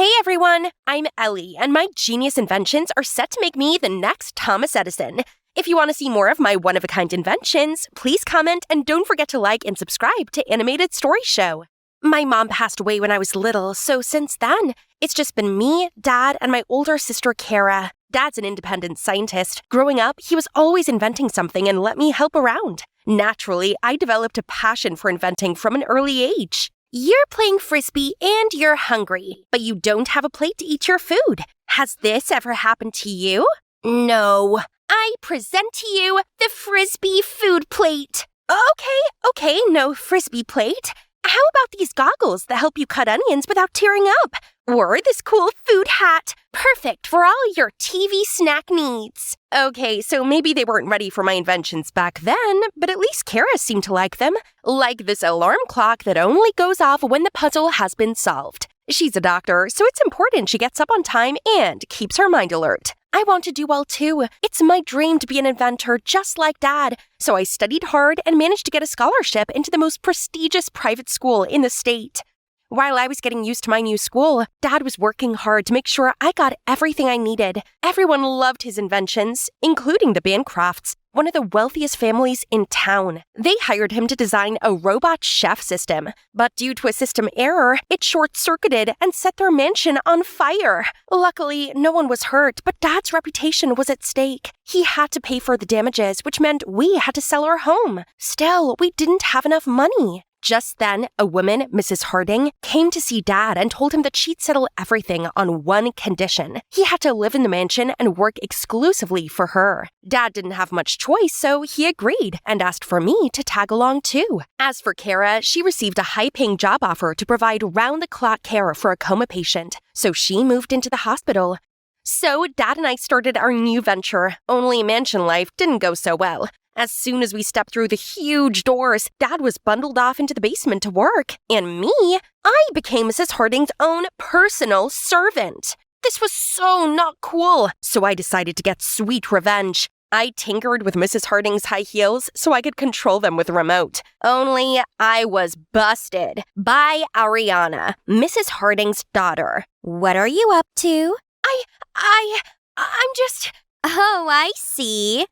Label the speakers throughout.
Speaker 1: Hey everyone, I'm Ellie, and my genius inventions are set to make me the next Thomas Edison. If you want to see more of my one-of-a-kind inventions, please comment and don't forget to like and subscribe to Animated Story Show. My mom passed away when I was little, so since then, it's just been me, Dad, and my older sister Kara. Dad's an independent scientist. Growing up, he was always inventing something and let me help around. Naturally, I developed a passion for inventing from an early age. You're playing Frisbee and you're hungry, but you don't have a plate to eat your food. Has this ever happened to you? No. I present to you the Frisbee food plate. Okay, no Frisbee plate. How about these goggles that help you cut onions without tearing up? Or this cool food hat, perfect for all your TV snack needs. Okay, so maybe they weren't ready for my inventions back then, but at least Kara seemed to like them. Like this alarm clock that only goes off when the puzzle has been solved. She's a doctor, so it's important she gets up on time and keeps her mind alert. I want to do well too. It's my dream to be an inventor just like Dad. So I studied hard and managed to get a scholarship into the most prestigious private school in the state. While I was getting used to my new school, Dad was working hard to make sure I got everything I needed. Everyone loved his inventions, including the Bancrofts, one of the wealthiest families in town. They hired him to design a robot chef system, but due to a system error, it short-circuited and set their mansion on fire. Luckily, no one was hurt, but Dad's reputation was at stake. He had to pay for the damages, which meant we had to sell our home. Still, we didn't have enough money. Just then, a woman, Mrs. Harding, came to see Dad and told him that she'd settle everything on one condition. He had to live in the mansion and work exclusively for her. Dad didn't have much choice, so he agreed and asked for me to tag along too. As for Kara, she received a high-paying job offer to provide round-the-clock care for a coma patient, so she moved into the hospital. So Dad and I started our new venture, only mansion life didn't go so well. As soon as we stepped through the huge doors, Dad was bundled off into the basement to work. And me, I became Mrs. Harding's own personal servant. This was so not cool, so I decided to get sweet revenge. I tinkered with Mrs. Harding's high heels so I could control them with a remote. Only I was busted by Ariana, Mrs. Harding's daughter.
Speaker 2: What are you up to?
Speaker 1: I'm just...
Speaker 2: Oh, I see.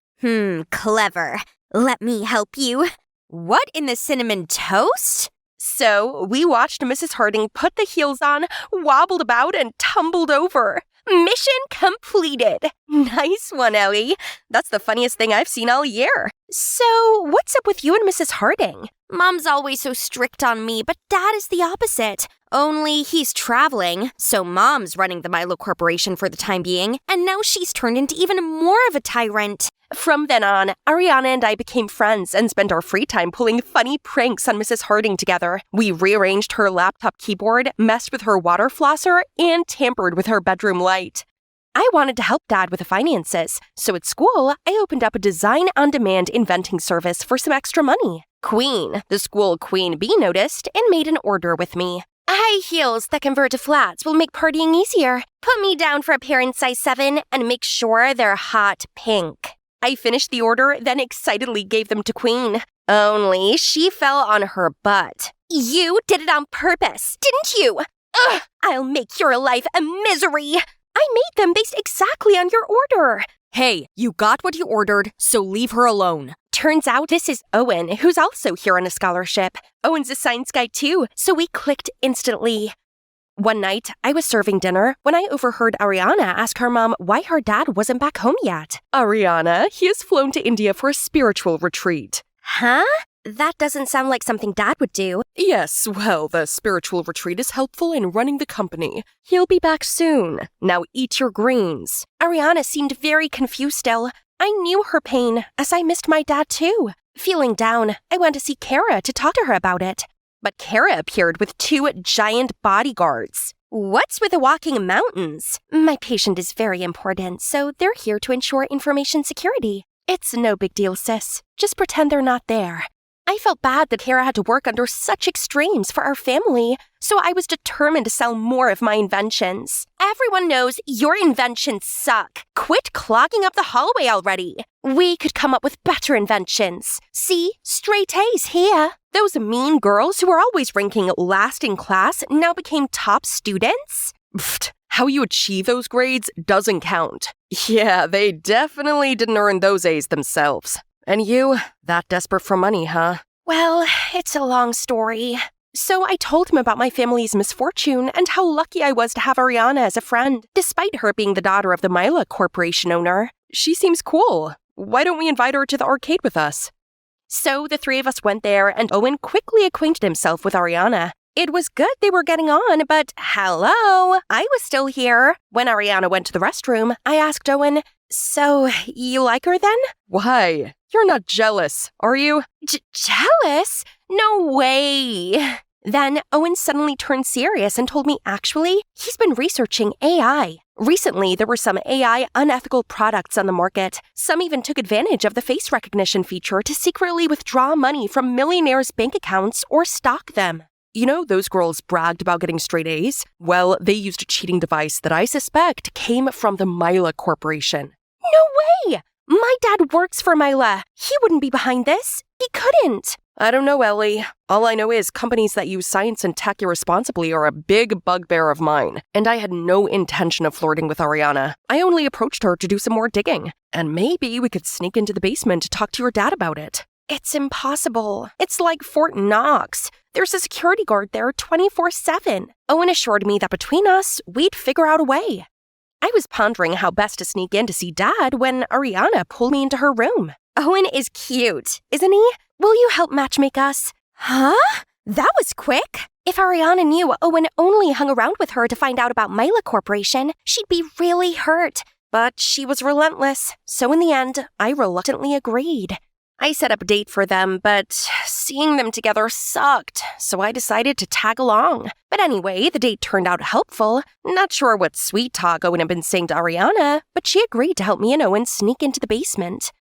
Speaker 2: Clever. Let me help you.
Speaker 1: What in the cinnamon toast? So we watched Mrs. Harding put the heels on, wobbled about, and tumbled over. Mission completed. Nice one, Ellie. That's the funniest thing I've seen all year. So, what's up with you and Mrs. Harding?
Speaker 2: Mom's always so strict on me, but Dad is the opposite. Only he's traveling, so Mom's running the Milo Corporation for the time being, and now she's turned into even more of a tyrant.
Speaker 1: From then on, Ariana and I became friends and spent our free time pulling funny pranks on Mrs. Harding together. We rearranged her laptop keyboard, messed with her water flosser, and tampered with her bedroom light. I wanted to help Dad with the finances, so at school, I opened up a design-on-demand inventing service for some extra money. Queen, the school queen bee, noticed and made an order with me. High heels that convert to flats will make partying easier. Put me down for a pair in size 7 and make sure they're hot pink. I finished the order, then excitedly gave them to Queen. Only she fell on her butt. You did it on purpose, didn't you? Ugh, I'll make your life a misery. I made them based exactly on your order.
Speaker 3: Hey, you got what you ordered, so leave her alone.
Speaker 1: Turns out this is Owen, who's also here on a scholarship. Owen's a science guy too, so we clicked instantly. One night, I was serving dinner when I overheard Ariana ask her mom why her dad wasn't back home yet. Ariana, he has flown to India for a spiritual retreat. Huh? That doesn't sound like something Dad would do.
Speaker 3: Yes, well, the spiritual retreat is helpful in running the company. He'll be back soon. Now eat your greens.
Speaker 1: Ariana seemed very confused still. I knew her pain, as I missed my dad too. Feeling down, I went to see Kara to talk to her about it. But Kara appeared with 2 giant bodyguards. What's with the walking mountains? My patient is very important, so they're here to ensure information security. It's no big deal, sis. Just pretend they're not there. I felt bad that Kara had to work under such extremes for our family, so I was determined to sell more of my inventions. Everyone knows your inventions suck. Quit clogging up the hallway already. We could come up with better inventions. See, straight A's here. Those mean girls who were always ranking last in class now became top students?
Speaker 3: Pfft, how you achieve those grades doesn't count. Yeah, they definitely didn't earn those A's themselves. And you, that desperate for money, huh?
Speaker 1: Well, it's a long story. So I told him about my family's misfortune and how lucky I was to have Ariana as a friend, despite her being the daughter of the Mila Corporation owner.
Speaker 3: She seems cool. Why don't we invite her to the arcade with us?
Speaker 1: So the three of us went there, and Owen quickly acquainted himself with Ariana. It was good they were getting on, but hello, I was still here. When Ariana went to the restroom, I asked Owen, "So, you like her then?"
Speaker 3: Why? You're not jealous, are you?
Speaker 1: Jealous? No way. Then Owen suddenly turned serious and told me actually, he's been researching AI. Recently, there were some AI unethical products on the market. Some even took advantage of the face recognition feature to secretly withdraw money from millionaires' bank accounts or stock them.
Speaker 3: You know, those girls bragged about getting straight A's? Well, they used a cheating device that I suspect came from the Mila Corporation.
Speaker 1: No way! My dad works for Mila. He wouldn't be behind this. He couldn't.
Speaker 3: I don't know, Ellie. All I know is companies that use science and tech irresponsibly are a big bugbear of mine, and I had no intention of flirting with Ariana. I only approached her to do some more digging, and maybe we could sneak into the basement to talk to your dad about it.
Speaker 1: It's impossible. It's like Fort Knox. There's a security guard there 24/7. Owen assured me that between us, we'd figure out a way. I was pondering how best to sneak in to see Dad when Ariana pulled me into her room. Owen is cute, isn't he? Will you help matchmake us? Huh? That was quick. If Ariana knew Owen only hung around with her to find out about Mila Corporation, she'd be really hurt. But she was relentless, so in the end, I reluctantly agreed. I set up a date for them, but seeing them together sucked, so I decided to tag along. But anyway, the date turned out helpful. Not sure what sweet talk Owen had been saying to Ariana, but she agreed to help me and Owen sneak into the basement.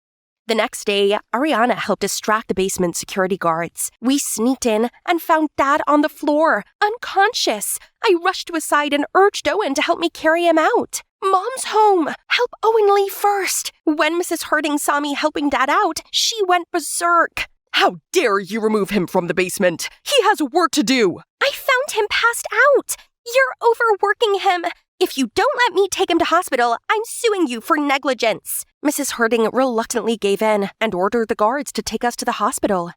Speaker 1: The next day, Ariana helped distract the basement security guards. We sneaked in and found Dad on the floor, unconscious. I rushed to his side and urged Owen to help me carry him out. Mom's home! Help Owen leave first! When Mrs. Harding saw me helping Dad out, she went berserk.
Speaker 3: How dare you remove him from the basement? He has work to do!
Speaker 1: I found him passed out! You're overworking him! If you don't let me take him to hospital, I'm suing you for negligence. Mrs. Harding reluctantly gave in and ordered the guards to take us to the hospital.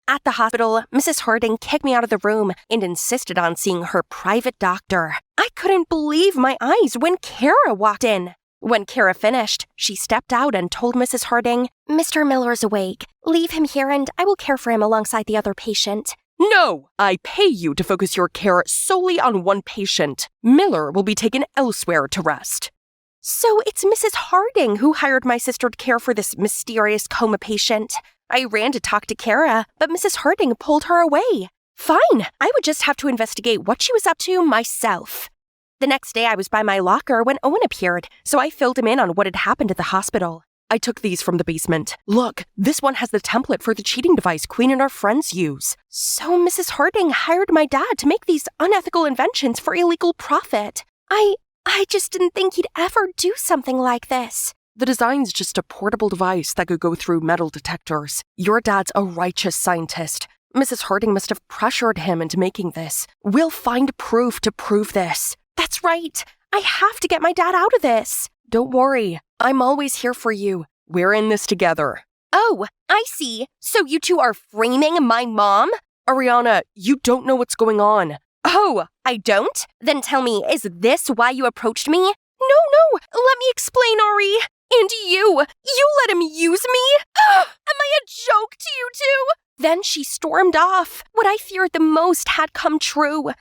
Speaker 1: At the hospital, Mrs. Harding kicked me out of the room and insisted on seeing her private doctor. I couldn't believe my eyes when Kara walked in. When Kara finished, she stepped out and told Mrs. Harding, "Mr. Miller's awake. Leave him here and I will care for him alongside the other patient."
Speaker 3: No! I pay you to focus your care solely on one patient. Miller will be taken elsewhere to rest.
Speaker 1: So it's Mrs. Harding who hired my sister to care for this mysterious coma patient. I ran to talk to Kara, but Mrs. Harding pulled her away. Fine, I would just have to investigate what she was up to myself. The next day I was by my locker when Owen appeared, so I filled him in on what had happened at the hospital.
Speaker 3: I took these from the basement. Look, this one has the template for the cheating device Queen and our friends use.
Speaker 1: So Mrs. Harding hired my dad to make these unethical inventions for illegal profit. I just didn't think he'd ever do something like this.
Speaker 3: The design's just a portable device that could go through metal detectors. Your dad's a righteous scientist. Mrs. Harding must have pressured him into making this. We'll find proof to prove this.
Speaker 1: That's right. I have to get my dad out of this.
Speaker 3: Don't worry. I'm always here for you. We're in this together.
Speaker 1: Oh, I see. So you two are framing my mom?
Speaker 3: Ariana, you don't know what's going on.
Speaker 1: Oh, I don't? Then tell me, is this why you approached me? No, let me explain, Ari. And you let him use me? Ugh, am I a joke to you two? Then she stormed off. What I feared the most had come true.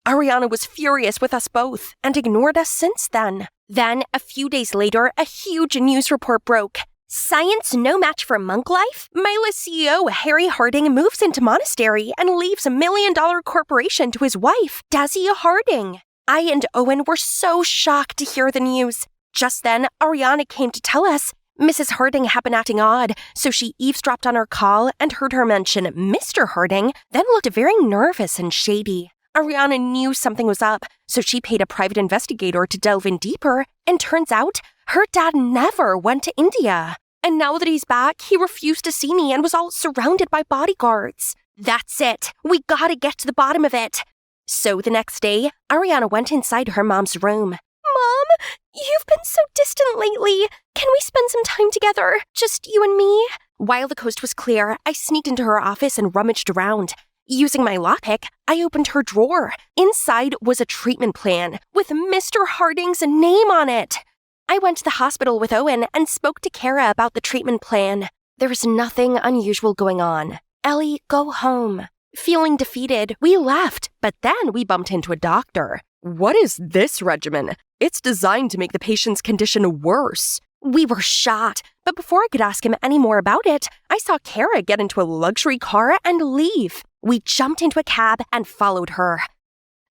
Speaker 1: Ariana was furious with us both and ignored us since then. Then, a few days later, a huge news report broke. Science no match for monk life? Mila's CEO, Harry Harding, moves into monastery and leaves $1 million corporation to his wife, Desi Harding. I and Owen were so shocked to hear the news. Just then, Ariana came to tell us Mrs. Harding had been acting odd, so she eavesdropped on our call and heard her mention Mr. Harding, then looked very nervous and shady. Ariana knew something was up, so she paid a private investigator to delve in deeper, and turns out her dad never went to India. And now that he's back, he refused to see me and was all surrounded by bodyguards. That's it. We gotta get to the bottom of it. So the next day, Ariana went inside her mom's room. Mom, you've been so distant lately. Can we spend some time together? Just you and me? While the coast was clear, I sneaked into her office and rummaged around. Using my lockpick, I opened her drawer. Inside was a treatment plan with Mr. Harding's name on it. I went to the hospital with Owen and spoke to Kara about the treatment plan. There was nothing unusual going on. Ellie, go home. Feeling defeated, we left, but then we bumped into a doctor.
Speaker 3: What is this regimen? It's designed to make the patient's condition worse.
Speaker 1: We were shocked, but before I could ask him any more about it, I saw Kara get into a luxury car and leave. We jumped into a cab and followed her.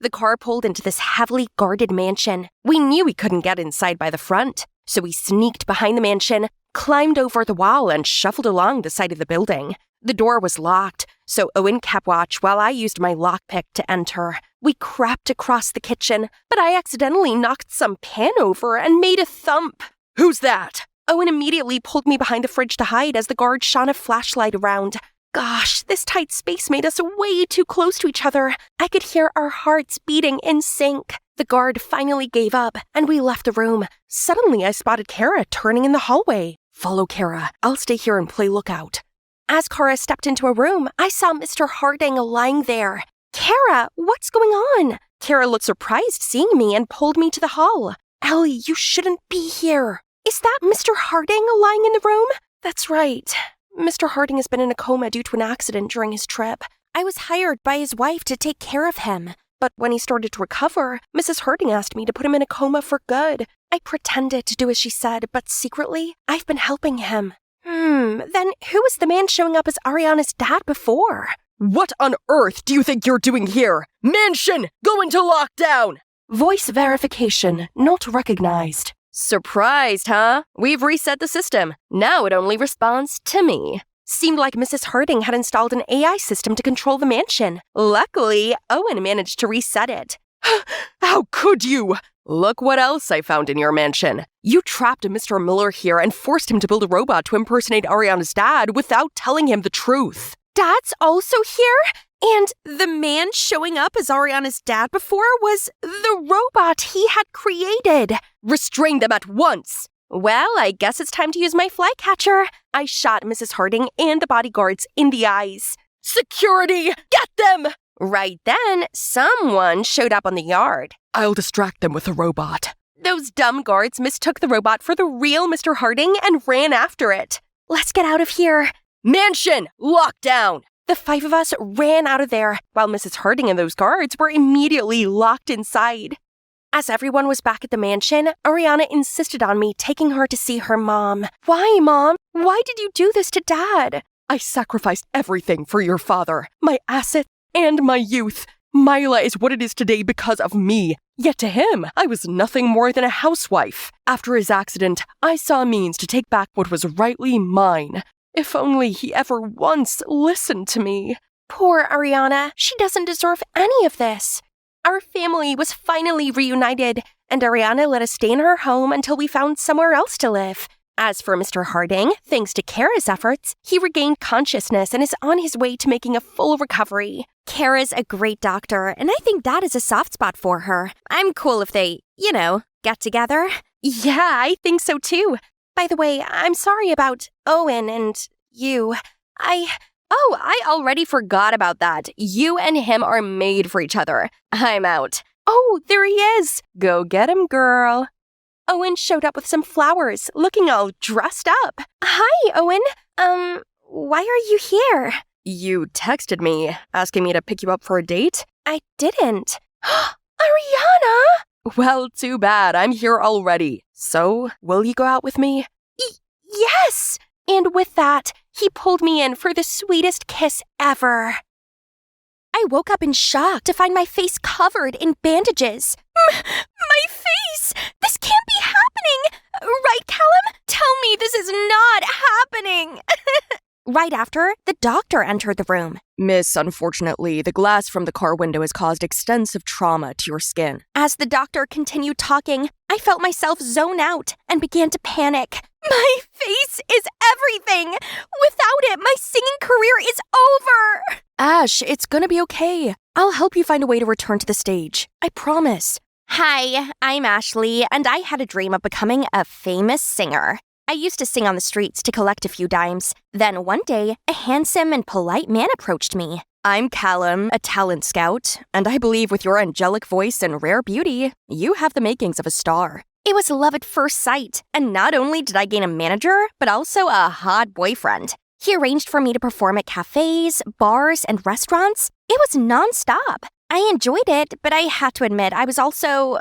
Speaker 1: The car pulled into this heavily guarded mansion. We knew we couldn't get inside by the front, so we sneaked behind the mansion, climbed over the wall, and shuffled along the side of the building. The door was locked, so Owen kept watch while I used my lockpick to enter. We crept across the kitchen, but I accidentally knocked some pan over and made a thump.
Speaker 3: Who's that?
Speaker 1: Owen immediately pulled me behind the fridge to hide as the guard shone a flashlight around. Gosh, this tight space made us way too close to each other. I could hear our hearts beating in sync. The guard finally gave up, and we left the room. Suddenly, I spotted Kara turning in the hallway.
Speaker 3: Follow Kara. I'll stay here and play lookout.
Speaker 1: As Kara stepped into a room, I saw Mr. Harding lying there. Kara, what's going on? Kara looked surprised seeing me and pulled me to the hall. Ellie, you shouldn't be here. Is that Mr. Harding lying in the room? That's right. Mr. Harding has been in a coma due to an accident during his trip. I was hired by his wife to take care of him. But when he started to recover, Mrs. Harding asked me to put him in a coma for good. I pretended to do as she said, but secretly, I've been helping him. Then who was the man showing up as Ariana's dad before?
Speaker 3: What on earth do you think you're doing here? Mansion! Go into lockdown!
Speaker 1: Voice verification not recognized.
Speaker 3: Surprised, huh? We've reset the system. Now it only responds to me.
Speaker 1: Seemed like Mrs. Harding had installed an AI system to control the mansion. Luckily, Owen managed to reset it.
Speaker 3: How could you? Look what else I found in your mansion. You trapped Mr. Miller here and forced him to build a robot to impersonate Ariana's dad without telling him the truth.
Speaker 1: Dad's also here? And the man showing up as Ariana's dad before was the robot he had created.
Speaker 3: Restrain them at once.
Speaker 1: Well, I guess it's time to use my flycatcher. I shot Mrs. Harding and the bodyguards in the eyes.
Speaker 3: Security! Get them!
Speaker 1: Right then, someone showed up on the yard.
Speaker 3: I'll distract them with a robot.
Speaker 1: Those dumb guards mistook the robot for the real Mr. Harding and ran after it. Let's get out of here.
Speaker 3: Mansion! Lockdown!
Speaker 1: The 5 of us ran out of there, while Mrs. Harding and those guards were immediately locked inside. As everyone was back at the mansion, Ariana insisted on me taking her to see her mom. Why, Mom? Why did you do this to Dad?
Speaker 3: I sacrificed everything for your father, my assets and my youth. Mila is what it is today because of me. Yet to him, I was nothing more than a housewife. After his accident, I saw a means to take back what was rightly mine. If only he ever once listened to me.
Speaker 1: Poor Ariana. She doesn't deserve any of this. Our family was finally reunited, and Ariana let us stay in her home until we found somewhere else to live. As for Mr. Harding, thanks to Kara's efforts, he regained consciousness and is on his way to making a full recovery.
Speaker 2: Kara's a great doctor, and I think Dad is a soft spot for her. I'm cool if they, get together.
Speaker 1: Yeah, I think so too. By the way, I'm sorry about Owen and you. I already forgot about that. You and him are made for each other. I'm out. Oh, there he is.
Speaker 3: Go get him, girl.
Speaker 1: Owen showed up with some flowers, looking all dressed up. Hi, Owen. Why are you here?
Speaker 3: You texted me, asking me to pick you up for a date?
Speaker 1: I didn't. Ariana!
Speaker 3: Well, too bad. I'm here already. So, will you go out with me?
Speaker 1: Yes! And with that, he pulled me in for the sweetest kiss ever. I woke up in shock to find my face covered in bandages. My face! This can't be happening! Right, Callum? Tell me this is not happening! Right after, the doctor entered the room.
Speaker 3: Miss, unfortunately, the glass from the car window has caused extensive trauma to your skin.
Speaker 1: As the doctor continued talking,
Speaker 2: I felt myself zone out and began to panic. My face is everything! Without it, my singing career is over!
Speaker 3: Ash, it's gonna be okay. I'll help you find a way to return to the stage. I promise.
Speaker 2: Hi, I'm Ashley, and I had a dream of becoming a famous singer. I used to sing on the streets to collect a few dimes. Then one day, a handsome and polite man approached me.
Speaker 3: I'm Callum, a talent scout, and I believe with your angelic voice and rare beauty, you have the makings of a star.
Speaker 2: It was love at first sight, and not only did I gain a manager, but also a hot boyfriend. He arranged for me to perform at cafes, bars, and restaurants. It was nonstop. I enjoyed it, but I had to admit I was also,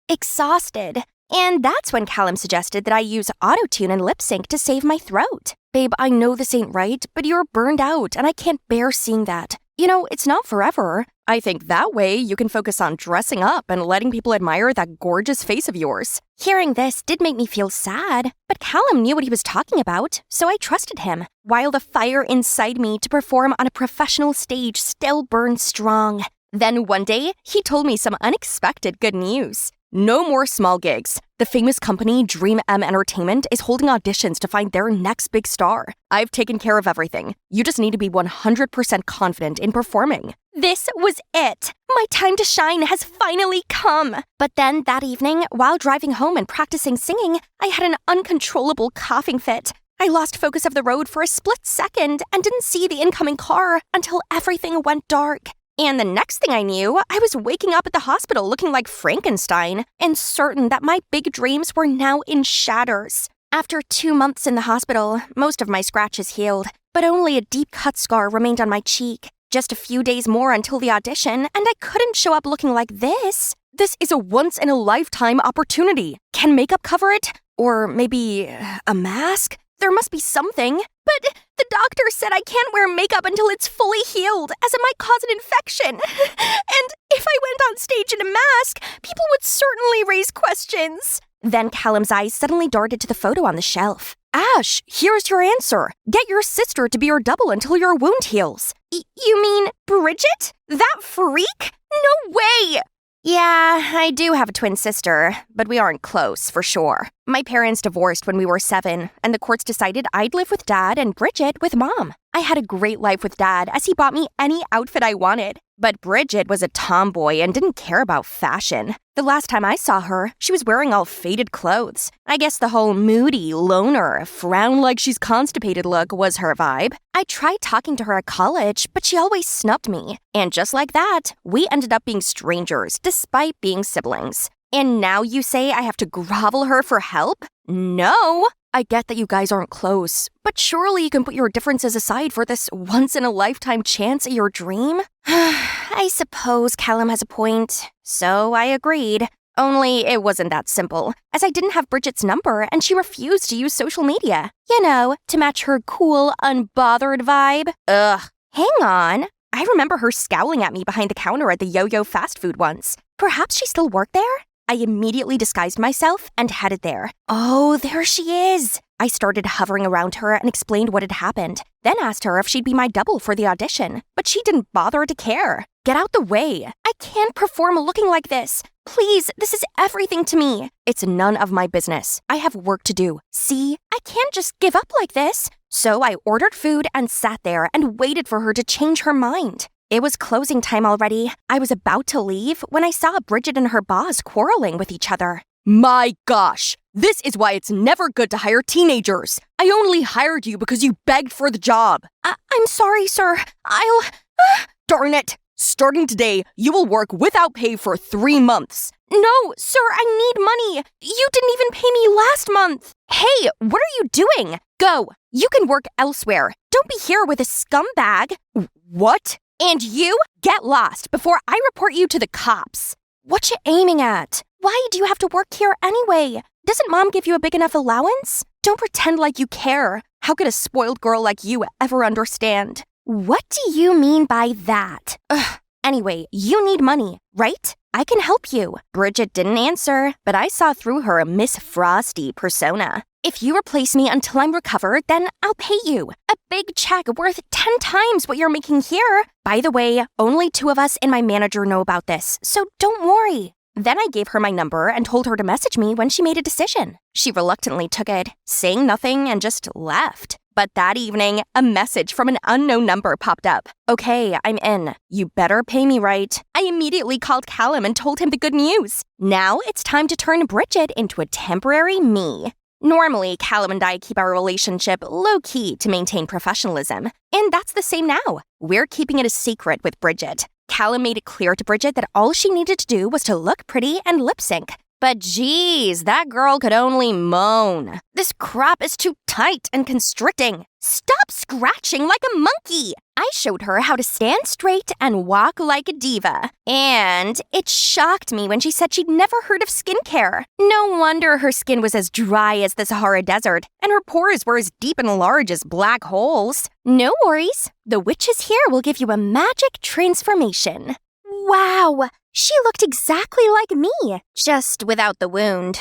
Speaker 2: exhausted. And that's when Callum suggested that I use autotune and lip sync to save my throat.
Speaker 3: Babe, I know this ain't right, but you're burned out, and I can't bear seeing that. You know, it's not forever. I think that way you can focus on dressing up and letting people admire that gorgeous face of yours.
Speaker 2: Hearing this did make me feel sad, but Callum knew what he was talking about, so I trusted him, while the fire inside me to perform on a professional stage still burned strong. Then one day, he told me some unexpected good news.
Speaker 3: No more small gigs. The famous company Dream M Entertainment is holding auditions to find their next big star. I've taken care of everything. You just need to be 100% confident in performing.
Speaker 2: This was it. My time to shine has finally come. But then that evening, while driving home and practicing singing, I had an uncontrollable coughing fit. I lost focus of the road for a split second and didn't see the incoming car until everything went dark. And the next thing I knew, I was waking up at the hospital looking like Frankenstein and certain that my big dreams were now in shatters. After 2 months in the hospital, most of my scratches healed, but only a deep cut scar remained on my cheek. Just a few days more until the audition, and I couldn't show up looking like this.
Speaker 3: This is a once-in-a-lifetime opportunity. Can makeup cover it? Or maybe a mask? There must be something.
Speaker 2: But the doctor said I can't wear makeup until it's fully healed, as it might cause an infection. And if I went on stage in a mask, people would certainly raise questions. Then Callum's eyes suddenly darted to the photo on the shelf.
Speaker 3: Ash, here's your answer. Get your sister to be your double until your wound heals.
Speaker 2: You mean Bridget? That freak? No way! Yeah, I do have a twin sister, but we aren't close, for sure. My parents divorced when we were 7, and the courts decided I'd live with Dad and Bridget with Mom. I had a great life with Dad, as he bought me any outfit I wanted. But Bridget was a tomboy and didn't care about fashion. The last time I saw her, she was wearing all faded clothes. I guess the whole moody, loner, frown like she's constipated look was her vibe. I tried talking to her at college, but she always snubbed me. And just like that, we ended up being strangers, despite being siblings. And now you say I have to grovel her for help? No!
Speaker 3: I get that you guys aren't close, but surely you can put your differences aside for this once-in-a-lifetime chance at your dream?
Speaker 2: I suppose Callum has a point, so I agreed. Only it wasn't that simple, as I didn't have Bridget's number and she refused to use social media. You know, to match her cool, unbothered vibe. Ugh. Hang on. I remember her scowling at me behind the counter at the Yo-Yo fast food once. Perhaps she still worked there? I immediately disguised myself and headed there. Oh, there she is. I started hovering around her and explained what had happened, then asked her if she'd be my double for the audition, but she didn't bother to care. Get out the way. I can't perform looking like this. Please, this is everything to me.
Speaker 3: It's none of my business. I have work to do.
Speaker 2: See, I can't just give up like this. So I ordered food and sat there and waited for her to change her mind. It was closing time already. I was about to leave when I saw Bridget and her boss quarreling with each other.
Speaker 3: My gosh! This is why it's never good to hire teenagers. I only hired you because you begged for the job.
Speaker 2: I'm sorry, sir.
Speaker 3: Darn it! Starting today, you will work without pay for 3 months.
Speaker 2: No, sir, I need money. You didn't even pay me last month. Hey, what are you doing? Go. You can work elsewhere. Don't be here with a scumbag.
Speaker 3: What?
Speaker 2: And you, get lost before I report you to the cops.
Speaker 3: What you aiming at?
Speaker 2: Why do you have to work here anyway? Doesn't Mom give you a big enough allowance? Don't pretend like you care.
Speaker 3: How could a spoiled girl like you ever understand?
Speaker 2: What do you mean by that? Anyway, you need money, right? I can help you. Bridget didn't answer, but I saw through her Miss Frosty persona. If you replace me until I'm recovered, then I'll pay you. A big check worth 10 times what you're making here. By the way, only 2 of us and my manager know about this, so don't worry. Then I gave her my number and told her to message me when she made a decision. She reluctantly took it, saying nothing, and just left. But that evening, a message from an unknown number popped up. Okay, I'm in. You better pay me right. I immediately called Callum and told him the good news. Now it's time to turn Bridget into a temporary me. Normally, Callum and I keep our relationship low-key to maintain professionalism. And that's the same now. We're keeping it a secret with Bridget. Callum made it clear to Bridget that all she needed to do was to look pretty and lip-sync. But geez, that girl could only moan. This crop is too tight and constricting. Stop scratching like a monkey. I showed her how to stand straight and walk like a diva. And it shocked me when she said she'd never heard of skincare. No wonder her skin was as dry as the Sahara Desert, and her pores were as deep and large as black holes. No worries. The witches here will give you a magic transformation. Wow! She looked exactly like me, just without the wound.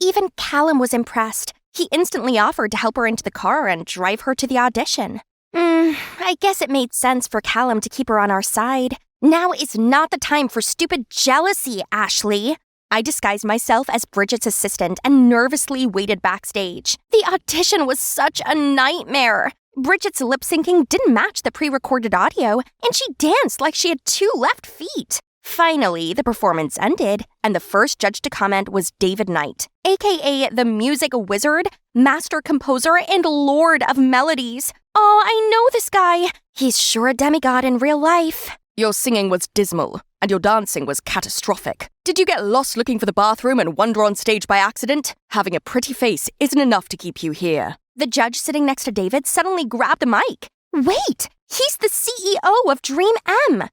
Speaker 2: Even Callum was impressed. He instantly offered to help her into the car and drive her to the audition. I guess it made sense for Callum to keep her on our side. Now is not the time for stupid jealousy, Ashley. I disguised myself as Bridget's assistant and nervously waited backstage. The audition was such a nightmare. Bridget's lip-syncing didn't match the pre-recorded audio, and she danced like she had 2 left feet. Finally, the performance ended, and the first judge to comment was David Knight, aka the music wizard, master composer, and lord of melodies. Oh, I know this guy. He's sure a demigod in real life.
Speaker 3: Your singing was dismal, and your dancing was catastrophic. Did you get lost looking for the bathroom and wander on stage by accident? Having a pretty face isn't enough to keep you here.
Speaker 2: The judge sitting next to David suddenly grabbed the mic. Wait, he's the CEO of Dream M.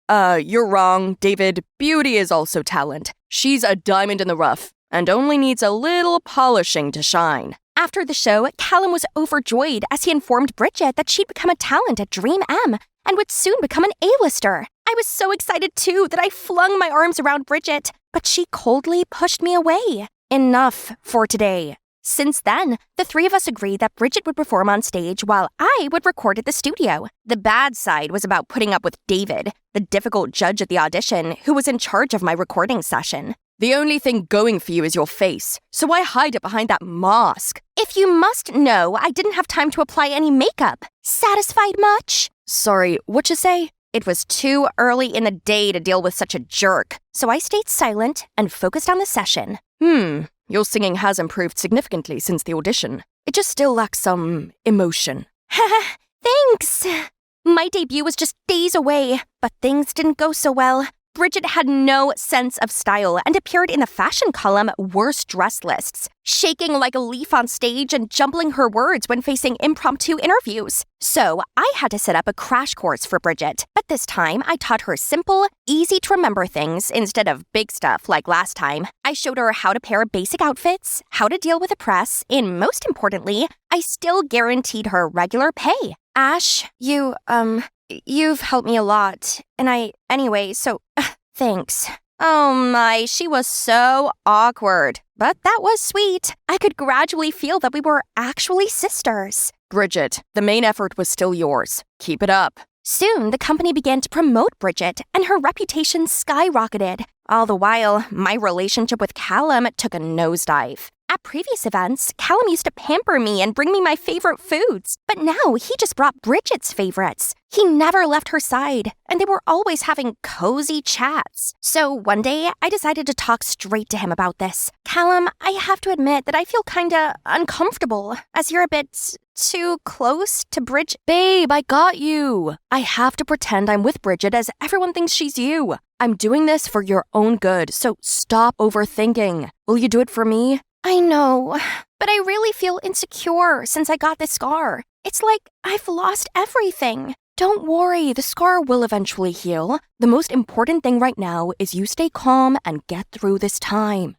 Speaker 3: You're wrong, David. Beauty is also talent. She's a diamond in the rough, and only needs a little polishing to shine.
Speaker 2: After the show, Callum was overjoyed as he informed Bridget that she'd become a talent at Dream M and would soon become an A-lister. I was so excited too that I flung my arms around Bridget, but she coldly pushed me away. Enough for today. Since then, the 3 of us agreed that Bridget would perform on stage while I would record at the studio. The bad side was about putting up with David, the difficult judge at the audition who was in charge of my recording session.
Speaker 3: The only thing going for you is your face, so why hide it behind that mask?
Speaker 2: If you must know, I didn't have time to apply any makeup. Satisfied much?
Speaker 3: Sorry, what'd you say?
Speaker 2: It was too early in the day to deal with such a jerk, so I stayed silent and focused on the session.
Speaker 3: Your singing has improved significantly since the audition. It just still lacks some emotion.
Speaker 2: Thanks. My debut was just days away, but things didn't go so well. Bridget had no sense of style and appeared in the fashion column Worst Dressed lists, shaking like a leaf on stage and jumbling her words when facing impromptu interviews. So I had to set up a crash course for Bridget, but this time I taught her simple, easy-to-remember things instead of big stuff like last time. I showed her how to pair basic outfits, how to deal with the press, and most importantly, I still guaranteed her regular pay. Ash, You've helped me a lot, and so, thanks. Oh my, she was so awkward. But that was sweet. I could gradually feel that we were actually sisters.
Speaker 3: Bridget, the main effort was still yours. Keep it up.
Speaker 2: Soon, the company began to promote Bridget, and her reputation skyrocketed. All the while, my relationship with Callum took a nosedive. At previous events, Callum used to pamper me and bring me my favorite foods. But now he just brought Bridget's favorites. He never left her side, and they were always having cozy chats. So one day, I decided to talk straight to him about this. Callum, I have to admit that I feel kinda uncomfortable, as you're a bit too close to Bridget.
Speaker 3: Babe, I got you. I have to pretend I'm with Bridget as everyone thinks she's you. I'm doing this for your own good, so stop overthinking. Will you do it for me?
Speaker 2: I know, but I really feel insecure since I got this scar. It's like I've lost everything.
Speaker 3: Don't worry, the scar will eventually heal. The most important thing right now is you stay calm and get through this time.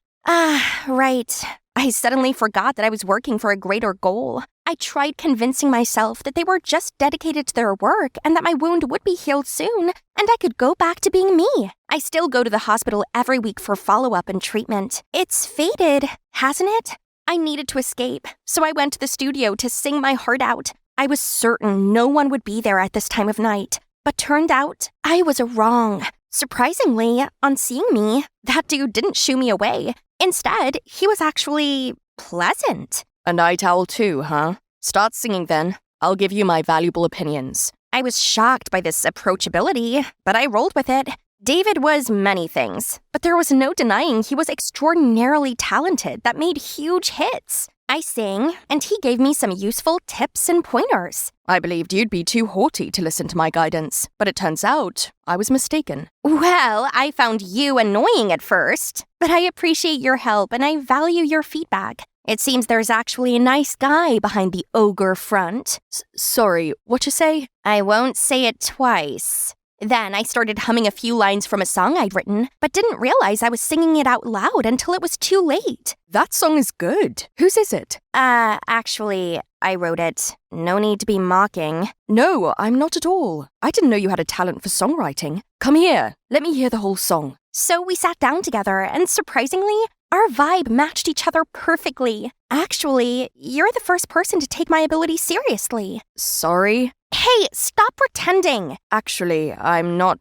Speaker 2: Right. I suddenly forgot that I was working for a greater goal. I tried convincing myself that they were just dedicated to their work and that my wound would be healed soon, and I could go back to being me. I still go to the hospital every week for follow-up and treatment. It's faded, hasn't it? I needed to escape, so I went to the studio to sing my heart out. I was certain no one would be there at this time of night, but turned out I was wrong. Surprisingly, on seeing me, that dude didn't shoo me away. Instead, he was actually pleasant.
Speaker 3: A night owl too, huh? Start singing then. I'll give you my valuable opinions.
Speaker 2: I was shocked by this approachability, but I rolled with it. David was many things, but there was no denying he was extraordinarily talented that made huge hits. I sang, and he gave me some useful tips and pointers.
Speaker 3: I believed you'd be too haughty to listen to my guidance, but it turns out I was mistaken.
Speaker 2: Well, I found you annoying at first, but I appreciate your help and I value your feedback. It seems there's actually a nice guy behind the ogre front.
Speaker 3: Sorry, what you say?
Speaker 2: I won't say it twice. Then I started humming a few lines from a song I'd written, but didn't realize I was singing it out loud until it was too late.
Speaker 3: That song is good. Whose is it?
Speaker 2: Actually, I wrote it. No need to be mocking.
Speaker 3: No, I'm not at all. I didn't know you had a talent for songwriting. Come here, let me hear the whole song.
Speaker 2: So we sat down together, and surprisingly, our vibe matched each other perfectly. Actually, you're the first person to take my ability seriously.
Speaker 3: Sorry?
Speaker 2: Hey, stop pretending!
Speaker 3: Actually, I'm not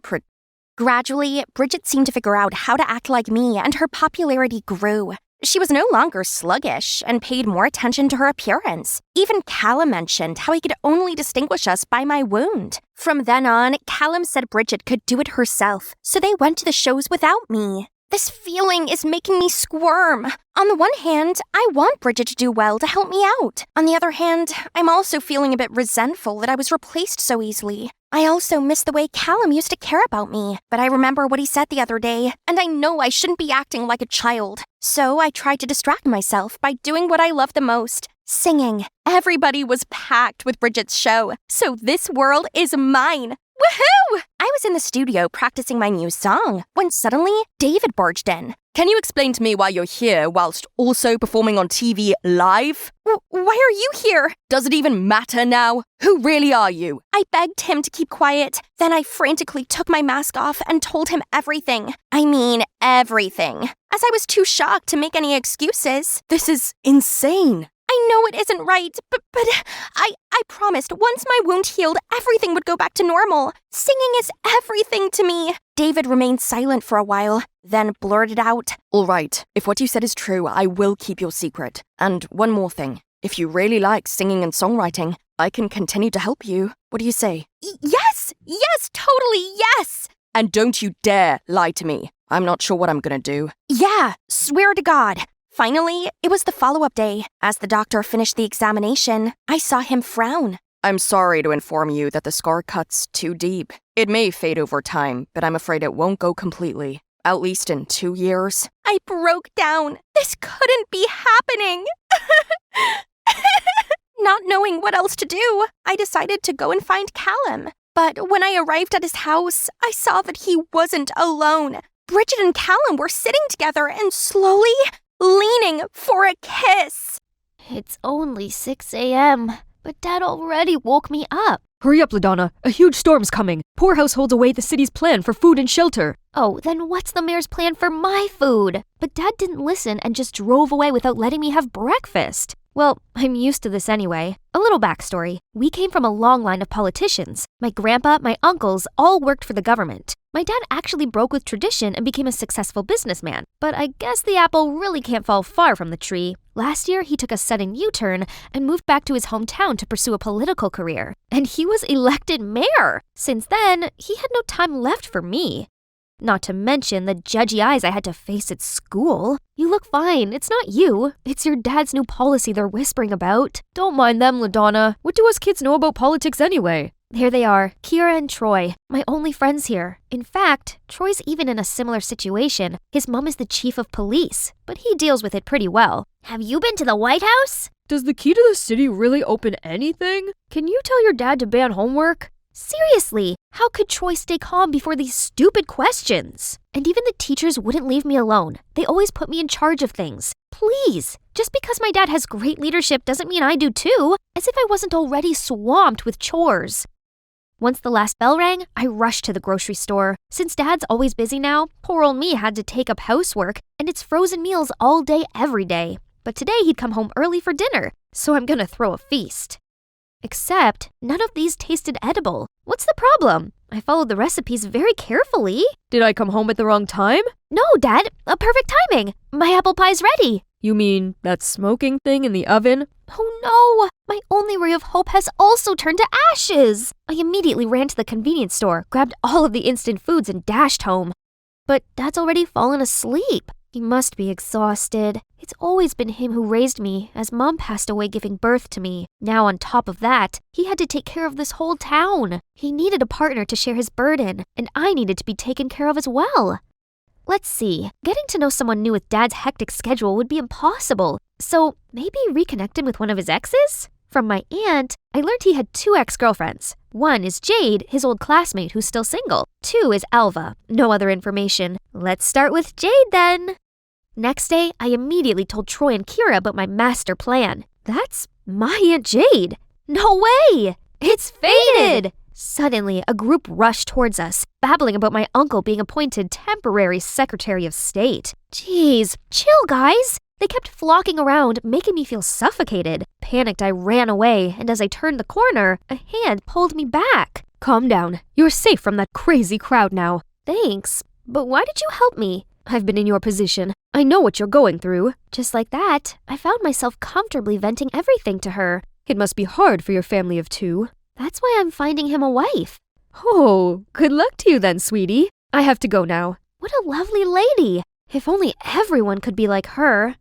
Speaker 2: Gradually, Bridget seemed to figure out how to act like me, and her popularity grew. She was no longer sluggish and paid more attention to her appearance. Even Callum mentioned how he could only distinguish us by my wound. From then on, Callum said Bridget could do it herself, so they went to the shows without me. This feeling is making me squirm. On the one hand, I want Bridget to do well to help me out. On the other hand, I'm also feeling a bit resentful that I was replaced so easily. I also miss the way Callum used to care about me, but I remember what he said the other day, and I know I shouldn't be acting like a child. So I tried to distract myself by doing what I love the most, singing. Everybody was packed with Bridget's show, so this world is mine. Woohoo! I was in the studio practicing my new song when suddenly David barged in.
Speaker 3: Can you explain to me why you're here whilst also performing on TV live?
Speaker 2: Why are you here?
Speaker 3: Does it even matter now? Who really are you?
Speaker 2: I begged him to keep quiet. Then I frantically took my mask off and told him everything. I mean, everything. As I was too shocked to make any excuses.
Speaker 3: This is insane.
Speaker 2: I know it isn't right, but I promised once my wound healed, everything would go back to normal. Singing is everything to me. David remained silent for a while, then blurted out,
Speaker 3: All right, if what you said is true, I will keep your secret. And one more thing. If you really like singing and songwriting, I can continue to help you. What do you say?
Speaker 2: Yes, totally, yes.
Speaker 3: And don't you dare lie to me. I'm not sure what I'm gonna do.
Speaker 2: Yeah, swear to God. Finally, it was the follow-up day. As the doctor finished the examination, I saw him frown.
Speaker 3: I'm sorry to inform you that the scar cut's too deep. It may fade over time, but I'm afraid it won't go completely. At least in 2 years.
Speaker 2: I broke down. This couldn't be happening. Not knowing what else to do, I decided to go and find Callum. But when I arrived at his house, I saw that he wasn't alone. Bridget and Callum were sitting together and slowly leaning for a kiss.
Speaker 4: It's only 6 a.m., but Dad already woke me up.
Speaker 5: Hurry up, LaDonna. A huge storm's coming. Poor households await the city's plan for food and shelter.
Speaker 4: Oh, then what's the mayor's plan for my food? But Dad didn't listen and just drove away without letting me have breakfast. Well, I'm used to this anyway. A little backstory. We came from a long line of politicians. My grandpa, my uncles, all worked for the government. My dad actually broke with tradition and became a successful businessman. But I guess the apple really can't fall far from the tree. Last year, he took a sudden U-turn and moved back to his hometown to pursue a political career. And he was elected mayor. Since then, he had no time left for me. Not to mention the judgy eyes I had to face at school. You look fine. It's not you. It's your dad's new policy they're whispering about.
Speaker 5: Don't mind them, LaDonna. What do us kids know about politics anyway?
Speaker 4: Here they are, Kira and Troy, my only friends here. In fact, Troy's even in a similar situation. His mom is the chief of police, but he deals with it pretty well. Have you been to the White House?
Speaker 5: Does the key to the city really open anything? Can you tell your dad to ban homework?
Speaker 4: Seriously, how could Troy stay calm before these stupid questions? And even the teachers wouldn't leave me alone. They always put me in charge of things. Please, just because my dad has great leadership doesn't mean I do too, as if I wasn't already swamped with chores. Once the last bell rang, I rushed to the grocery store. Since Dad's always busy now, poor old me had to take up housework, and it's frozen meals all day, every day. But today he'd come home early for dinner, so I'm gonna throw a feast. Except, none of these tasted edible. What's the problem? I followed the recipes very carefully.
Speaker 5: Did I come home at the wrong time?
Speaker 4: No, Dad, a perfect timing. My apple pie's ready.
Speaker 5: You mean that smoking thing in the oven?
Speaker 4: Oh no! My only ray of hope has also turned to ashes! I immediately ran to the convenience store, grabbed all of the instant foods, and dashed home. But Dad's already fallen asleep. He must be exhausted. It's always been him who raised me, as Mom passed away giving birth to me. Now on top of that, he had to take care of this whole town. He needed a partner to share his burden, and I needed to be taken care of as well. Let's see, getting to know someone new with Dad's hectic schedule would be impossible. So maybe reconnecting with one of his exes? From my aunt, I learned he had 2 ex-girlfriends. One is Jade, his old classmate who's still single. 2 is Alva. No other information. Let's start with Jade then. Next day, I immediately told Troy and Kira about my master plan. That's my Aunt Jade. No way! It's fated! Suddenly, a group rushed towards us, babbling about my uncle being appointed temporary Secretary of State. Jeez, chill guys! They kept flocking around, making me feel suffocated. Panicked, I ran away, and as I turned the corner, a hand pulled me back.
Speaker 5: Calm down. You're safe from that crazy crowd now.
Speaker 4: Thanks, but why did you help me?
Speaker 5: I've been in your position. I know what you're going through.
Speaker 4: Just like that, I found myself comfortably venting everything to her.
Speaker 5: It must be hard for your family of 2.
Speaker 4: That's why I'm finding him a wife.
Speaker 5: Oh, good luck to you then, sweetie. I have to go now.
Speaker 4: What a lovely lady. If only everyone could be like her.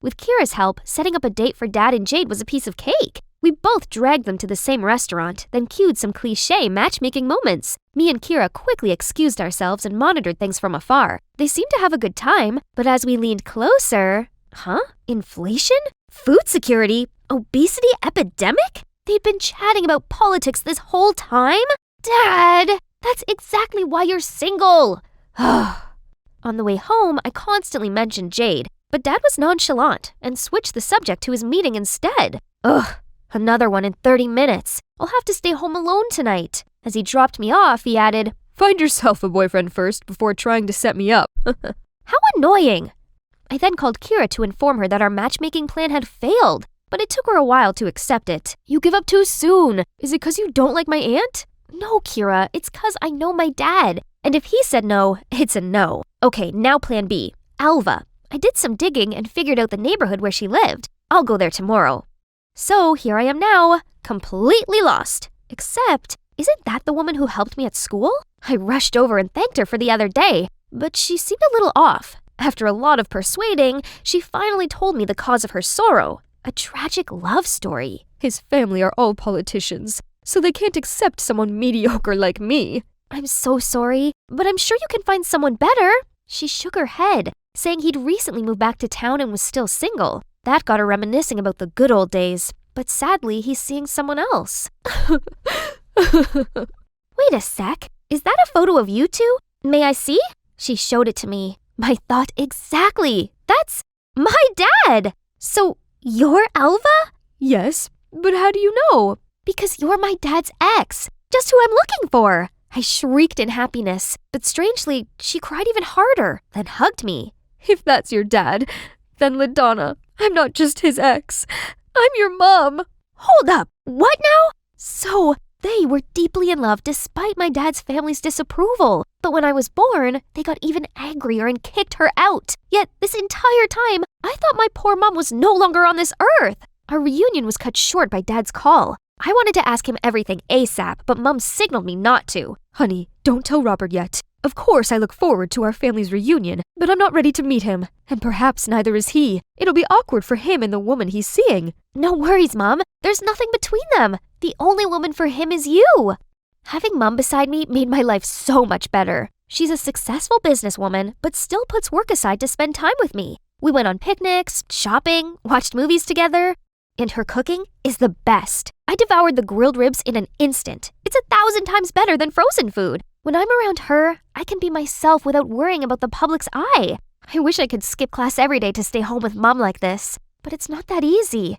Speaker 4: With Kira's help, setting up a date for Dad and Jade was a piece of cake. We both dragged them to the same restaurant, then cued some cliché matchmaking moments. Me and Kira quickly excused ourselves and monitored things from afar. They seemed to have a good time, but as we leaned closer... Huh? Inflation? Food security? Obesity epidemic? They'd been chatting about politics this whole time? Dad! That's exactly why you're single! On the way home, I constantly mentioned Jade, but Dad was nonchalant and switched the subject to his meeting instead. Ugh, another one in 30 minutes. I'll have to stay home alone tonight. As he dropped me off, he added,
Speaker 5: Find yourself a boyfriend first before trying to set me up.
Speaker 4: How annoying! I then called Kira to inform her that our matchmaking plan had failed, but it took her a while to accept it.
Speaker 5: You give up too soon. Is it 'cause you don't like my aunt?
Speaker 4: No, Kira, it's 'cause I know my dad. And if he said no, it's a no. Okay, now plan B. Alva. I did some digging and figured out the neighborhood where she lived. I'll go there tomorrow. So here I am now, completely lost. Except, isn't that the woman who helped me at school? I rushed over and thanked her for the other day, but she seemed a little off. After a lot of persuading, she finally told me the cause of her sorrow. A tragic love story.
Speaker 5: His family are all politicians, so they can't accept someone mediocre like me.
Speaker 4: I'm so sorry, but I'm sure you can find someone better. She shook her head, saying he'd recently moved back to town and was still single. That got her reminiscing about the good old days, but sadly, he's seeing someone else. Wait a sec, is that a photo of you two? May I see? She showed it to me. My thought exactly. That's my dad! So, you're Alva?
Speaker 5: Yes, but how do you know?
Speaker 4: Because you're my dad's ex, just who I'm looking for. I shrieked in happiness, but strangely, she cried even harder, then hugged me.
Speaker 5: If that's your dad, then LaDonna, I'm not just his ex. I'm your mom.
Speaker 4: Hold up, what now? So, they were deeply in love despite my dad's family's disapproval. But when I was born, they got even angrier and kicked her out. Yet, this entire time, I thought my poor mom was no longer on this earth. Our reunion was cut short by Dad's call. I wanted to ask him everything ASAP, but Mom signaled me not to.
Speaker 5: Honey, don't tell Robert yet. Of course I look forward to our family's reunion, but I'm not ready to meet him. And perhaps neither is he. It'll be awkward for him and the woman he's seeing.
Speaker 4: No worries, Mom. There's nothing between them. The only woman for him is you. Having Mom beside me made my life so much better. She's a successful businesswoman, but still puts work aside to spend time with me. We went on picnics, shopping, watched movies together. And her cooking is the best. I devoured the grilled ribs in an instant. It's 1,000 times better than frozen food. When I'm around her, I can be myself without worrying about the public's eye. I wish I could skip class every day to stay home with Mom like this, but it's not that easy.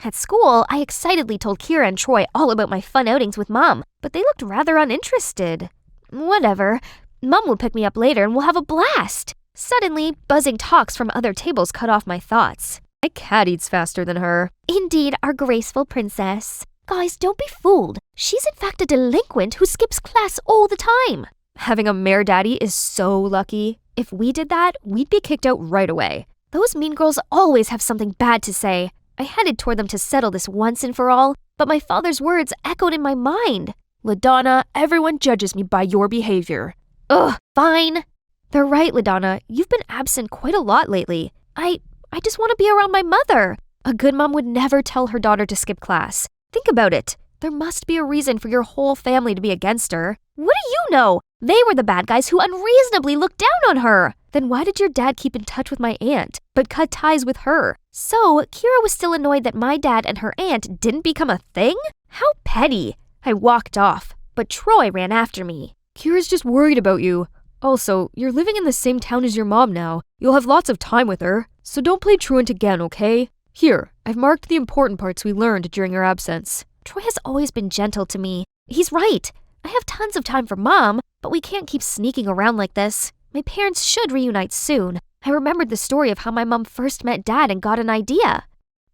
Speaker 4: At school, I excitedly told Kira and Troy all about my fun outings with Mom, but they looked rather uninterested. Whatever. Mom will pick me up later and we'll have a blast. Suddenly, buzzing talks from other tables cut off my thoughts.
Speaker 5: My cat eats faster than her.
Speaker 4: Indeed, our graceful princess. Guys, don't be fooled. She's in fact a delinquent who skips class all the time.
Speaker 5: Having a mayor daddy is so lucky.
Speaker 4: If we did that, we'd be kicked out right away. Those mean girls always have something bad to say. I headed toward them to settle this once and for all, but my father's words echoed in my mind.
Speaker 5: LaDonna, everyone judges me by your behavior.
Speaker 4: Ugh, fine. They're right, LaDonna. You've been absent quite a lot lately. I just want to be around my mother. A good mom would never tell her daughter to skip class. Think about it. There must be a reason for your whole family to be against her. What do you know? They were the bad guys who unreasonably looked down on her. Then why did your dad keep in touch with my aunt, but cut ties with her? So, Kira was still annoyed that my dad and her aunt didn't become a thing? How petty. I walked off, but Troy ran after me.
Speaker 5: Kira's just worried about you. Also, you're living in the same town as your mom now. You'll have lots of time with her, so don't play truant again, okay? Here, I've marked the important parts we learned during your absence.
Speaker 4: Troy has always been gentle to me. He's right. I have tons of time for Mom, but we can't keep sneaking around like this. My parents should reunite soon. I remembered the story of how my mom first met Dad and got an idea.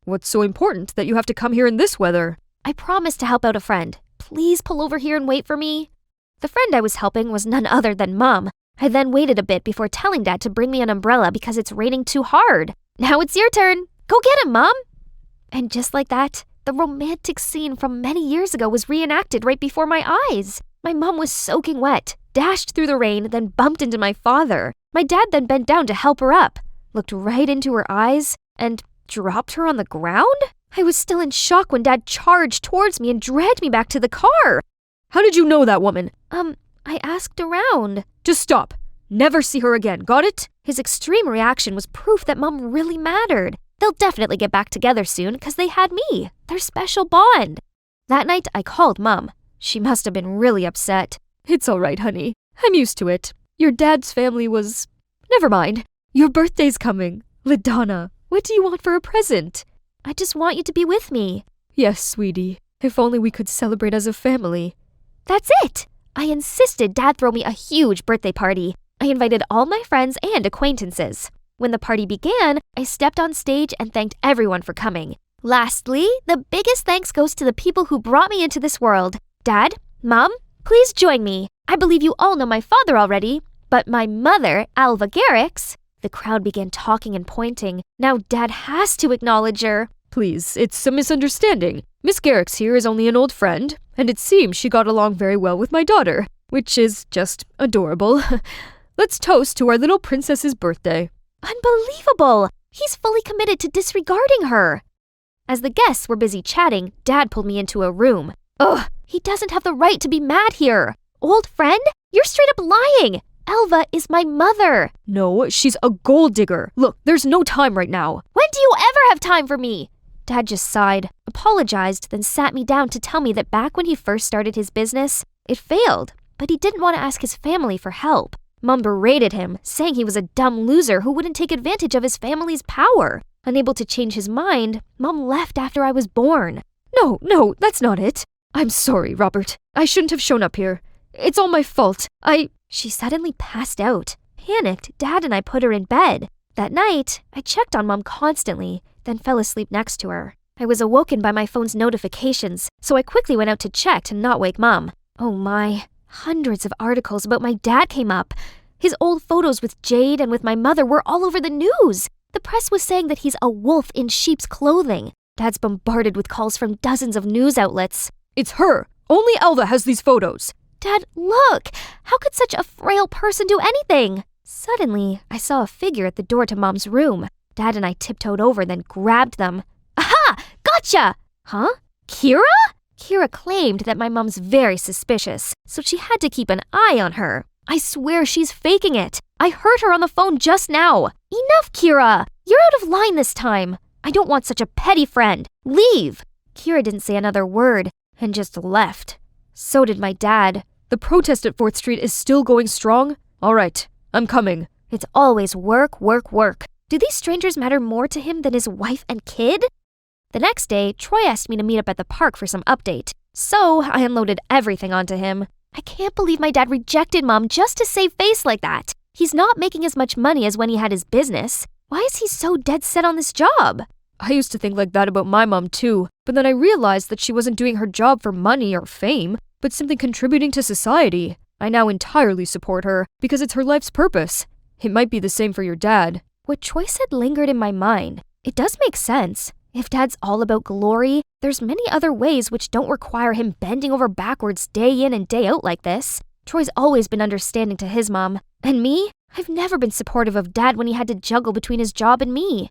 Speaker 5: What's so important that you have to come here in this weather?
Speaker 4: I promised to help out a friend. Please pull over here and wait for me. The friend I was helping was none other than Mom. I then waited a bit before telling Dad to bring me an umbrella because it's raining too hard. Now it's your turn. Go get him, Mom. And just like that, the romantic scene from many years ago was reenacted right before my eyes. My mom was soaking wet, dashed through the rain, then bumped into my father. My dad then bent down to help her up, looked right into her eyes, and dropped her on the ground? I was still in shock when Dad charged towards me and dragged me back to the car.
Speaker 5: How did you know that woman?
Speaker 4: I asked around.
Speaker 5: Just stop. Never see her again, got it?
Speaker 4: His extreme reaction was proof that Mom really mattered. They'll definitely get back together soon because they had me, their special bond. That night, I called Mom. She must have been really upset.
Speaker 5: It's all right, honey. I'm used to it. Your dad's family was... Never mind. Your birthday's coming. LaDonna, what do you want for a present?
Speaker 4: I just want you to be with me.
Speaker 5: Yes, sweetie. If only we could celebrate as a family.
Speaker 4: That's it! I insisted Dad throw me a huge birthday party. I invited all my friends and acquaintances. When the party began, I stepped on stage and thanked everyone for coming. Lastly, the biggest thanks goes to the people who brought me into this world. Dad, Mom, please join me. I believe you all know my father already, but my mother, Alva Garrix... The crowd began talking and pointing. Now Dad has to acknowledge her.
Speaker 5: Please, it's a misunderstanding. Miss Garrix here is only an old friend, and it seems she got along very well with my daughter, which is just adorable. Let's toast to our little princess's birthday.
Speaker 4: Unbelievable! He's fully committed to disregarding her. As the guests were busy chatting, Dad pulled me into a room. Ugh, he doesn't have the right to be mad here. Old friend? You're straight up lying! Alva is my mother.
Speaker 5: No, she's a gold digger. Look, there's no time right now.
Speaker 4: When do you ever have time for me? Dad just sighed, apologized, then sat me down to tell me that back when he first started his business, it failed, but he didn't want to ask his family for help. Mom berated him, saying he was a dumb loser who wouldn't take advantage of his family's power. Unable to change his mind, Mom left after I was born.
Speaker 5: No, that's not it. I'm sorry, Robert. I shouldn't have shown up here. It's all my fault.
Speaker 4: She suddenly passed out. Panicked, Dad and I put her in bed. That night, I checked on Mom constantly, then fell asleep next to her. I was awoken by my phone's notifications, so I quickly went out to check to not wake Mom. Oh my, hundreds of articles about my dad came up. His old photos with Jade and with my mother were all over the news. The press was saying that he's a wolf in sheep's clothing. Dad's bombarded with calls from dozens of news outlets.
Speaker 5: It's her. Only Alva has these photos.
Speaker 4: Dad, look! How could such a frail person do anything? Suddenly, I saw a figure at the door to Mom's room. Dad and I tiptoed over, then grabbed them. Aha! Gotcha! Huh? Kira? Kira claimed that my mom's very suspicious, so she had to keep an eye on her. I swear she's faking it. I heard her on the phone just now. Enough, Kira! You're out of line this time. I don't want such a petty friend. Leave! Kira didn't say another word and just left. So did my dad.
Speaker 5: The protest at 4th Street is still going strong? All right, I'm coming.
Speaker 4: It's always work, work, work. Do these strangers matter more to him than his wife and kid? The next day, Troy asked me to meet up at the park for some update. So I unloaded everything onto him. I can't believe my dad rejected Mom just to save face like that. He's not making as much money as when he had his business. Why is he so dead set on this job?
Speaker 5: I used to think like that about my mom too, but then I realized that she wasn't doing her job for money or fame, but simply contributing to society. I now entirely support her because it's her life's purpose. It might be the same for your dad.
Speaker 4: What Troy said lingered in my mind. It does make sense. If Dad's all about glory, there's many other ways which don't require him bending over backwards day in and day out like this. Troy's always been understanding to his mom. And me? I've never been supportive of Dad when he had to juggle between his job and me.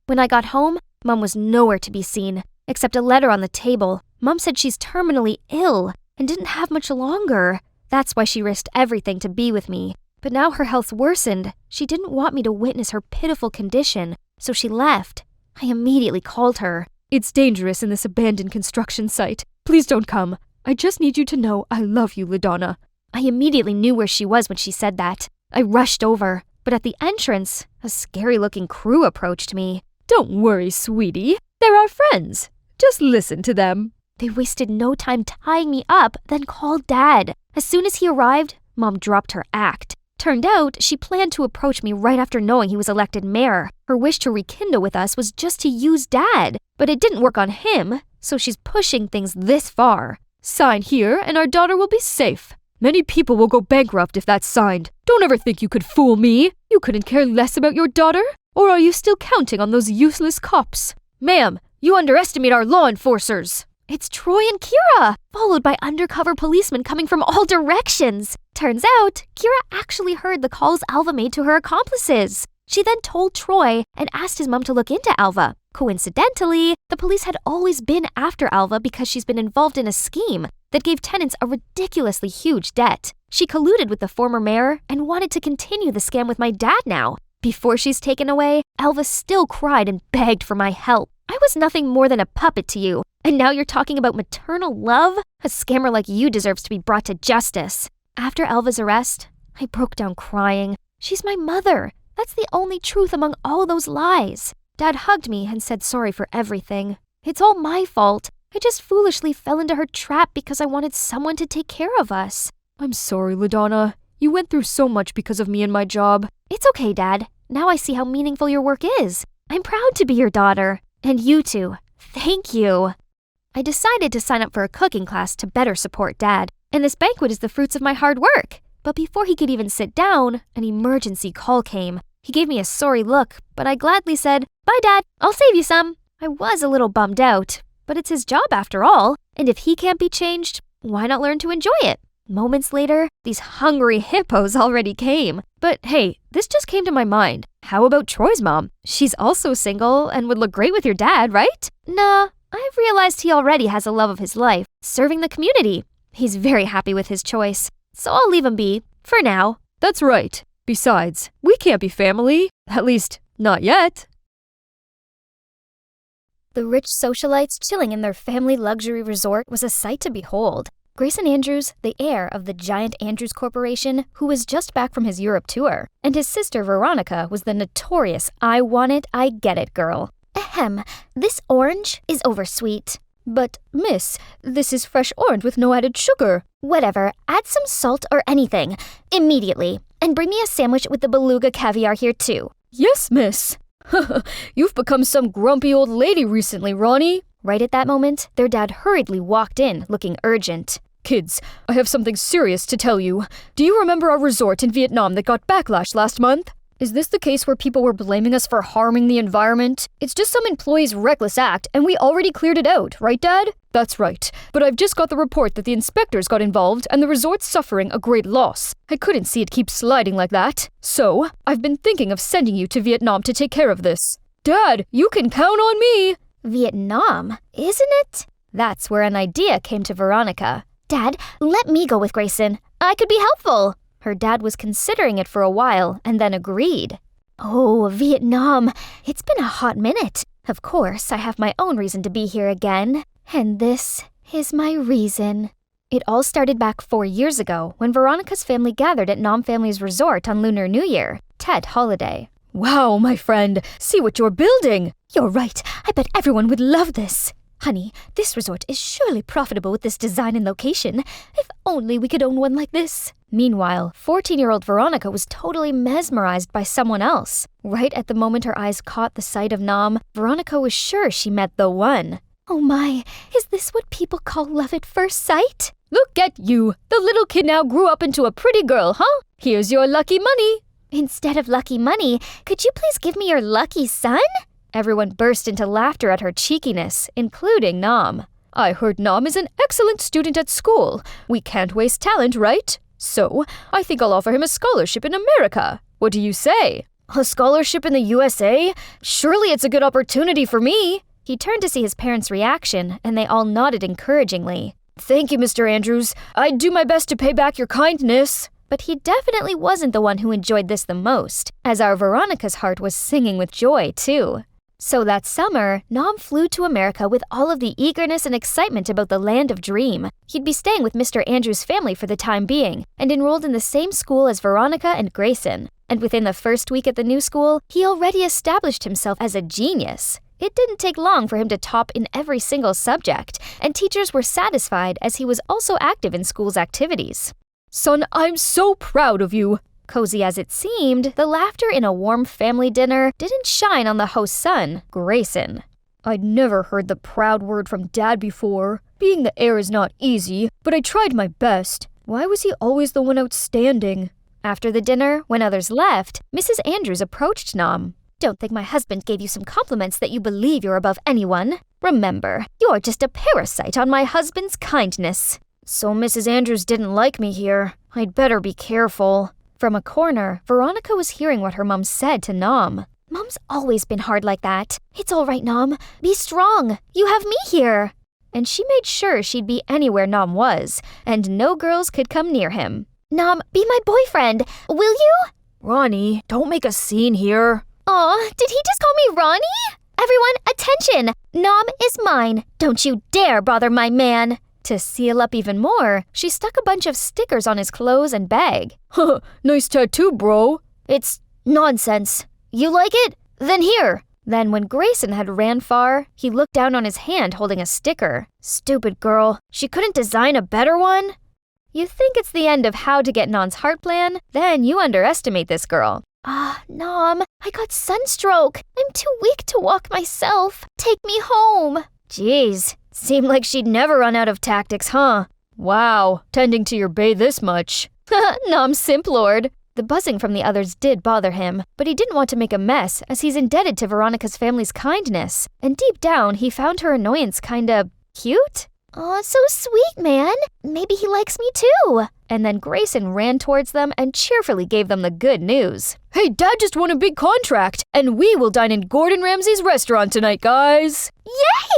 Speaker 4: When I got home, Mom was nowhere to be seen, except a letter on the table. Mom said she's terminally ill and didn't have much longer. That's why she risked everything to be with me. But now her health worsened. She didn't want me to witness her pitiful condition, so she left. I immediately called her.
Speaker 5: It's dangerous in this abandoned construction site. Please don't come. I just need you to know I love you, LaDonna.
Speaker 4: I immediately knew where she was when she said that. I rushed over, but at the entrance, a scary-looking crew approached me.
Speaker 5: Don't worry, sweetie. They're our friends. Just listen to them.
Speaker 4: They wasted no time tying me up, then called Dad. As soon as he arrived, Mom dropped her act. Turned out, she planned to approach me right after knowing he was elected mayor. Her wish to rekindle with us was just to use Dad, but it didn't work on him, so she's pushing things this far.
Speaker 5: Sign here, and our daughter will be safe. Many people will go bankrupt if that's signed. Don't ever think you could fool me. You couldn't care less about your daughter? Or are you still counting on those useless cops?
Speaker 4: Ma'am, you underestimate our law enforcers. It's Troy and Kira, followed by undercover policemen coming from all directions. Turns out, Kira actually heard the calls Alva made to her accomplices. She then told Troy and asked his mom to look into Alva. Coincidentally, the police had always been after Alva because she's been involved in a scheme that gave tenants a ridiculously huge debt. She colluded with the former mayor and wanted to continue the scam with my dad now. Before she's taken away, Alva still cried and begged for my help. I was nothing more than a puppet to you, and now you're talking about maternal love? A scammer like you deserves to be brought to justice. After Alva's arrest, I broke down crying. She's my mother. That's the only truth among all those lies. Dad hugged me and said sorry for everything. It's all my fault. I just foolishly fell into her trap because I wanted someone to take care of us.
Speaker 5: I'm sorry, LaDonna. You went through so much because of me and my job.
Speaker 4: It's okay, Dad. Now I see how meaningful your work is. I'm proud to be your daughter. And you too. Thank you. I decided to sign up for a cooking class to better support Dad, and this banquet is the fruits of my hard work. But before he could even sit down, an emergency call came. He gave me a sorry look, but I gladly said, "Bye, Dad. I'll save you some." I was a little bummed out, but it's his job after all, and if he can't be changed, why not learn to enjoy it? Moments later, these hungry hippos already came. But hey, this just came to my mind. How about Troy's mom? She's also single and would look great with your dad, right? Nah, I've realized he already has a love of his life, serving the community. He's very happy with his choice, so I'll leave him be, for now.
Speaker 5: That's right. Besides, we can't be family. At least, not yet.
Speaker 4: The rich socialites chilling in their family luxury resort was a sight to behold. Grayson Andrews, the heir of the giant Andrews Corporation, who was just back from his Europe tour, and his sister Veronica was the notorious I want it, I get it girl. Ahem, this orange is oversweet.
Speaker 5: But, miss, this is fresh orange with no added sugar.
Speaker 4: Whatever, add some salt or anything, immediately. And bring me a sandwich with the beluga caviar here too.
Speaker 5: Yes, miss. You've become some grumpy old lady recently, Ronnie.
Speaker 4: Right at that moment, their dad hurriedly walked in, looking urgent.
Speaker 5: Kids, I have something serious to tell you. Do you remember our resort in Vietnam that got backlash last month? Is this the case where people were blaming us for harming the environment? It's just some employee's reckless act, and we already cleared it out, right, Dad? That's right. But I've just got the report that the inspectors got involved and the resort's suffering a great loss. I couldn't see it keep sliding like that. So, I've been thinking of sending you to Vietnam to take care of this. Dad, you can count on me!
Speaker 4: Vietnam, isn't it? That's where an idea came to Veronica. Dad, let me go with Grayson. I could be helpful. Her dad was considering it for a while and then agreed. Oh, Vietnam. It's been a hot minute. Of course, I have my own reason to be here again. And this is my reason. It all started back 4 years ago when Veronica's family gathered at Nam Family's resort on Lunar New Year, Tet holiday.
Speaker 5: Wow, my friend, see what you're building.
Speaker 4: You're right. I bet everyone would love this. Honey, this resort is surely profitable with this design and location. If only we could own one like this. Meanwhile, 14-year-old Veronica was totally mesmerized by someone else. Right at the moment her eyes caught the sight of Nam, Veronica was sure she met the one. Oh my, is this what people call love at first sight?
Speaker 5: Look at you! The little kid now grew up into a pretty girl, huh? Here's your lucky money!
Speaker 4: Instead of lucky money, could you please give me your lucky son? Everyone burst into laughter at her cheekiness, including Nam.
Speaker 5: I heard Nam is an excellent student at school. We can't waste talent, right? So, I think I'll offer him a scholarship in America. What do you say?
Speaker 4: A scholarship in the USA? Surely it's a good opportunity for me. He turned to see his parents' reaction, and they all nodded encouragingly.
Speaker 5: Thank you, Mr. Andrews. I'd do my best to pay back your kindness.
Speaker 4: But he definitely wasn't the one who enjoyed this the most, as our Veronica's heart was singing with joy, too. So that summer, Nam flew to America with all of the eagerness and excitement about the land of dream. He'd be staying with Mr. Andrews' family for the time being, and enrolled in the same school as Veronica and Grayson. And within the first week at the new school, he already established himself as a genius. It didn't take long for him to top in every single subject, and teachers were satisfied as he was also active in school's activities.
Speaker 5: Son, I'm so proud of you.
Speaker 4: Cozy as it seemed, the laughter in a warm family dinner didn't shine on the host's son, Grayson.
Speaker 5: I'd never heard the proud word from Dad before. Being the heir is not easy, but I tried my best. Why was he always the one outstanding?
Speaker 4: After the dinner, when others left, Mrs. Andrews approached Nam. Don't think my husband gave you some compliments that you believe you're above anyone. Remember, you're just a parasite on my husband's kindness.
Speaker 2: So Mrs. Andrews didn't like me here. I'd better be careful.
Speaker 4: From a corner, Veronica was hearing what her mom said to Nam.
Speaker 2: Mom's always been hard like that. It's all right, Nam. Be strong. You have me here.
Speaker 4: And she made sure she'd be anywhere Nam was, and no girls could come near him.
Speaker 2: Nam, be my boyfriend. Will you?
Speaker 5: Ronnie, don't make a scene here.
Speaker 2: Aw, did he just call me Ronnie? Everyone, attention! Nam is mine. Don't you dare bother my man.
Speaker 4: To seal up even more, she stuck a bunch of stickers on his clothes and bag.
Speaker 5: Nice tattoo, bro.
Speaker 2: It's nonsense. You like it? Then here.
Speaker 4: Then when Grayson had ran far, he looked down on his hand holding a sticker.
Speaker 2: Stupid girl. She couldn't design a better one?
Speaker 4: You think it's the end of how to get Nam's heart plan? Then you underestimate this girl.
Speaker 2: Nam, I got sunstroke. I'm too weak to walk myself. Take me home.
Speaker 4: Jeez. Seemed like she'd never run out of tactics, huh?
Speaker 5: Wow, tending to your bae this much.
Speaker 4: Nam Simplord. The buzzing from the others did bother him, but he didn't want to make a mess as he's indebted to Veronica's family's kindness. And deep down, he found her annoyance kinda cute.
Speaker 2: Aw, so sweet, man. Maybe he likes me too.
Speaker 4: And then Grayson ran towards them and cheerfully gave them the good news.
Speaker 5: Hey, Dad just won a big contract, and we will dine in Gordon Ramsay's restaurant tonight, guys.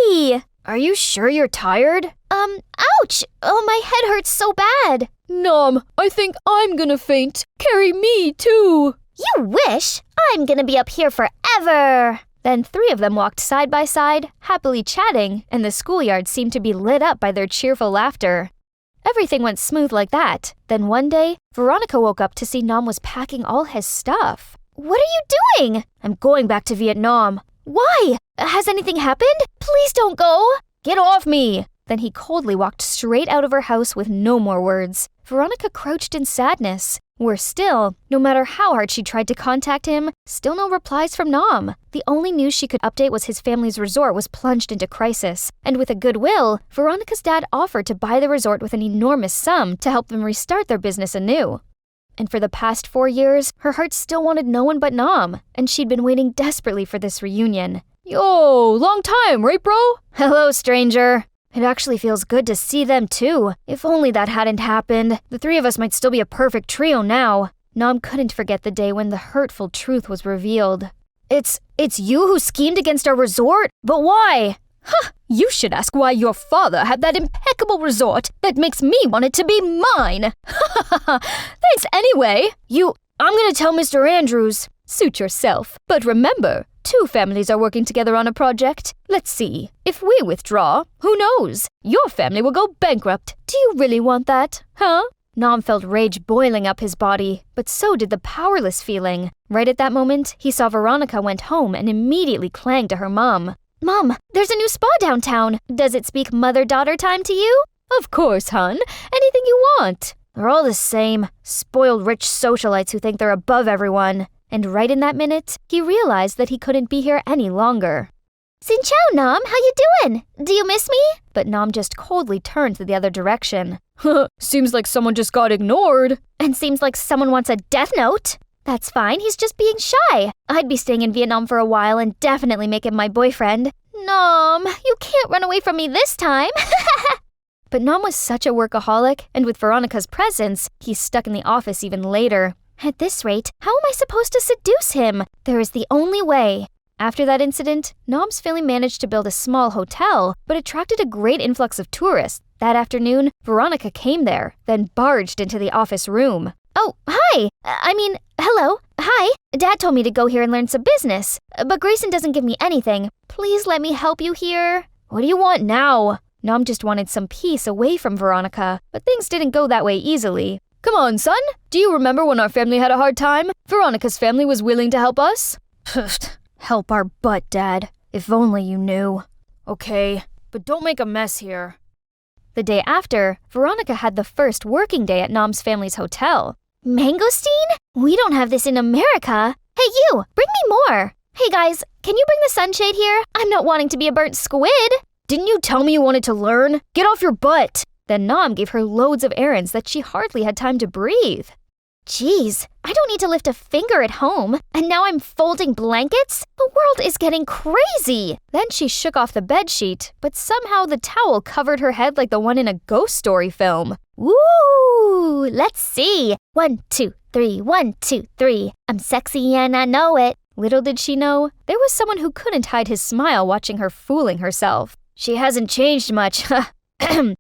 Speaker 2: Yay!
Speaker 4: Are you sure you're tired?
Speaker 2: Ouch! Oh, my head hurts so bad.
Speaker 5: Nam, I think I'm gonna faint. Carry me, too.
Speaker 2: You wish. I'm gonna be up here forever.
Speaker 4: Then 3 of them walked side by side, happily chatting, and the schoolyard seemed to be lit up by their cheerful laughter. Everything went smooth like that. Then one day, Veronica woke up to see Nam was packing all his stuff.
Speaker 2: What are you doing?
Speaker 4: I'm going back to Vietnam.
Speaker 2: Why? Has anything happened? Please don't go.
Speaker 4: Get off me! Then he coldly walked straight out of her house with no more words. Veronica crouched in sadness. Worse still, no matter how hard she tried to contact him, still no replies from Nam. The only news she could update was his family's resort was plunged into crisis. And with a goodwill, Veronica's dad offered to buy the resort with an enormous sum to help them restart their business anew. And for the past 4 years, her heart still wanted no one but Nam, and she'd been waiting desperately for this reunion.
Speaker 5: Yo, long time, right, bro?
Speaker 4: Hello, stranger. It actually feels good to see them too. If only that hadn't happened, the 3 of us might still be a perfect trio now. Nam couldn't forget the day when the hurtful truth was revealed. It's you who schemed against our resort? But why?
Speaker 5: You should ask why your father had that impeccable resort that makes me want it to be mine. Thanks anyway.
Speaker 4: I'm gonna tell Mr. Andrews.
Speaker 5: Suit yourself. But remember, 2 families are working together on a project. Let's see. If we withdraw, who knows? Your family will go bankrupt.
Speaker 4: Do you really want that? Huh? Nam felt rage boiling up his body, but so did the powerless feeling. Right at that moment, he saw Veronica went home and immediately clanged to her mom. Mom, there's a new spa downtown. Does it speak mother-daughter time to you?
Speaker 5: Of course, hon. Anything you want.
Speaker 4: They're all the same. Spoiled rich socialites who think they're above everyone. And right in that minute, he realized that he couldn't be here any longer. Xin chao, Nom. How you doing? Do you miss me? But Nom just coldly turned to the other direction.
Speaker 5: Seems like someone just got ignored.
Speaker 4: And seems like someone wants a death note. That's fine, he's just being shy. I'd be staying in Vietnam for a while and definitely make him my boyfriend. Nom, you can't run away from me this time. But Nom was such a workaholic, and with Veronica's presence, he's stuck in the office even later. At this rate, how am I supposed to seduce him? There is the only way. After that incident, Nom's family managed to build a small hotel, but attracted a great influx of tourists. That afternoon, Veronica came there, then barged into the office room. Oh, hi! Hello. Hi. Dad told me to go here and learn some business, but Grayson doesn't give me anything. Please let me help you here. What do you want now? Nom just wanted some peace away from Veronica, but things didn't go that way easily.
Speaker 5: Come on, son. Do you remember when our family had a hard time? Veronica's family was willing to help us.
Speaker 4: Help our butt, Dad. If only you knew.
Speaker 5: Okay, but don't make a mess here.
Speaker 4: The day after, Veronica had the first working day at Nom's family's hotel. Mangosteen? We don't have this in America. Hey, you! Bring me more! Hey, guys, can you bring the sunshade here? I'm not wanting to be a burnt squid.
Speaker 5: Didn't you tell me you wanted to learn? Get off your butt!
Speaker 4: Then Nom gave her loads of errands that she hardly had time to breathe. Geez, I don't need to lift a finger at home, and now I'm folding blankets? The world is getting crazy!
Speaker 5: Then she shook off the bedsheet, but somehow the towel covered her head like the one in a ghost story film.
Speaker 4: Woo! Let's see. 1, 2, 3, 1, 2, 3. I'm sexy and I know it.
Speaker 5: Little did she know, there was someone who couldn't hide his smile watching her fooling herself.
Speaker 4: She hasn't changed much.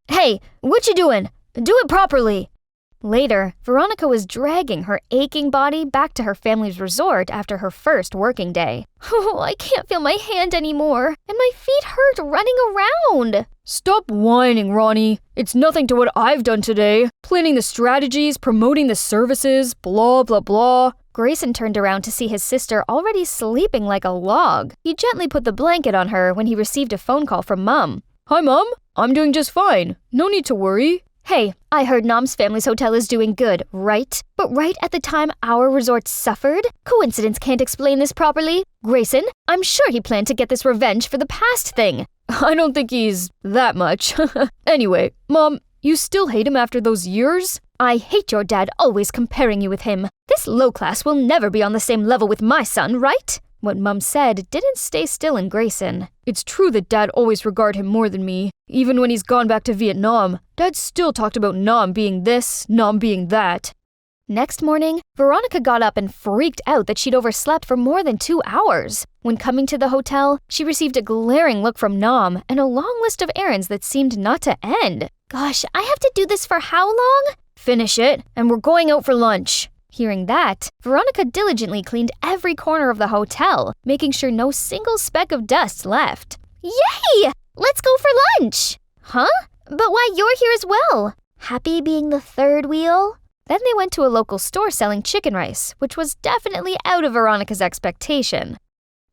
Speaker 5: Hey, what you doing? Do it properly.
Speaker 4: Later, Veronica was dragging her aching body back to her family's resort after her first working day.
Speaker 5: Oh, I can't feel my hand anymore, and my feet hurt running around. Stop whining, Ronnie. It's nothing to what I've done today. Planning the strategies, promoting the services, blah, blah, blah.
Speaker 4: Grayson turned around to see his sister already sleeping like a log. He gently put the blanket on her when he received a phone call from Mom.
Speaker 5: Hi, Mom. I'm doing just fine. No need to worry.
Speaker 4: Hey, I heard Nom's family's hotel is doing good, right? But right at the time our resort suffered? Coincidence can't explain this properly. Grayson, I'm sure he planned to get this revenge for the past thing.
Speaker 5: I don't think he's that much. Anyway, Mom, you still hate him after those years?
Speaker 4: I hate your dad always comparing you with him. This low class will never be on the same level with my son, right?
Speaker 5: What Mom said didn't stay still in Grayson. It's true that Dad always regarded him more than me. Even when he's gone back to Vietnam, Dad still talked about Nom being this, Nom being that.
Speaker 4: Next morning, Veronica got up and freaked out that she'd overslept for more than 2 hours. When coming to the hotel, she received a glaring look from Nom and a long list of errands that seemed not to end. Gosh, I have to do this for how long?
Speaker 5: Finish it, and we're going out for lunch.
Speaker 4: Hearing that, Veronica diligently cleaned every corner of the hotel, making sure no single speck of dust left. Yay! Let's go for lunch! Huh? But why you're here as well? Happy being the third wheel? Then they went to a local store selling chicken rice, which was definitely out of Veronica's expectation.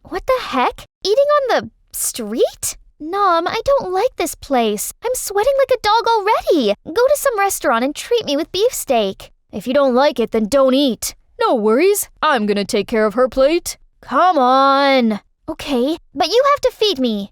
Speaker 4: What the heck? Eating on the street? Nom, I don't like this place. I'm sweating like a dog already. Go to some restaurant and treat me with beefsteak.
Speaker 5: If you don't like it, then don't eat. No worries. I'm gonna take care of her plate.
Speaker 4: Come on. Okay, but you have to feed me.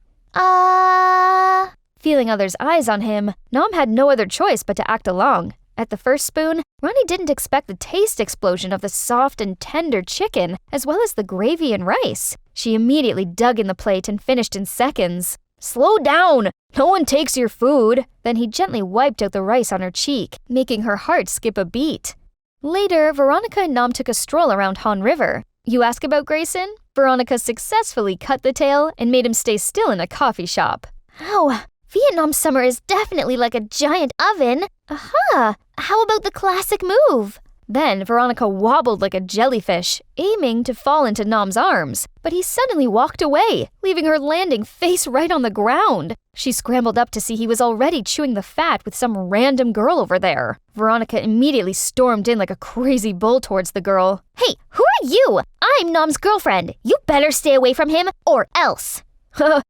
Speaker 5: Feeling others' eyes on him, Nom had no other choice but to act along. At the first spoon, Ronnie didn't expect the taste explosion of the soft and tender chicken, as well as the gravy and rice. She immediately dug in the plate and finished in seconds.
Speaker 4: Slow down!
Speaker 5: No one takes your food. Then he gently wiped out the rice on her cheek, making her heart skip a beat. Later, Veronica and Nom took a stroll around Han River. You ask about Grayson? Veronica successfully cut the tail and made him stay still in a coffee shop.
Speaker 4: Oh, Vietnam summer is definitely like a giant oven. Aha! How about the classic move?
Speaker 5: Then Veronica wobbled like a jellyfish, aiming to fall into Nom's arms, but he suddenly walked away, leaving her landing face right on the ground. She scrambled up to see he was already chewing the fat with some random girl over there. Veronica immediately stormed in like a crazy bull towards the girl.
Speaker 4: Hey, who are you? I'm Nom's girlfriend. You better stay away from him, or else.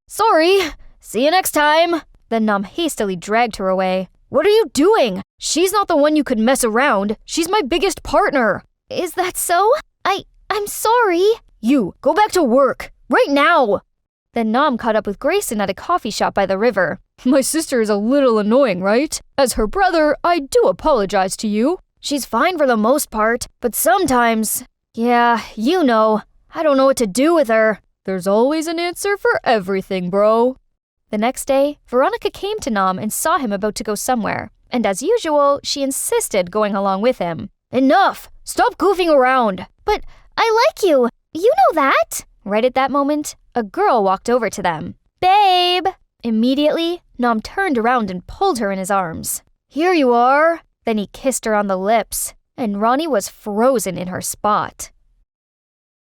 Speaker 4: Sorry. See you next time. Then Nam hastily dragged her away. What are you doing? She's not the one you could mess around. She's my biggest partner.
Speaker 2: Is that so? I'm sorry.
Speaker 4: You, go back to work. Right now. Then Nam caught up with Grayson at a coffee shop by the river. My sister is a little annoying, right? As her brother, I do apologize to you. She's fine for the most part, but sometimes... Yeah, you know. I don't know what to do with her. There's always an answer for everything, bro. The next day, Veronica came to Nam and saw him about to go somewhere. And as usual, she insisted going along with him. Enough! Stop goofing around!
Speaker 2: But I like you. You know that.
Speaker 4: Right at that moment, a girl walked over to them. Babe! Immediately, Nam turned around and pulled her in his arms. Here you are! Then he kissed her on the lips, and Ronnie was frozen in her spot.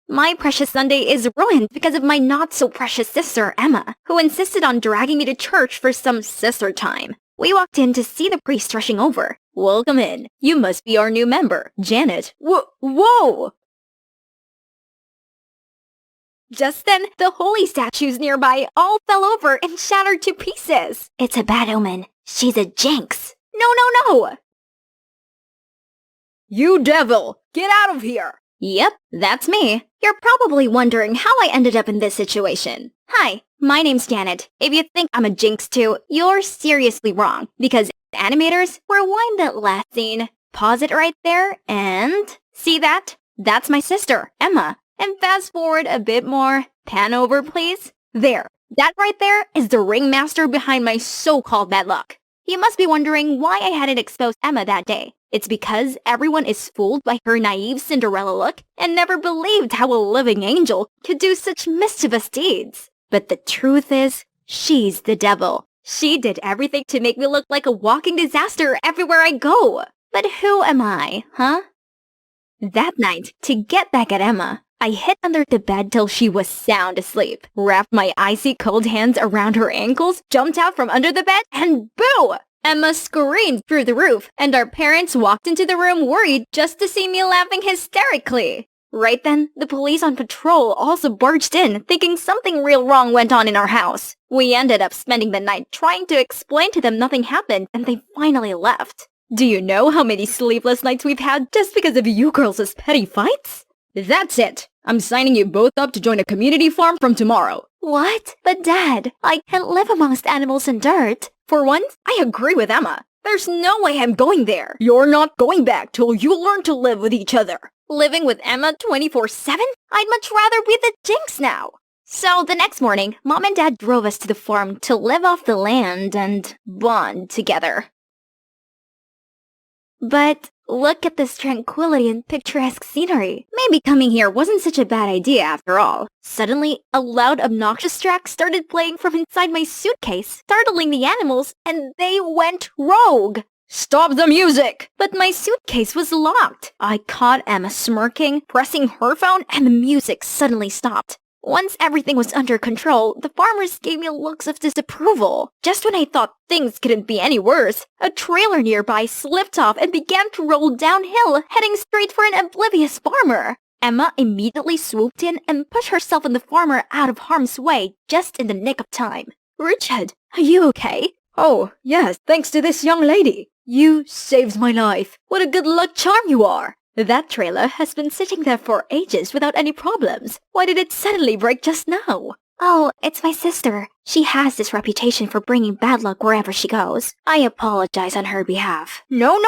Speaker 6: My precious Sunday is ruined because of my not-so-precious sister, Emma, who insisted on dragging me to church for some sister time. We walked in to see the priest rushing over. Welcome in. You must be our new member, Janet. Whoa! Just then, the holy statues nearby all fell over and shattered to pieces. It's a bad omen. She's a jinx. No! You devil! Get out of here! Yep, that's me. You're probably wondering how I ended up in this situation. Hi, my name's Janet. If you think I'm a jinx too, you're seriously wrong. Because animators, rewind that last scene. Pause it right there and... See that? That's my sister, Emma. And fast forward a bit more. Pan over, please. There. That right there is the ringmaster behind my so-called bad luck. You must be wondering why I hadn't exposed Emma that day. It's because everyone is fooled by her naive Cinderella look and never believed how a living angel could do such mischievous deeds. But the truth is, she's the devil. She did everything to make me look like a walking disaster everywhere I go. But who am I, huh? That night, to get back at Emma, I hid under the bed till she was sound asleep, wrapped my icy cold hands around her ankles, jumped out from under the bed, and boo! Emma screamed through the roof, and our parents walked into the room worried just to see me laughing hysterically. Right then, the police on patrol also barged in, thinking something real wrong went on in our house. We ended up spending the night trying to explain to them nothing happened, and they finally left. Do you know how many sleepless nights we've had just because of you girls' petty fights? That's it. I'm signing you both up to join a community farm from tomorrow. What? But Dad, I can't live amongst animals and dirt. For once, I agree with Emma. There's no way I'm going there. You're not going back till you learn to live with each other. Living with Emma 24/7? I'd much rather be the jinx now. So the next morning, Mom and Dad drove us to the farm to live off the land and bond together. But look at this tranquility and picturesque scenery. Maybe coming here wasn't such a bad idea after all. Suddenly, a loud, obnoxious track started playing from inside my suitcase, startling the animals, and they went rogue. Stop the music! But my suitcase was locked. I caught Emma smirking, pressing her phone, and the music suddenly stopped. Once everything was under control, the farmers gave me looks of disapproval. Just when I thought things couldn't be any worse, a trailer nearby slipped off and began to roll downhill, heading straight for an oblivious farmer. Emma immediately swooped in and pushed herself and the farmer out of harm's way just in the nick of time. Richard, are you okay? Oh, yes, thanks to this young lady. You saved my life. What a good luck charm you are. That trailer has been sitting there for ages without any problems. Why did it suddenly break just now? Oh, it's my sister. She has this reputation for bringing bad luck wherever she goes. I apologize on her behalf. No.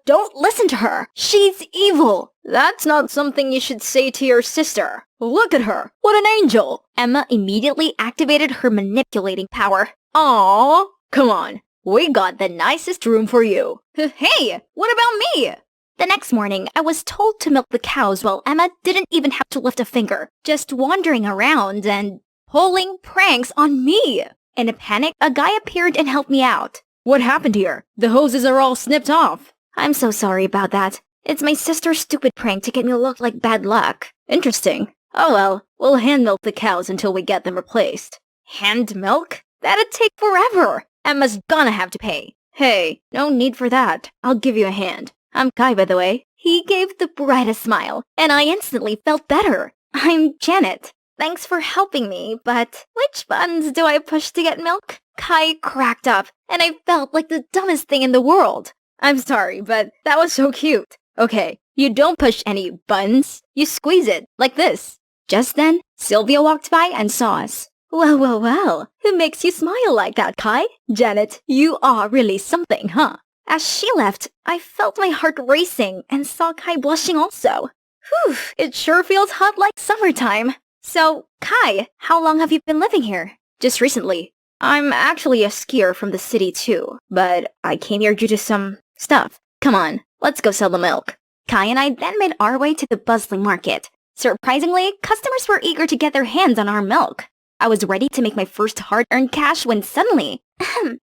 Speaker 6: Don't listen to her. She's evil. That's not something you should say to your sister. Look at her. What an angel. Emma immediately activated her manipulating power. Aww. Come on. We got the nicest room for you. Hey, what about me? The next morning, I was told to milk the cows while Emma didn't even have to lift a finger, just wandering around and pulling pranks on me. In a panic, a guy appeared and helped me out. What happened here? The hoses are all snipped off. I'm so sorry about that. It's my sister's stupid prank to get me look like bad luck. Interesting. Oh well, we'll hand milk the cows until we get them replaced. Hand milk? That'd take forever. Emma's gonna have to pay. Hey, no need for that. I'll give you a hand. I'm Kai, by the way. He gave the brightest smile, and I instantly felt better. I'm Janet. Thanks for helping me, but which buttons do I push to get milk? Kai cracked up, and I felt like the dumbest thing in the world. I'm sorry, but that was so cute. Okay, you don't push any buttons. You squeeze it, like this. Just then, Sylvia walked by and saw us. Well, who makes you smile like that, Kai? Janet, you are really something, huh? As she left, I felt my heart racing and saw Kai blushing also. Whew, it sure feels hot like summertime. So, Kai, how long have you been living here? Just recently. I'm actually a skier from the city too, but I came here due to some stuff. Come on, let's go sell the milk. Kai and I then made our way to the bustling market. Surprisingly, customers were eager to get their hands on our milk. I was ready to make my first hard-earned cash when suddenly,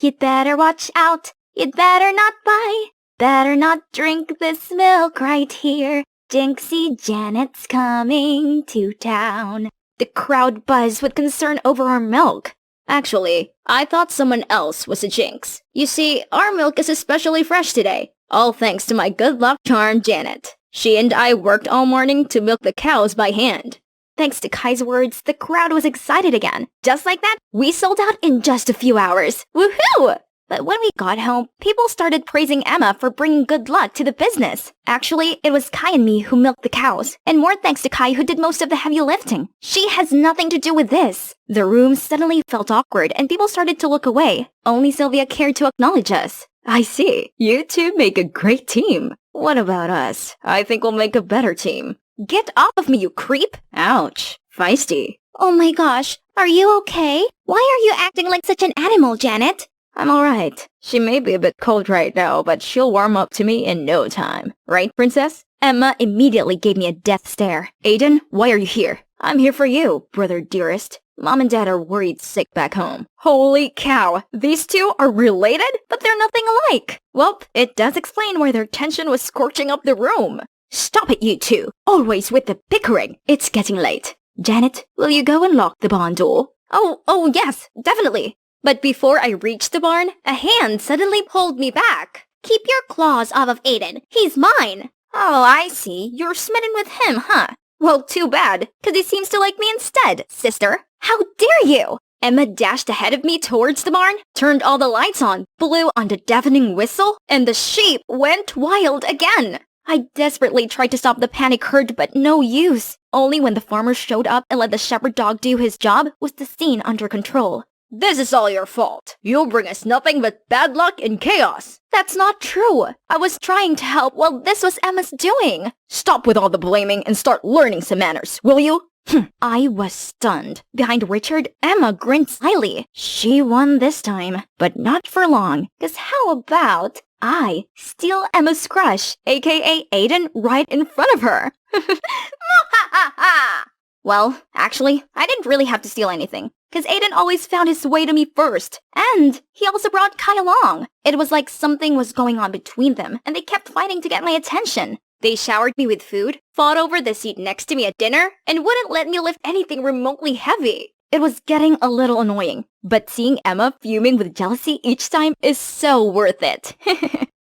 Speaker 6: you'd better watch out. You'd better not buy. Better not drink this milk right here. Jinxie Janet's coming to town. The crowd buzzed with concern over our milk. Actually, I thought someone else was a jinx. You see, our milk is especially fresh today, all thanks to my good luck charm, Janet. She and I worked all morning to milk the cows by hand. Thanks to Kai's words, the crowd was excited again. Just like that, we sold out in just a few hours. Woohoo! But when we got home, people started praising Emma for bringing good luck to the business. Actually, it was Kai and me who milked the cows, and more thanks to Kai who did most of the heavy lifting. She has nothing to do with this. The room suddenly felt awkward and people started to look away. Only Sylvia cared to acknowledge us. I see. You two make a great team. What about us? I think we'll make a better team. Get off of me, you creep! Ouch. Feisty. Oh my gosh, are you okay? Why are you acting like such an animal, Janet? I'm alright. She may be a bit cold right now, but she'll warm up to me in no time. Right, princess? Emma immediately gave me a death stare. Aiden, why are you here? I'm here for you, brother dearest. Mom and Dad are worried sick back home. Holy cow, these two are related? But they're nothing alike. Well, it does explain why their tension was scorching up the room. Stop it, you two. Always with the bickering. It's getting late. Janet, will you go and lock the barn door? Oh, yes, definitely. But before I reached the barn, a hand suddenly pulled me back. Keep your claws off of Aiden. He's mine. Oh, I see. You're smitten with him, huh? Well, too bad, 'cause he seems to like me instead, sister. How dare you? Emma dashed ahead of me towards the barn, turned all the lights on, blew on the deafening whistle, and the sheep went wild again. I desperately tried to stop the panic herd, but no use. Only when the farmer showed up and let the shepherd dog do his job was the scene under control. This is all your fault. You'll bring us nothing but bad luck and chaos. That's not true. I was trying to help while this was Emma's doing. Stop with all the blaming and start learning some manners, will you? I was stunned. Behind Richard, Emma grinned slyly. She won this time, but not for long. 'Cause how about I steal Emma's crush, aka Aiden, right in front of her? Well, actually, I didn't really have to steal anything, 'cause Aiden always found his way to me first. And he also brought Kai along. It was like something was going on between them, and they kept fighting to get my attention. They showered me with food, fought over the seat next to me at dinner, and wouldn't let me lift anything remotely heavy. It was getting a little annoying, but seeing Emma fuming with jealousy each time is so worth it.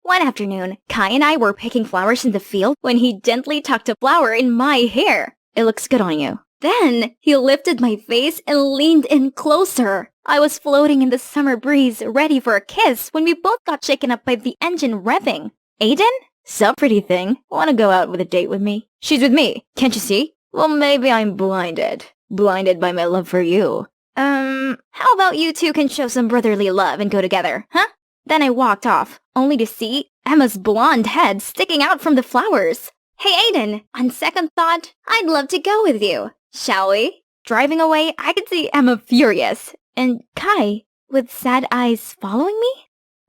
Speaker 6: One afternoon, Kai and I were picking flowers in the field when he gently tucked a flower in my hair. It looks good on you. Then he lifted my face and leaned in closer. I was floating in the summer breeze, ready for a kiss when we both got shaken up by the engine revving. Aiden? Sup, pretty thing? Wanna go out with a date with me? She's with me, can't you see? Well, maybe I'm blinded. Blinded by my love for you. How about you two can show some brotherly love and go together, huh? Then I walked off, only to see Emma's blonde head sticking out from the flowers. Hey Aiden, on second thought, I'd love to go with you. Shall we? Driving away, I could see Emma furious, and Kai with sad eyes following me?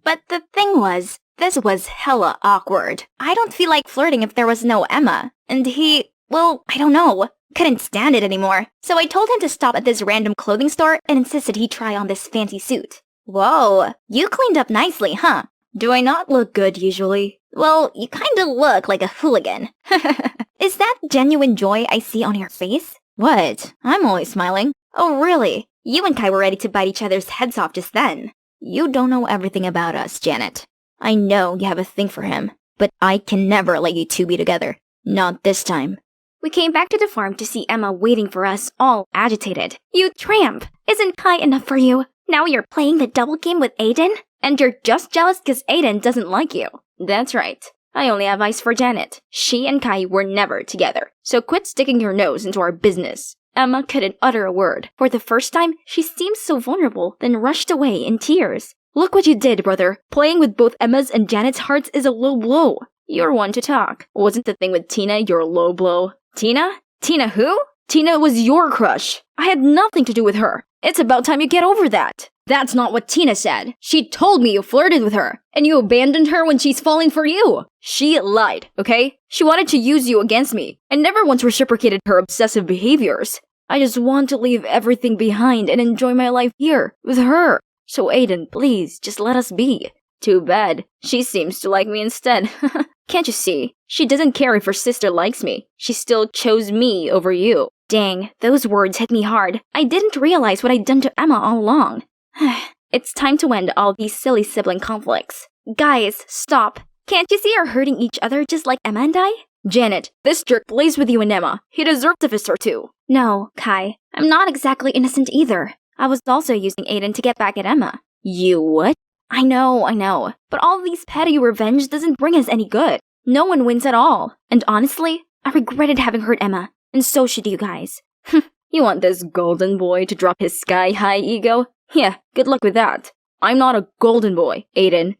Speaker 6: But the thing was, this was hella awkward. I don't feel like flirting if there was no Emma. And he, well, I don't know, couldn't stand it anymore. So I told him to stop at this random clothing store and insisted he try on this fancy suit. Whoa, you cleaned up nicely, huh? Do I not look good usually? Well, you kinda look like a hooligan. Is that genuine joy I see on your face? What? I'm always smiling. Oh, really? You and Kai were ready to bite each other's heads off just then. You don't know everything about us, Janet. I know you have a thing for him, but I can never let you two be together. Not this time. We came back to the farm to see Emma waiting for us, all agitated. You tramp! Isn't Kai enough for you? Now you're playing the double game with Aiden? And you're just jealous because Aiden doesn't like you. That's right. I only have eyes for Janet. She and Kai were never together. So quit sticking your nose into our business. Emma couldn't utter a word. For the first time, she seemed so vulnerable, then rushed away in tears. Look what you did, brother. Playing with both Emma's and Janet's hearts is a low blow. You're one to talk. Wasn't the thing with Tina your low blow? Tina? Tina who? Tina was your crush. I had nothing to do with her. It's about time you get over that. That's not what Tina said. She told me you flirted with her, and you abandoned her when she's falling for you. She lied, okay? She wanted to use you against me, and never once reciprocated her obsessive behaviors. I just want to leave everything behind and enjoy my life here, with her. So Aiden, please, just let us be. Too bad. She seems to like me instead. Can't you see? She doesn't care if her sister likes me. She still chose me over you. Dang, those words hit me hard. I didn't realize what I'd done to Emma all along. It's time to end all these silly sibling conflicts. Guys, stop. Can't you see you're hurting each other just like Emma and I? Janet, this jerk plays with you and Emma. He deserves a fist or two. No, Kai. I'm not exactly innocent either. I was also using Aiden to get back at Emma. You what? I know. But all these petty revenge doesn't bring us any good. No one wins at all. And honestly, I regretted having hurt Emma. And so should you guys. You want this golden boy to drop his sky-high ego? Yeah, good luck with that. I'm not a golden boy, Aiden.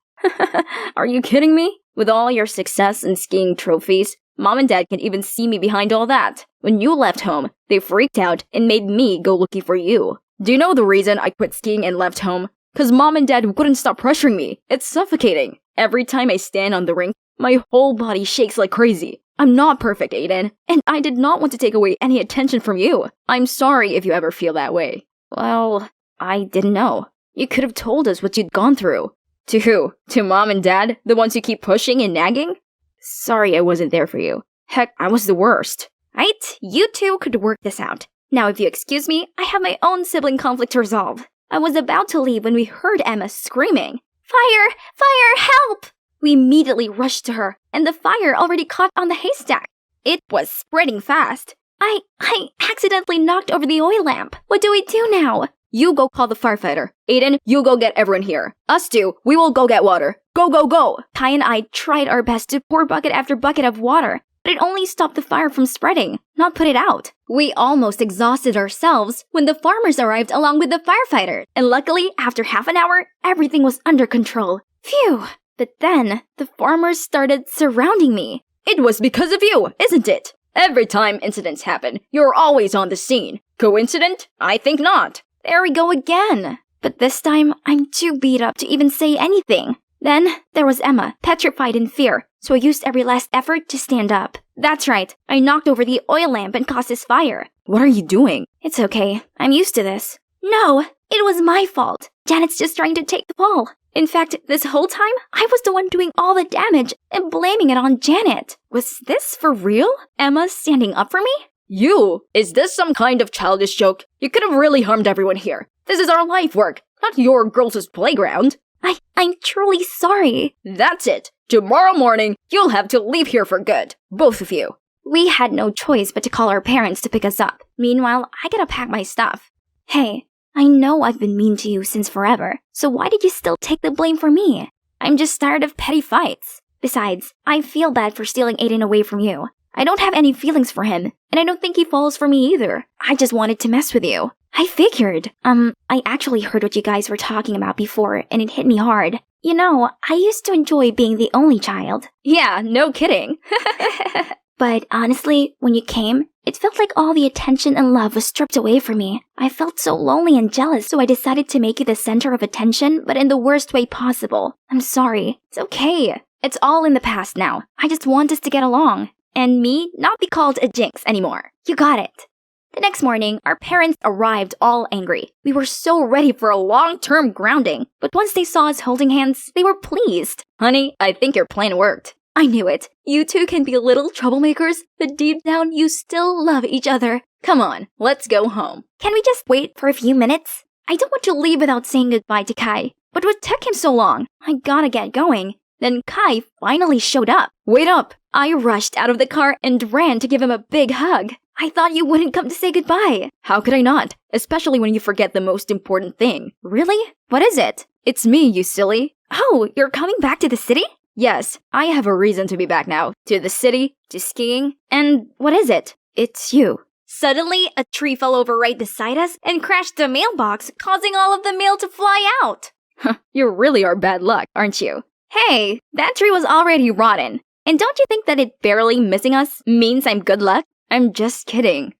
Speaker 6: Are you kidding me? With all your success and skiing trophies, Mom and Dad can even see me behind all that. When you left home, they freaked out and made me go looking for you. Do you know the reason I quit skiing and left home? 'Cause Mom and Dad wouldn't stop pressuring me. It's suffocating. Every time I stand on the rink, my whole body shakes like crazy. I'm not perfect, Aiden, and I did not want to take away any attention from you. I'm sorry if you ever feel that way. Well, I didn't know. You could have told us what you'd gone through. To who? To Mom and Dad? The ones who keep pushing and nagging? Sorry I wasn't there for you. Heck, I was the worst. Right? You two could work this out. Now if you excuse me, I have my own sibling conflict to resolve. I was about to leave when we heard Emma screaming, Fire! Fire! Help! We immediately rushed to her, and the fire already caught on the haystack. It was spreading fast. I accidentally knocked over the oil lamp. What do we do now? You go call the firefighter. Aiden, you go get everyone here. Us two, we will go get water. Go, go, go! Kai and I tried our best to pour bucket after bucket of water, but it only stopped the fire from spreading, not put it out. We almost exhausted ourselves when the farmers arrived along with the firefighters, and luckily, after half an hour, everything was under control. Phew! But then, the farmers started surrounding me. It was because of you, isn't it? Every time incidents happen, you're always on the scene. Coincident? I think not. There we go again. But this time, I'm too beat up to even say anything. Then, there was Emma, petrified in fear, so I used every last effort to stand up. That's right, I knocked over the oil lamp and caused this fire. What are you doing? It's okay, I'm used to this. No, it was my fault. Janet's just trying to take the fall. In fact, this whole time, I was the one doing all the damage and blaming it on Janet. Was this for real? Emma standing up for me? You? Is this some kind of childish joke? You could have really harmed everyone here. This is our life work, not your girls' playground. I'm truly sorry. That's it. Tomorrow morning, you'll have to leave here for good. Both of you. We had no choice but to call our parents to pick us up. Meanwhile, I gotta pack my stuff. Hey, I know I've been mean to you since forever, so why did you still take the blame for me? I'm just tired of petty fights. Besides, I feel bad for stealing Aiden away from you. I don't have any feelings for him, and I don't think he falls for me either. I just wanted to mess with you. I figured. I actually heard what you guys were talking about before, and it hit me hard. You know, I used to enjoy being the only child. Yeah, no kidding. But honestly, when you came, it felt like all the attention and love was stripped away from me. I felt so lonely and jealous, so I decided to make you the center of attention, but in the worst way possible. I'm sorry. It's okay. It's all in the past now. I just want us to get along. And me not be called a jinx anymore. You got it. The next morning, our parents arrived all angry. We were so ready for a long-term grounding, but once they saw us holding hands, they were pleased. Honey, I think your plan worked. I knew it. You two can be little troublemakers, but deep down you still love each other. Come on, let's go home. Can we just wait for a few minutes? I don't want to leave without saying goodbye to Kai. But what took him so long? I gotta get going. Then Kai finally showed up. Wait up! I rushed out of the car and ran to give him a big hug. I thought you wouldn't come to say goodbye. How could I not? Especially when you forget the most important thing. Really? What is it? It's me, you silly. Oh, you're coming back to the city? Yes, I have a reason to be back now. To the city, to skiing, and what is it? It's you. Suddenly, a tree fell over right beside us and crashed the mailbox, causing all of the mail to fly out. You really are bad luck, aren't you? Hey, that tree was already rotten. And don't you think that it barely missing us means I'm good luck? I'm just kidding.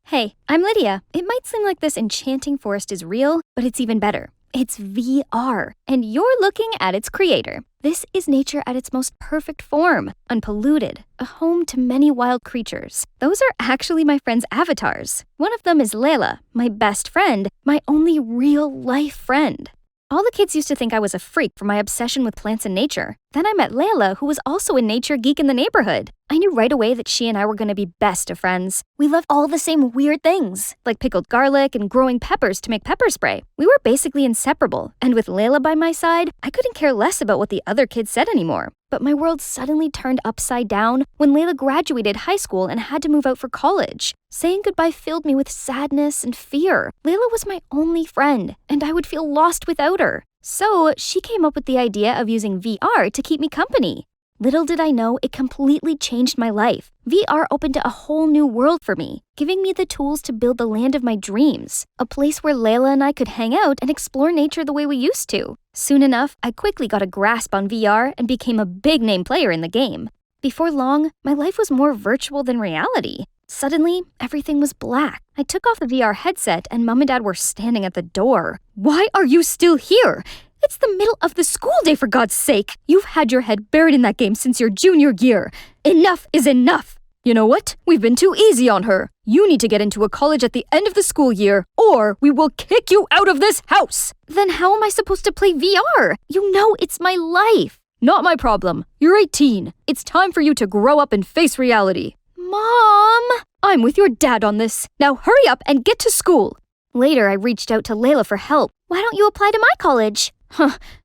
Speaker 4: Hey, I'm Lydia. It might seem like this enchanting forest is real, but it's even better. It's VR, and you're looking at its creator. This is nature at its most perfect form, unpolluted, a home to many wild creatures. Those are actually my friends' avatars. One of them is Layla, my best friend, my only real-life friend. All the kids used to think I was a freak for my obsession with plants and nature. Then I met Layla, who was also a nature geek in the neighborhood. I knew right away that she and I were going to be best of friends. We loved all the same weird things, like pickled garlic and growing peppers to make pepper spray. We were basically inseparable, and with Layla by my side, I couldn't care less about what the other kids said anymore. But my world suddenly turned upside down when Layla graduated high school and had to move out for college. Saying goodbye filled me with sadness and fear. Layla was my only friend, and I would feel lost without her. So she came up with the idea of using VR to keep me company. Little did I know, it completely changed my life. VR opened a whole new world for me, giving me the tools to build the land of my dreams, a place where Layla and I could hang out and explore nature the way we used to. Soon enough, I quickly got a grasp on VR and became a big-name player in the game. Before long, my life was more virtual than reality. Suddenly, everything was black. I took off the VR headset and Mom and Dad were standing at the door. Why are you still here? It's the middle of the school day, for God's sake! You've had your head buried in that game since your junior year. Enough is enough! You know what? We've been too easy on her. You need to get into a college at the end of the school year, or we will kick you out of this house! Then how am I supposed to play VR? You know it's my life! Not my problem. You're 18. It's time for you to grow up and face reality. Mom! I'm with your dad on this. Now hurry up and get to school. Later, I reached out to Layla for help. Why don't you apply to my college?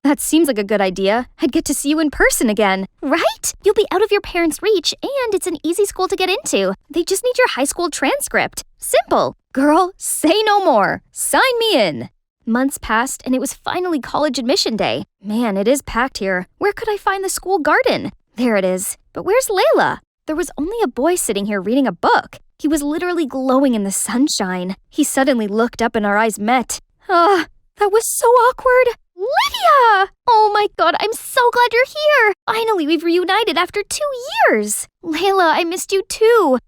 Speaker 4: That seems like a good idea. I'd get to see you in person again. Right? You'll be out of your parents' reach, and it's an easy school to get into. They just need your high school transcript. Simple. Girl, say no more. Sign me in. Months passed, and it was finally college admission day. Man, it is packed here. Where could I find the school garden? There it is. But where's Layla? There was only a boy sitting here reading a book. He was literally glowing in the sunshine. He suddenly looked up and our eyes met. That was so awkward. Lydia! Oh my God, I'm so glad you're here. Finally, we've reunited after 2 years. Layla, I missed you too.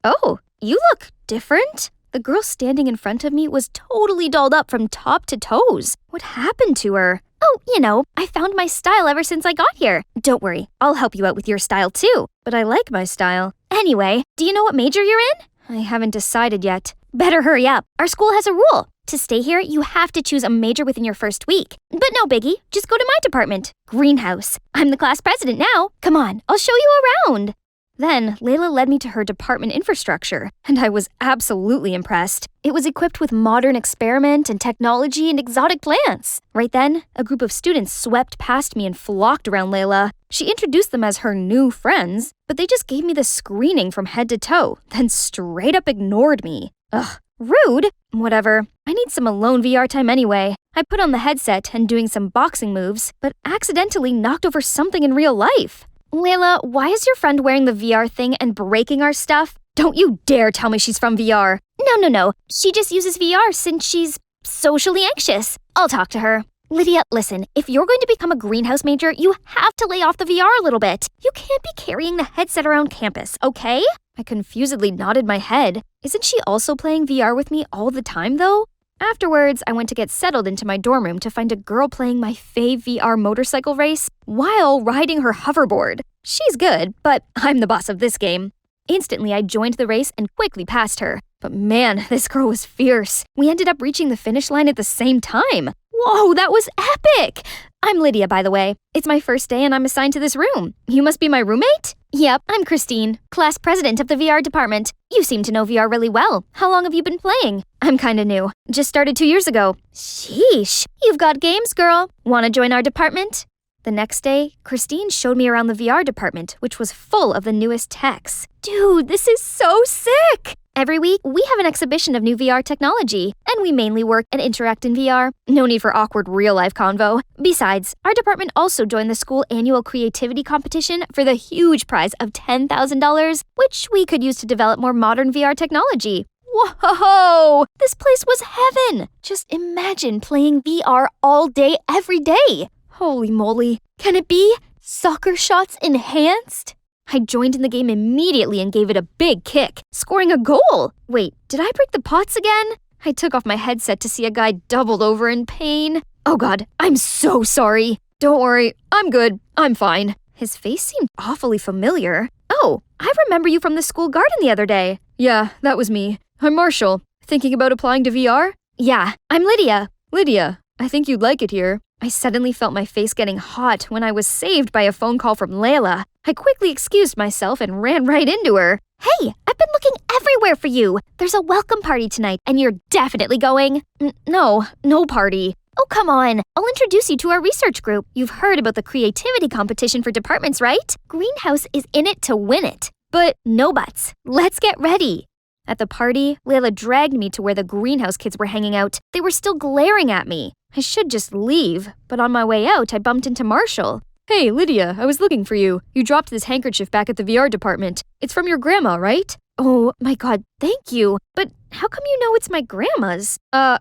Speaker 4: Oh, you look different. The girl standing in front of me was totally dolled up from top to toes. What happened to her? Oh, I found my style ever since I got here. Don't worry, I'll help you out with your style too. But I like my style. Anyway, do you know what major you're in? I haven't decided yet. Better hurry up. Our school has a rule. To stay here, you have to choose a major within your first week. But no biggie, just go to my department. Greenhouse. I'm the class president now. Come on, I'll show you around. Then, Layla led me to her department infrastructure, and I was absolutely impressed. It was equipped with modern experiment and technology and exotic plants. Right then, a group of students swept past me and flocked around Layla. She introduced them as her new friends, but they just gave me the screening from head to toe, then straight up ignored me. Ugh, rude. Whatever. I need some alone VR time anyway. I put on the headset and doing some boxing moves, but accidentally knocked over something in real life. Layla, why is your friend wearing the VR thing and breaking our stuff? Don't you dare tell me she's from VR. No. She just uses VR since she's socially anxious. I'll talk to her. Lydia, listen, if you're going to become a greenhouse major, you have to lay off the VR a little bit. You can't be carrying the headset around campus, okay? I confusedly nodded my head. Isn't she also playing VR with me all the time, though? Afterwards, I went to get settled into my dorm room to find a girl playing my fave VR motorcycle race while riding her hoverboard. She's good, but I'm the boss of this game. Instantly, I joined the race and quickly passed her. But man, this girl was fierce. We ended up reaching the finish line at the same time. Whoa, that was epic! I'm Lydia, by the way. It's my first day and I'm assigned to this room. You must be my roommate? Yep, I'm Christine, class president of the VR department. You seem to know VR really well. How long have you been playing? I'm kinda new. Just started 2 years ago. Sheesh, you've got games, girl. Wanna join our department? The next day, Christine showed me around the VR department, which was full of the newest techs. Dude, this is so sick! Every week, we have an exhibition of new VR technology, and we mainly work and interact in VR. No need for awkward real-life convo. Besides, our department also joined the school annual creativity competition for the huge prize of $10,000, which we could use to develop more modern VR technology. Whoa! This place was heaven! Just imagine playing VR all day, every day! Holy moly. Can it be? Soccer shots enhanced? I joined in the game immediately and gave it a big kick, scoring a goal. Wait, did I break the pots again? I took off my headset to see a guy doubled over in pain. Oh god, I'm so sorry. Don't worry, I'm good. I'm fine. His face seemed awfully familiar. Oh, I remember you from the school garden the other day.
Speaker 5: Yeah, that was me. I'm Marshall. Thinking about applying to VR?
Speaker 4: Yeah, I'm Lydia.
Speaker 5: Lydia, I think you'd like it here.
Speaker 4: I suddenly felt my face getting hot when I was saved by a phone call from Layla. I quickly excused myself and ran right into her. Hey, I've been looking everywhere for you. There's a welcome party tonight, and you're definitely going. No party. Oh, come on. I'll introduce you to our research group. You've heard about the creativity competition for departments, right? Greenhouse is in it to win it. But no buts. Let's get ready. At the party, Layla dragged me to where the greenhouse kids were hanging out. They were still glaring at me. I should just leave, but on my way out, I bumped into Marshall.
Speaker 5: Hey, Lydia, I was looking for you. You dropped this handkerchief back at the VR department. It's from your grandma, right?
Speaker 4: Oh my god, thank you. But how come you know it's my grandma's?
Speaker 5: I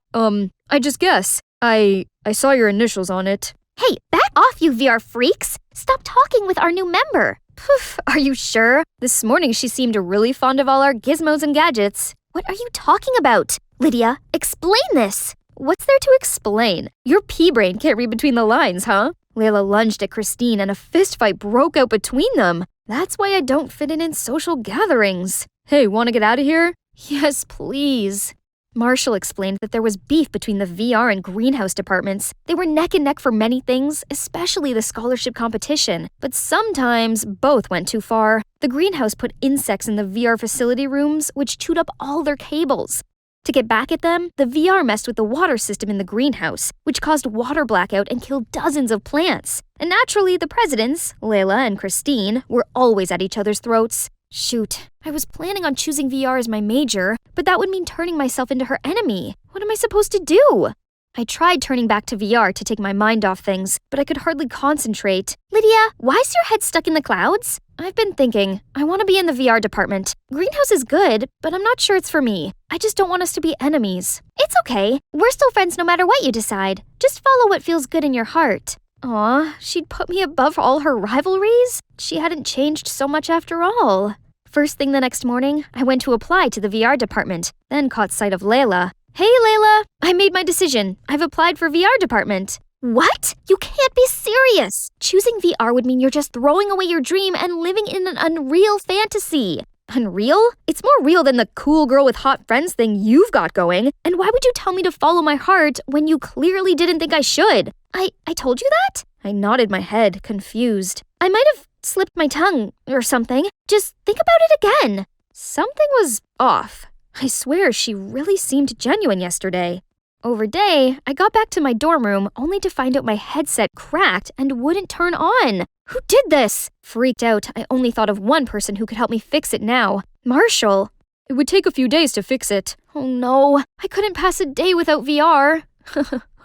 Speaker 5: just guess. I saw your initials on it.
Speaker 4: Hey, back off, you VR freaks! Stop talking with our new member. Poof, are you sure?
Speaker 5: This morning she seemed really fond of all our gizmos and gadgets.
Speaker 4: What are you talking about? Lydia, explain this!
Speaker 5: What's there to explain? Your pea-brain can't read between the lines, huh?
Speaker 4: Layla lunged at Christine and a fistfight broke out between them.
Speaker 5: That's why I don't fit in social gatherings. Hey, wanna get out of here?
Speaker 4: Yes, please. Marshall explained that there was beef between the VR and greenhouse departments. They were neck and neck for many things, especially the scholarship competition. But sometimes both went too far. The greenhouse put insects in the VR facility rooms, which chewed up all their cables. To get back at them, the VR messed with the water system in the greenhouse, which caused water blackout and killed dozens of plants. And naturally, the presidents, Layla and Christine, were always at each other's throats. Shoot, I was planning on choosing VR as my major, but that would mean turning myself into her enemy. What am I supposed to do? I tried turning back to VR to take my mind off things, but I could hardly concentrate. Lydia, why is your head stuck in the clouds? I've been thinking. I want to be in the VR department. Greenhouse is good, but I'm not sure it's for me. I just don't want us to be enemies. It's okay. We're still friends no matter what you decide. Just follow what feels good in your heart. Aw, she'd put me above all her rivalries? She hadn't changed so much after all. First thing the next morning, I went to apply to the VR department, then caught sight of Layla. Hey, Layla, I made my decision. I've applied for VR department. What? You can't be serious. Choosing VR would mean you're just throwing away your dream and living in an unreal fantasy. Unreal? It's more real than the cool girl with hot friends thing you've got going. And why would you tell me to follow my heart when you clearly didn't think I should? I told you that? I nodded my head, confused. I might have slipped my tongue or something. Just think about it again. Something was off. I swear she really seemed genuine yesterday. Over day, I got back to my dorm room only to find out my headset cracked and wouldn't turn on. Who did this? Freaked out, I only thought of one person who could help me fix it now. Marshall.
Speaker 5: It would take a few days to fix it.
Speaker 4: Oh no, I couldn't pass a day without VR.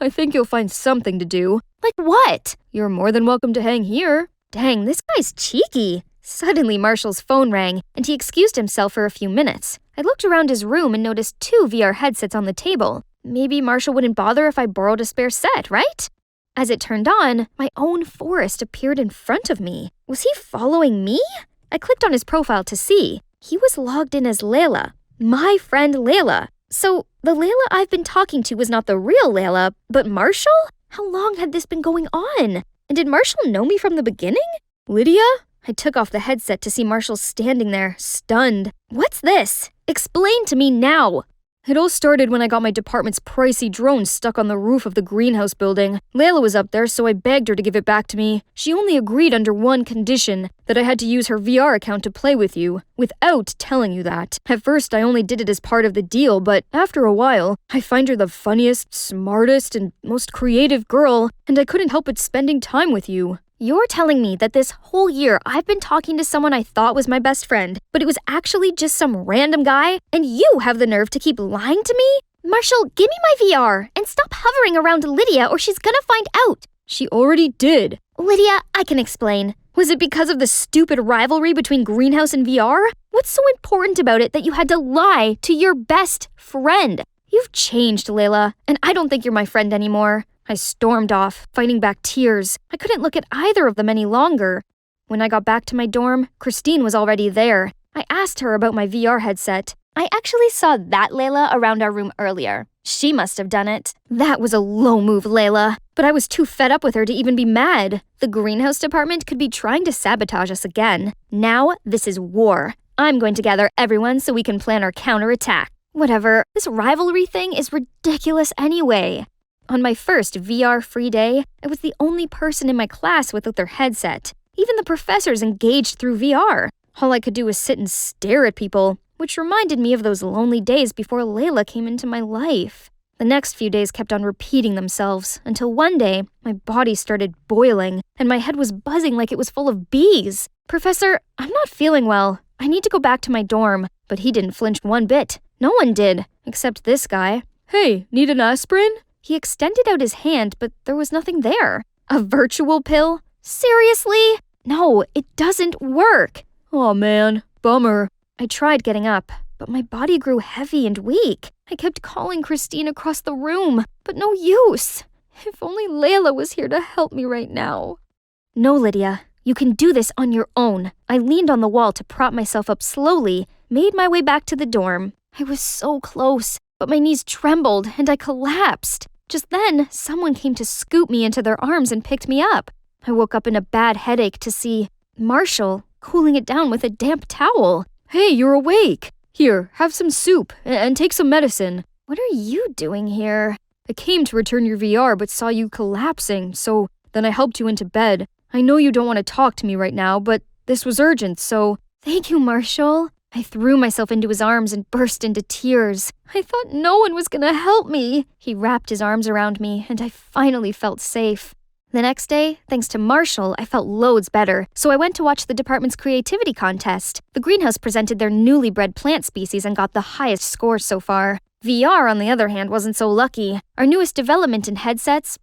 Speaker 5: I think you'll find something to do.
Speaker 4: Like what?
Speaker 5: You're more than welcome to hang here.
Speaker 4: Dang, this guy's cheeky. Suddenly, Marshall's phone rang, and he excused himself for a few minutes. I looked around his room and noticed 2 VR headsets on the table. Maybe Marshall wouldn't bother if I borrowed a spare set, right? As it turned on, my own forest appeared in front of me. Was he following me? I clicked on his profile to see. He was logged in as Layla, my friend Layla. So the Layla I've been talking to was not the real Layla, but Marshall? How long had this been going on? And did Marshall know me from the beginning?
Speaker 5: Lydia?
Speaker 4: I took off the headset to see Marshall standing there, stunned. What's this? Explain to me now.
Speaker 5: It all started when I got my department's pricey drone stuck on the roof of the greenhouse building. Layla was up there, so I begged her to give it back to me. She only agreed under one condition, that I had to use her VR account to play with you, without telling you that. At first, I only did it as part of the deal, but after a while, I find her the funniest, smartest, and most creative girl, and I couldn't help but spending time with you.
Speaker 4: You're telling me that this whole year I've been talking to someone I thought was my best friend, but it was actually just some random guy, and you have the nerve to keep lying to me? Marshall, give me my VR, and stop hovering around Lydia or she's gonna find out.
Speaker 5: She already did.
Speaker 4: Lydia, I can explain.
Speaker 5: Was it because of the stupid rivalry between Greenhouse and VR?
Speaker 4: What's so important about it that you had to lie to your best friend?
Speaker 5: You've changed, Layla, and I don't think you're my friend anymore. I stormed off, fighting back tears. I couldn't look at either of them any longer. When I got back to my dorm, Christine was already there. I asked her about my VR headset.
Speaker 4: I actually saw that Layla around our room earlier. She must have done it.
Speaker 5: That was a low move, Layla, but I was too fed up with her to even be mad.
Speaker 4: The greenhouse department could be trying to sabotage us again. Now, this is war. I'm going to gather everyone so we can plan our counterattack.
Speaker 5: Whatever,
Speaker 4: this rivalry thing is ridiculous anyway.
Speaker 5: On my first VR-free day, I was the only person in my class without their headset. Even the professors engaged through VR. All I could do was sit and stare at people, which reminded me of those lonely days before Layla came into my life. The next few days kept on repeating themselves, until one day, my body started boiling, and my head was buzzing like it was full of bees. Professor, I'm not feeling well. I need to go back to my dorm. But he didn't flinch one bit. No one did, except this guy. Hey, need an aspirin? He extended out his hand, but there was nothing there. A virtual pill? Seriously? No, it doesn't work. Aw man, bummer. I tried getting up, but my body grew heavy and weak. I kept calling Christine across the room, but no use. If only Layla was here to help me right now. No, Lydia, you can do this on your own. I leaned on the wall to prop myself up slowly, made my way back to the dorm. I was so close, but my knees trembled and I collapsed. Just then, someone came to scoop me into their arms and picked me up. I woke up in a bad headache to see Marshall cooling it down with a damp towel. Hey, you're awake. Here, have some soup and take some medicine. What are you doing here? I came to return your VR but saw you collapsing, so then I helped you into bed. I know you don't want to talk to me right now, but this was urgent, so... Thank you, Marshall. I threw myself into his arms and burst into tears. I thought no one was gonna help me. He wrapped his arms around me, and I finally felt safe. The next day, thanks to Marshall, I felt loads better, so I went to watch the department's creativity contest. The greenhouse presented their newly bred plant species and got the highest scores so far. VR, on the other hand, wasn't so lucky. Our newest development in headsets,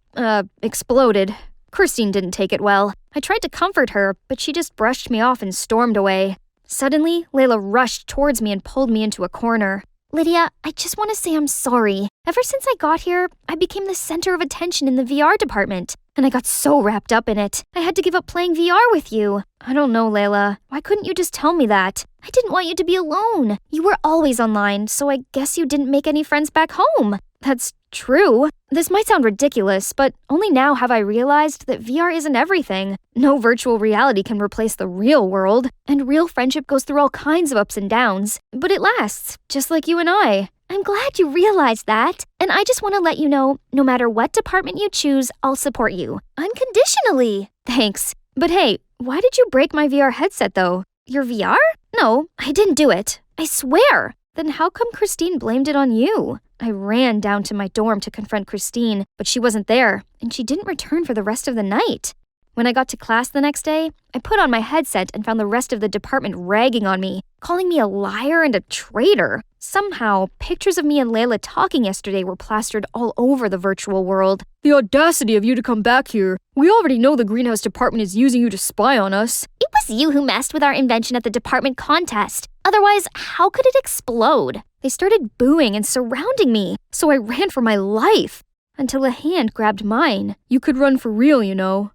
Speaker 5: exploded. Christine didn't take it well. I tried to comfort her, but she just brushed me off and stormed away. Suddenly, Layla rushed towards me and pulled me into a corner. Lydia, I just want to say I'm sorry. Ever since I got here, I became the center of attention in the VR department, and I got so wrapped up in it. I had to give up playing VR with you. I don't know, Layla. Why couldn't you just tell me that? I didn't want you to be alone. You were always online, so I guess you didn't make any friends back home. That's true. This might sound ridiculous, but only now have I realized that VR isn't everything. No virtual reality can replace the real world, and real friendship goes through all kinds of ups and downs, but it lasts, just like you and I. I'm glad you realized that, and I just want to let you know, no matter what department you choose, I'll support you. Unconditionally. Thanks. But hey, why did you break my VR headset though? Your VR? No, I didn't do it. I swear. Then how come Christine blamed it on you? I ran down to my dorm to confront Christine, but she wasn't there, and she didn't return for the rest of the night. When I got to class the next day, I put on my headset and found the rest of the department ragging on me, calling me a liar and a traitor. Somehow, pictures of me and Layla talking yesterday were plastered all over the virtual world. The audacity of you to come back here. We already know the greenhouse department is using you to spy on us.
Speaker 4: It was you who messed with our invention at the department contest. Otherwise, how could it explode? They started booing and surrounding me, so I ran for my life. Until a hand grabbed mine. You could run for real, you know.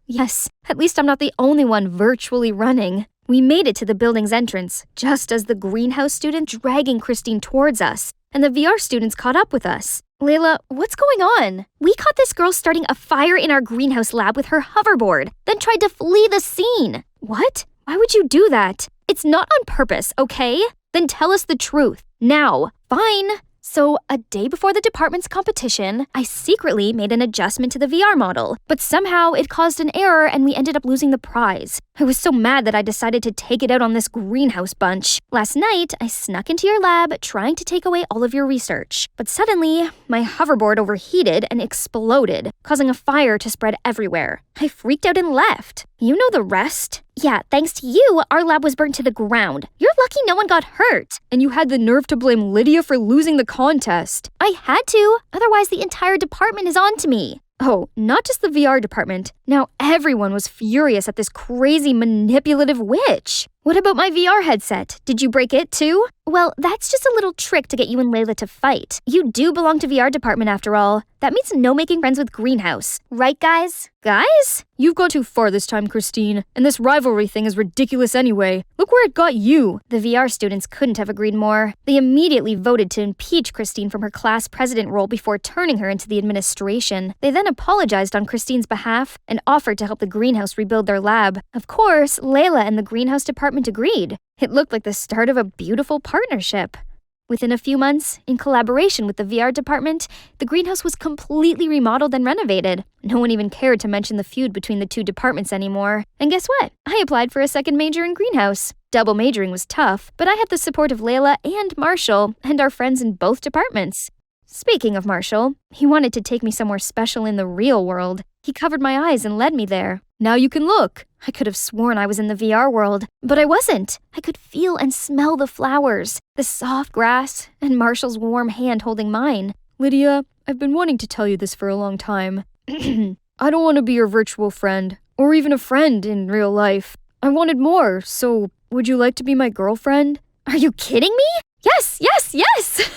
Speaker 4: Yes. At least I'm not the only one virtually running. We made it to the building's entrance, just as the greenhouse student dragging Christine towards us, and the VR students caught up with us. Layla, what's going on? We caught this girl starting a fire in our greenhouse lab with her hoverboard, then tried to flee the scene. What? Why would you do that? It's not on purpose, okay? Then tell us the truth. Now. Fine. So, a day before the department's competition, I secretly made an adjustment to the VR model, but somehow it caused an error and we ended up losing the prize. I was so mad that I decided to take it out on this greenhouse bunch. Last night, I snuck into your lab trying to take away all of your research, but suddenly, my hoverboard overheated and exploded, causing a fire to spread everywhere. I freaked out and left. You know the rest. Yeah, thanks to you, our lab was burnt to the ground. You're lucky no one got hurt.
Speaker 5: And you had the nerve to blame Lydia for losing the contest.
Speaker 4: I had to, otherwise the entire department is on to me.
Speaker 5: Oh, not just the VR department. Now everyone was furious at this crazy manipulative witch.
Speaker 4: What about my VR headset? Did you break it too? Well, that's just a little trick to get you and Layla to fight. You do belong to VR department after all. That means no making friends with Greenhouse. Right, guys? Guys?
Speaker 5: You've gone too far this time, Christine. And this rivalry thing is ridiculous anyway. Look where it got you.
Speaker 4: The VR students couldn't have agreed more. They immediately voted to impeach Christine from her class president role before turning her into the administration. They then apologized on Christine's behalf and offered to help the Greenhouse rebuild their lab. Of course, Layla and the Greenhouse department agreed. It looked like the start of a beautiful partnership. Within a few months, in collaboration with the VR department, the greenhouse was completely remodeled and renovated. No one even cared to mention the feud between the two departments anymore. And guess what? I applied for a second major in greenhouse. Double majoring was tough, but I had the support of Layla and Marshall, and our friends in both departments. Speaking of Marshall, he wanted to take me somewhere special in the real world. He covered my eyes and led me there.
Speaker 5: Now you can look.
Speaker 4: I could have sworn I was in the VR world, but I wasn't. I could feel and smell the flowers, the soft grass, and Marshall's warm hand holding mine.
Speaker 5: Lydia, I've been wanting to tell you this for a long time. I don't want to be your virtual friend, or even a friend in real life. I wanted more, so would you like to be my girlfriend?
Speaker 4: Are you kidding me? Yes, yes, yes!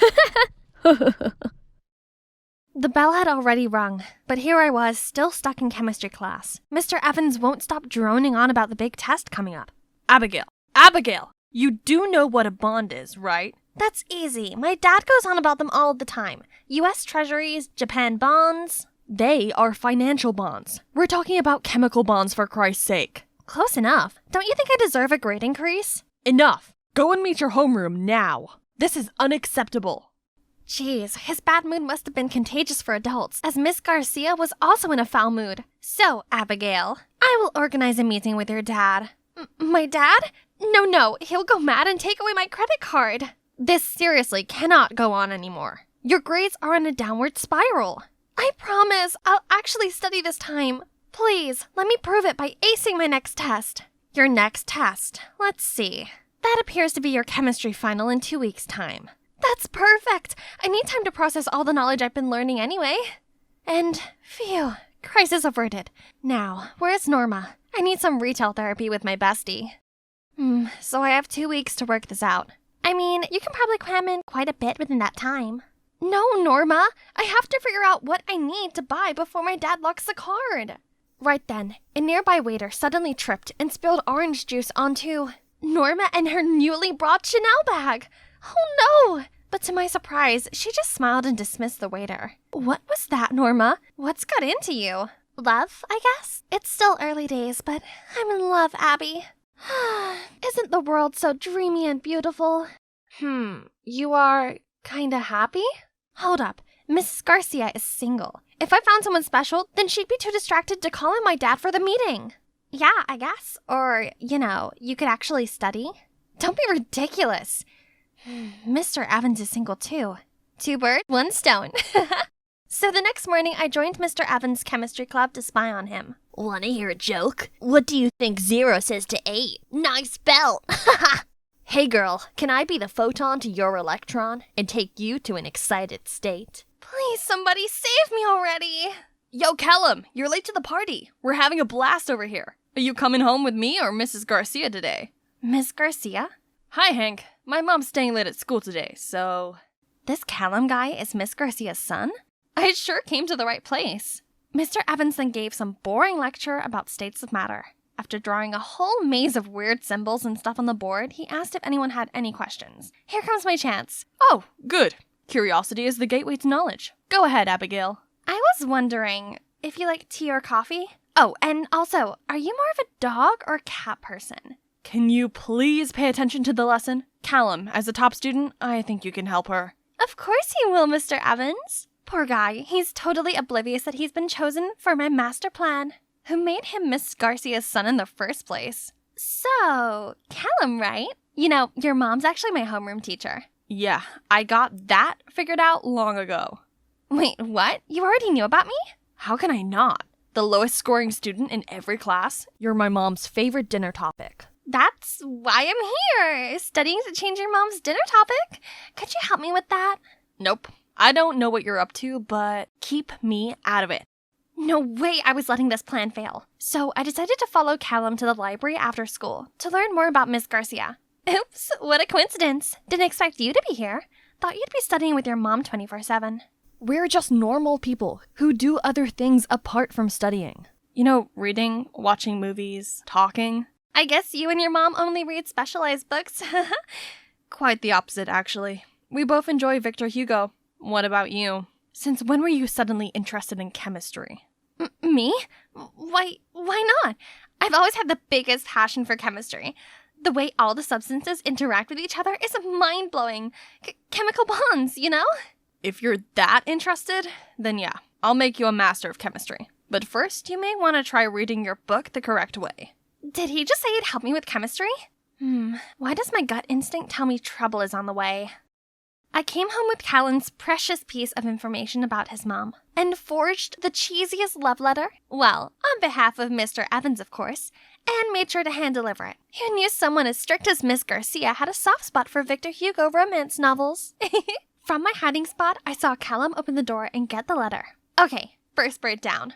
Speaker 7: The bell had already rung, but here I was, still stuck in chemistry class. Mr. Evans won't stop droning on about the big test coming up.
Speaker 8: Abigail, you do know what a bond is, right?
Speaker 7: That's easy. My dad goes on about them all the time. U.S. Treasuries, Japan bonds.
Speaker 8: They are financial bonds. We're talking about chemical bonds, for Christ's sake.
Speaker 7: Close enough. Don't you think I deserve a grade increase?
Speaker 8: Enough. Go and meet your homeroom now. This is unacceptable.
Speaker 7: Jeez, his bad mood must have been contagious for adults, as Miss Garcia was also in a foul mood. So, Abigail, I will organize a meeting with your dad. My dad? No, he'll go mad and take away my credit card. This seriously cannot go on anymore. Your grades are in a downward spiral. I promise, I'll actually study this time. Please, let me prove it by acing my next test. Your next test. Let's see. That appears to be your chemistry final in 2 weeks' time. That's perfect! I need time to process all the knowledge I've been learning anyway. And, phew, crisis averted. Now, where's Norma? I need some retail therapy with my bestie. So I have 2 weeks to work this out. I mean, you can probably cram in quite a bit within that time. No, Norma! I have to figure out what I need to buy before my dad locks the card. Right then, a nearby waiter suddenly tripped and spilled orange juice onto Norma and her newly brought Chanel bag. Oh no! But to my surprise, she just smiled and dismissed the waiter. What was that, Norma? What's got into you? Love, I guess? It's still early days, but I'm in love, Abby. Isn't the world so dreamy and beautiful? You are kinda happy? Hold up, Mrs. Garcia is single. If I found someone special, then she'd be too distracted to call in my dad for the meeting. Yeah, I guess. Or, you could actually study. Don't be ridiculous. Mr. Evans is single too. 2 birds, 1 stone. So the next morning, I joined Mr. Evans' chemistry club to spy on him.
Speaker 9: Wanna hear a joke? What do you think 0 says to 8? Nice belt!
Speaker 8: Hey girl, can I be the photon to your electron and take you to an excited state?
Speaker 7: Please, somebody save me already!
Speaker 8: Yo, Callum, you're late to the party. We're having a blast over here. Are you coming home with me or Mrs. Garcia today?
Speaker 7: Miss Garcia?
Speaker 8: Hi, Hank. My mom's staying late at school today, so...
Speaker 7: This Callum guy is Miss Garcia's son? I sure came to the right place. Mr. Evans then gave some boring lecture about states of matter. After drawing a whole maze of weird symbols and stuff on the board, he asked if anyone had any questions. Here comes my chance.
Speaker 8: Oh, good. Curiosity is the gateway to knowledge. Go ahead, Abigail.
Speaker 7: I was wondering if you like tea or coffee? Oh, and also, are you more of a dog or cat person?
Speaker 8: Can you please pay attention to the lesson? Callum, as a top student, I think you can help her.
Speaker 7: Of course he will, Mr. Evans. Poor guy, he's totally oblivious that he's been chosen for my master plan. Who made him Miss Garcia's son in the first place? So, Callum, right? You know, your mom's actually my homeroom teacher.
Speaker 8: Yeah, I got that figured out long ago.
Speaker 7: Wait, what? You already knew about me?
Speaker 8: How can I not? The lowest scoring student in every class. You're my mom's favorite dinner topic.
Speaker 7: That's why I'm here, studying to change your mom's dinner topic. Could you help me with that?
Speaker 8: Nope. I don't know what you're up to, but keep me out of it.
Speaker 7: No way I was letting this plan fail. So I decided to follow Callum to the library after school to learn more about Miss Garcia. Oops, what a coincidence. Didn't expect you to be here. Thought you'd be studying with your mom 24/7.
Speaker 8: We're just normal people who do other things apart from studying. You know, reading, watching movies, talking.
Speaker 7: I guess you and your mom only read specialized books.
Speaker 8: Quite the opposite, actually. We both enjoy Victor Hugo. What about you? Since when were you suddenly interested in chemistry?
Speaker 7: Me? Why not? I've always had the biggest passion for chemistry. The way all the substances interact with each other is mind-blowing. Chemical bonds, you know?
Speaker 8: If you're that interested, then yeah, I'll make you a master of chemistry. But first, you may want to try reading your book the correct way.
Speaker 7: Did he just say he'd help me with chemistry? Why does my gut instinct tell me trouble is on the way? I came home with Callum's precious piece of information about his mom and forged the cheesiest love letter, well, on behalf of Mr. Evans, of course, and made sure to hand-deliver it. Who knew someone as strict as Miss Garcia had a soft spot for Victor Hugo romance novels? From my hiding spot, I saw Callum open the door and get the letter. Okay, first bird down.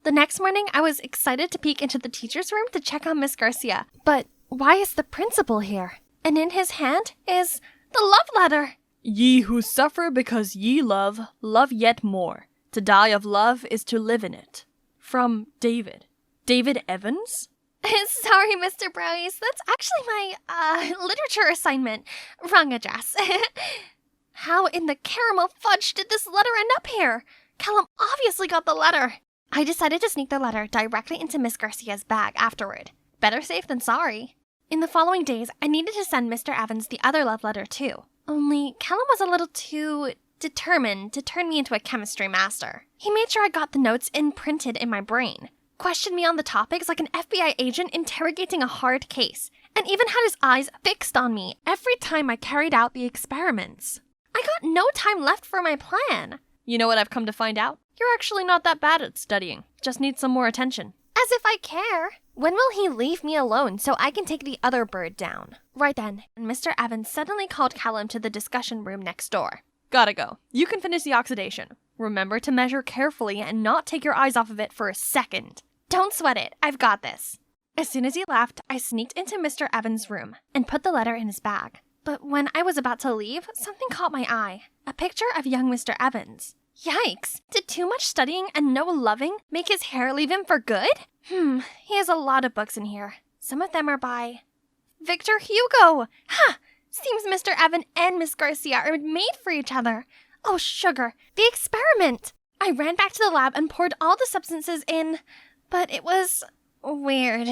Speaker 7: The next morning, I was excited to peek into the teacher's room to check on Miss Garcia. But why is the principal here? And in his hand is the love letter.
Speaker 8: Ye who suffer because ye love, love yet more. To die of love is to live in it. From David. David Evans?
Speaker 7: Sorry, Mr. Browies. That's actually my, literature assignment. Wrong address. How in the caramel fudge did this letter end up here? Callum obviously got the letter. I decided to sneak the letter directly into Miss Garcia's bag afterward. Better safe than sorry. In the following days, I needed to send Mr. Evans the other love letter too. Only Callum was a little too determined to turn me into a chemistry master. He made sure I got the notes imprinted in my brain, questioned me on the topics like an FBI agent interrogating a hard case, and even had his eyes fixed on me every time I carried out the experiments. I got no time left for my plan.
Speaker 8: You know what I've come to find out? You're actually not that bad at studying. Just need some more attention.
Speaker 7: As if I care. When will he leave me alone so I can take the other bird down? Right then, Mr. Evans suddenly called Callum to the discussion room next door.
Speaker 8: Gotta go. You can finish the oxidation. Remember to measure carefully and not take your eyes off of it for a second.
Speaker 7: Don't sweat it. I've got this. As soon as he left, I sneaked into Mr. Evans' room and put the letter in his bag. But when I was about to leave, something caught my eye. A picture of young Mr. Evans. Yikes! Did too much studying and no loving make his hair leave him for good? He has a lot of books in here. Some of them are by Victor Hugo! Ha! Seems Mr. Evan and Miss Garcia are made for each other. Oh, sugar! The experiment! I ran back to the lab and poured all the substances in, but it was weird.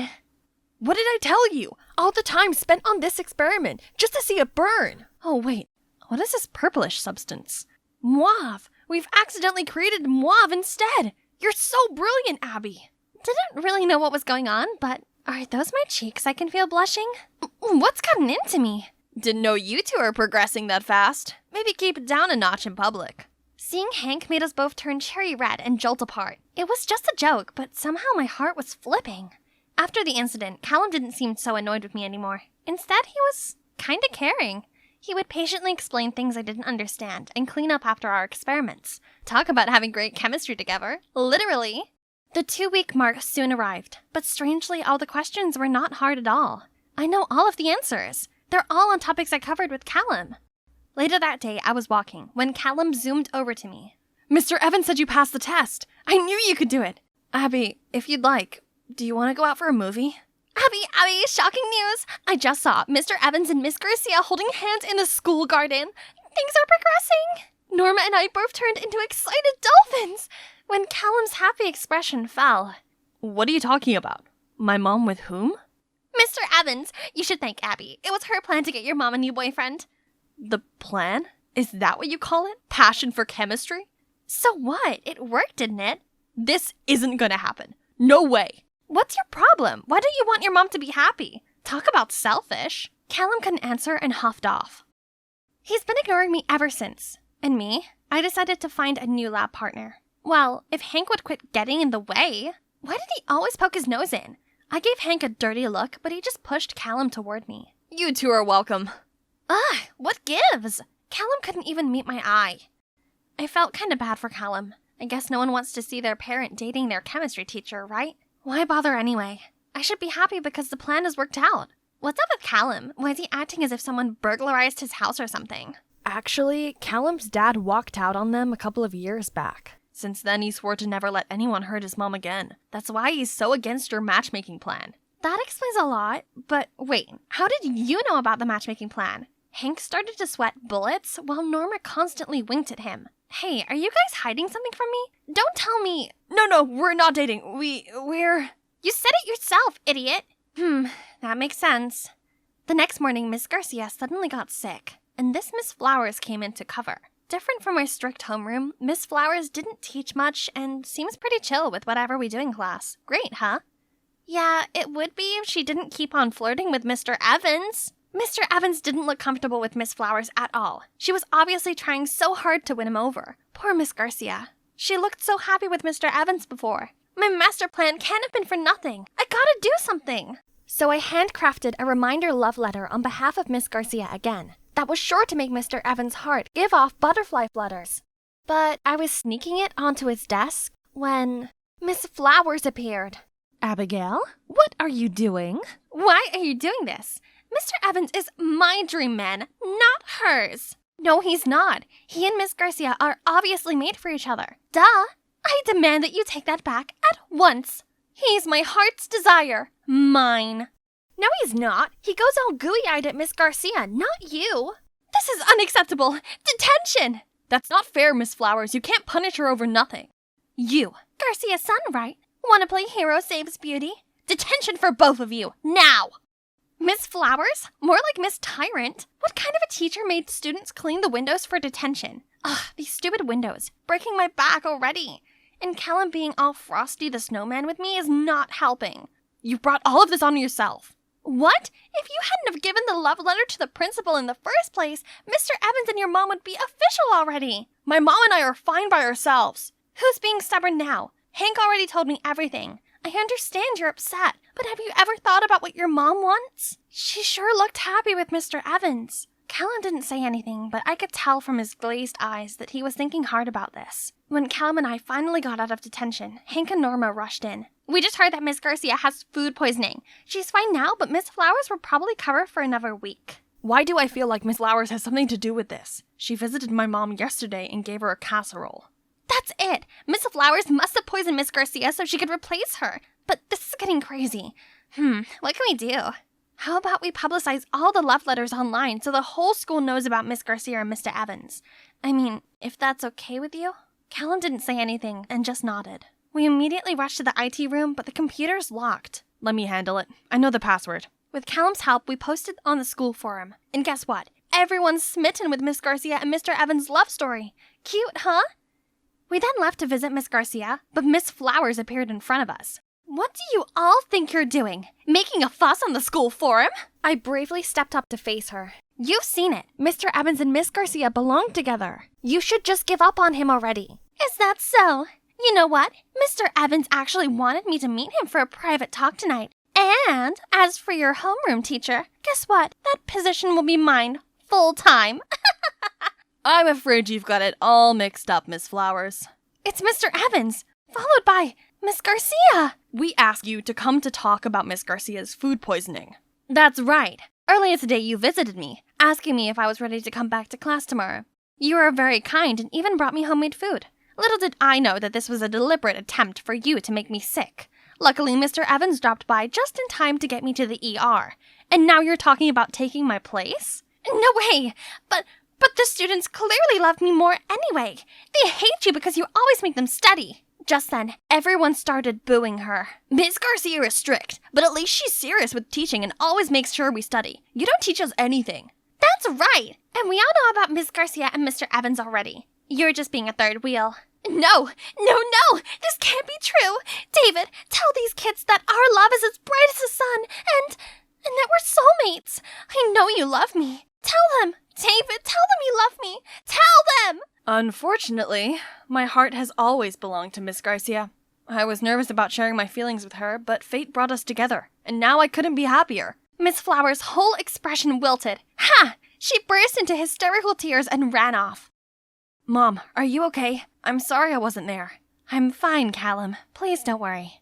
Speaker 8: What did I tell you? All the time spent on this experiment, just to see it burn. Oh, wait. What is this purplish substance? Mauve! We've accidentally created mauve instead! You're so brilliant, Abby!
Speaker 7: Didn't really know what was going on, but are those my cheeks I can feel blushing? What's gotten into me?
Speaker 8: Didn't know you two are progressing that fast. Maybe keep it down a notch in public.
Speaker 7: Seeing Hank made us both turn cherry red and jolt apart. It was just a joke, but somehow my heart was flipping. After the incident, Callum didn't seem so annoyed with me anymore. Instead, he was kinda caring. He would patiently explain things I didn't understand and clean up after our experiments. Talk about having great chemistry together. Literally. The 2-week mark soon arrived, but strangely all the questions were not hard at all. I know all of the answers. They're all on topics I covered with Callum. Later that day, I was walking when Callum zoomed over to me.
Speaker 8: Mr. Evans said you passed the test. I knew you could do it. Abby, if you'd like, do you want to go out for a movie?
Speaker 7: Abby, shocking news! I just saw Mr. Evans and Miss Garcia holding hands in the school garden. Things are progressing. Norma and I both turned into excited dolphins when Callum's happy expression fell.
Speaker 8: What are you talking about? My mom with whom?
Speaker 7: Mr. Evans, you should thank Abby. It was her plan to get your mom a new boyfriend.
Speaker 8: The plan? Is that what you call it? Passion for chemistry?
Speaker 7: So what? It worked, didn't it?
Speaker 8: This isn't gonna happen. No way.
Speaker 7: What's your problem? Why don't you want your mom to be happy? Talk about selfish. Callum couldn't answer and huffed off. He's been ignoring me ever since. And me? I decided to find a new lab partner. Well, if Hank would quit getting in the way. Why did he always poke his nose in? I gave Hank a dirty look, but he just pushed Callum toward me.
Speaker 8: You two are welcome.
Speaker 7: Ugh, what gives? Callum couldn't even meet my eye. I felt kind of bad for Callum. I guess no one wants to see their parent dating their chemistry teacher, right? Why bother anyway? I should be happy because the plan has worked out. What's up with Callum? Why is he acting as if someone burglarized his house or something?
Speaker 8: Actually, Callum's dad walked out on them a couple of years back. Since then, he swore to never let anyone hurt his mom again. That's why he's so against your matchmaking plan.
Speaker 7: That explains a lot, but wait, how did you know about the matchmaking plan? Hank started to sweat bullets while Norma constantly winked at him. Hey, are you guys hiding something from me? Don't tell me.
Speaker 8: No, we're not dating. We're...
Speaker 7: You said it yourself, idiot. That makes sense. The next morning, Miss Garcia suddenly got sick, and this Miss Flowers came in to cover. Different from our strict homeroom, Miss Flowers didn't teach much and seems pretty chill with whatever we do in class. Great, huh? Yeah, it would be if she didn't keep on flirting with Mr. Evans. Mr. Evans didn't look comfortable with Miss Flowers at all. She was obviously trying so hard to win him over. Poor Miss Garcia. She looked so happy with Mr. Evans before. My master plan can't have been for nothing. I gotta do something. So I handcrafted a reminder love letter on behalf of Miss Garcia again. That was sure to make Mr. Evans' heart give off butterfly flutters. But I was sneaking it onto his desk when Miss Flowers appeared.
Speaker 8: Abigail, what are you doing?
Speaker 7: Why are you doing this? Mr. Evans is my dream man, not hers. No, he's not. He and Miss Garcia are obviously made for each other. Duh! I demand that you take that back at once. He's my heart's desire. Mine. No, he's not. He goes all gooey-eyed at Miss Garcia, not you. This is unacceptable. Detention!
Speaker 8: That's not fair, Miss Flowers. You can't punish her over nothing.
Speaker 7: You. Garcia's son, right? Want to play hero saves beauty? Detention for both of you, now! Miss Flowers? More like Miss Tyrant. What kind of a teacher made students clean the windows for detention? Ugh, these stupid windows. Breaking my back already. And Callum being all Frosty the Snowman with me is not helping.
Speaker 8: You brought all of this on yourself.
Speaker 7: What? If you hadn't have given the love letter to the principal in the first place, Mr. Evans and your mom would be official already.
Speaker 8: My mom and I are fine by ourselves.
Speaker 7: Who's being stubborn now? Hank already told me everything. I understand you're upset, but have you ever thought about what your mom wants? She sure looked happy with Mr. Evans. Callum didn't say anything, but I could tell from his glazed eyes that he was thinking hard about this. When Callum and I finally got out of detention, Hank and Norma rushed in. We just heard that Miss Garcia has food poisoning. She's fine now, but Miss Flowers will probably cover for another week.
Speaker 8: Why do I feel like Miss Flowers has something to do with this? She visited my mom yesterday and gave her a casserole.
Speaker 7: That's it! Miss Flowers must have poisoned Miss Garcia so she could replace her. But this is getting crazy. What can we do? How about we publicize all the love letters online so the whole school knows about Miss Garcia and Mr. Evans? I mean, if that's okay with you? Callum didn't say anything and just nodded. We immediately rushed to the IT room, but the computer's locked.
Speaker 8: Let me handle it. I know the password.
Speaker 7: With Callum's help, we posted on the school forum. And guess what? Everyone's smitten with Miss Garcia and Mr. Evans' love story. Cute, huh? We then left to visit Miss Garcia, but Miss Flowers appeared in front of us. What do you all think you're doing? Making a fuss on the school forum? I bravely stepped up to face her. You've seen it. Mr. Evans and Miss Garcia belong together. You should just give up on him already. Is that so? You know what? Mr. Evans actually wanted me to meet him for a private talk tonight. And as for your homeroom teacher, guess what? That position will be mine full time.
Speaker 8: I'm afraid you've got it all mixed up, Miss Flowers.
Speaker 7: It's Mr. Evans, followed by Miss Garcia.
Speaker 8: We asked you to come to talk about Miss Garcia's food poisoning.
Speaker 7: That's right. Earlier today you visited me, asking me if I was ready to come back to class tomorrow. You were very kind and even brought me homemade food. Little did I know that this was a deliberate attempt for you to make me sick. Luckily, Mr. Evans dropped by just in time to get me to the ER. And now you're talking about taking my place? No way! But the students clearly loved me more anyway. They hate you because you always make them study. Just then, everyone started booing her.
Speaker 8: Miss Garcia is strict, but at least she's serious with teaching and always makes sure we study. You don't teach us anything.
Speaker 7: That's right! And we all know about Miss Garcia and Mr. Evans already. You're just being a third wheel. No! This can't be true! David, tell these kids that our love is as bright as the sun, and that we're soulmates. I know you love me. Tell them! David, tell them you love me! Tell them!
Speaker 8: Unfortunately, my heart has always belonged to Miss Garcia. I was nervous about sharing my feelings with her, but fate brought us together, and now I couldn't be happier.
Speaker 7: Miss Flower's whole expression wilted. Ha! She burst into hysterical tears and ran off.
Speaker 8: Mom, are you okay? I'm sorry I wasn't there.
Speaker 7: I'm fine, Callum. Please don't worry.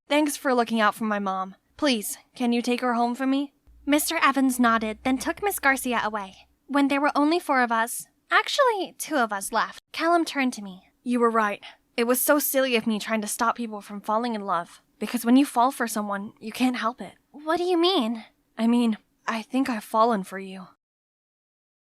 Speaker 8: Thanks for looking out for my mom. Please, can you take her home for me?
Speaker 7: Mr. Evans nodded, then took Miss Garcia away. When there were only 4 of us, actually 2 of us left, Callum turned to me.
Speaker 8: You were right. It was so silly of me trying to stop people from falling in love. Because when you fall for someone, you can't help it.
Speaker 7: What do you mean?
Speaker 8: I think I've fallen for you.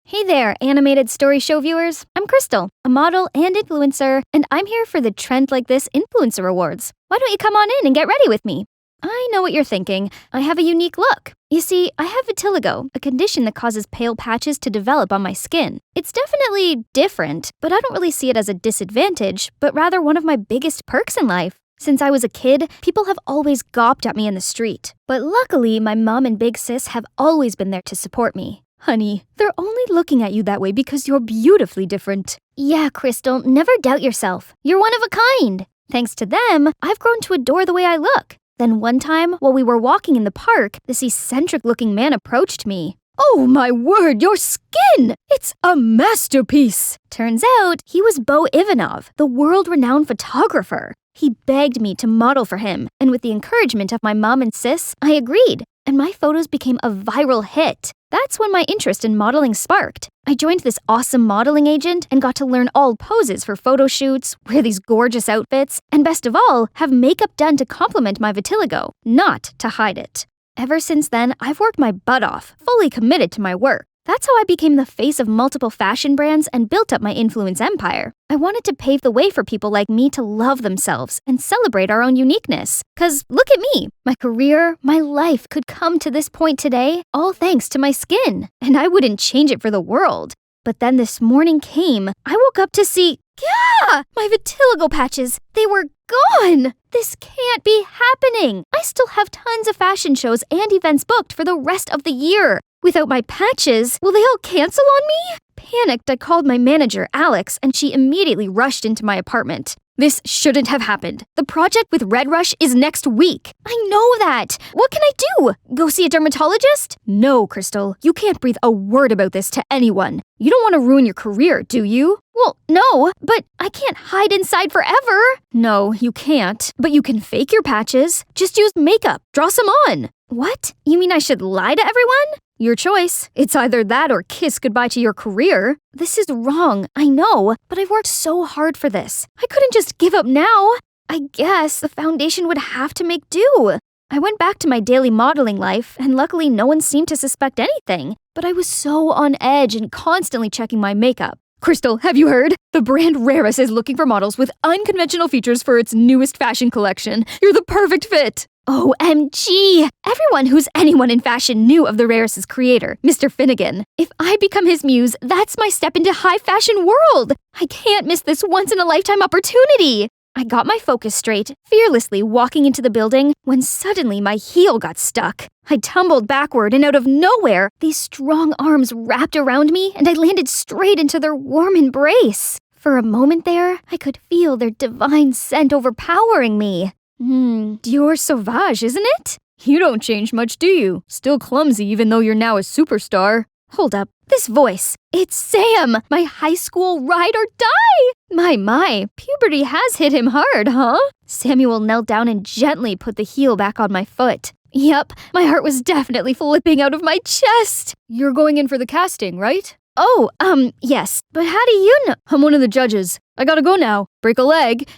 Speaker 4: Hey there, animated story show viewers. I'm Crystal, a model and influencer, and I'm here for the Trend Like This Influencer Awards. Why don't you come on in and get ready with me? I know what you're thinking. I have a unique look. You see, I have vitiligo, a condition that causes pale patches to develop on my skin. It's definitely different, but I don't really see it as a disadvantage, but rather one of my biggest perks in life. Since I was a kid, people have always gawped at me in the street. But luckily, my mom and big sis have always been there to support me. Honey, they're only looking at you that way because you're beautifully different. Yeah, Crystal, never doubt yourself. You're one of a kind. Thanks to them, I've grown to adore the way I look. Then one time, while we were walking in the park, this eccentric-looking man approached me. Oh my word, your skin! It's a masterpiece! Turns out, he was Bo Ivanov, the world-renowned photographer. He begged me to model for him, and with the encouragement of my mom and sis, I agreed, and my photos became a viral hit. That's when my interest in modeling sparked. I joined this awesome modeling agent and got to learn all poses for photo shoots, wear these gorgeous outfits, and best of all, have makeup done to complement my vitiligo, not to hide it. Ever since then, I've worked my butt off, fully committed to my work. That's how I became the face of multiple fashion brands and built up my influence empire. I wanted to pave the way for people like me to love themselves and celebrate our own uniqueness. 'Cause look at me, my career, my life could come to this point today, all thanks to my skin, and I wouldn't change it for the world. But then this morning came, I woke up to see, my vitiligo patches, they were gone! This can't be happening! I still have tons of fashion shows and events booked for the rest of the year. Without my patches, will they all cancel on me? Panicked, I called my manager, Alex, and she immediately rushed into my apartment. This shouldn't have happened. The project with Red Rush is next week. I know that. What can I do? Go see a dermatologist? No, Crystal. You can't breathe a word about this to anyone. You don't want to ruin your career, do you? Well, no, but I can't hide inside forever. No, you can't. But you can fake your patches. Just use makeup. Draw some on. What? You mean I should lie to everyone? Your choice. It's either that or kiss goodbye to your career. This is wrong, I know, but I've worked so hard for this. I couldn't just give up now. I guess the foundation would have to make do. I went back to my daily modeling life, and luckily no one seemed to suspect anything. But I was so on edge and constantly checking my makeup. Crystal, have you heard? The brand Raris is looking for models with unconventional features for its newest fashion collection. You're the perfect fit. OMG! Everyone who's anyone in fashion knew of the Raris' creator, Mr. Finnegan. If I become his muse, that's my step into high fashion world! I can't miss this once-in-a-lifetime opportunity! I got my focus straight, fearlessly walking into the building, when suddenly my heel got stuck. I tumbled backward, and out of nowhere, these strong arms wrapped around me, and I landed straight into their warm embrace. For a moment there, I could feel their divine scent overpowering me. Dior Sauvage, isn't it? You don't change much, do you? Still clumsy even though you're now a superstar. Hold up, this voice. It's Sam, my high school ride or die! My, puberty has hit him hard, huh? Samuel knelt down and gently put the heel back on my foot. Yep, my heart was definitely flipping out of my chest. You're going in for the casting, right? Oh, yes, but how do you know? I'm one of the judges. I gotta go now. Break a leg.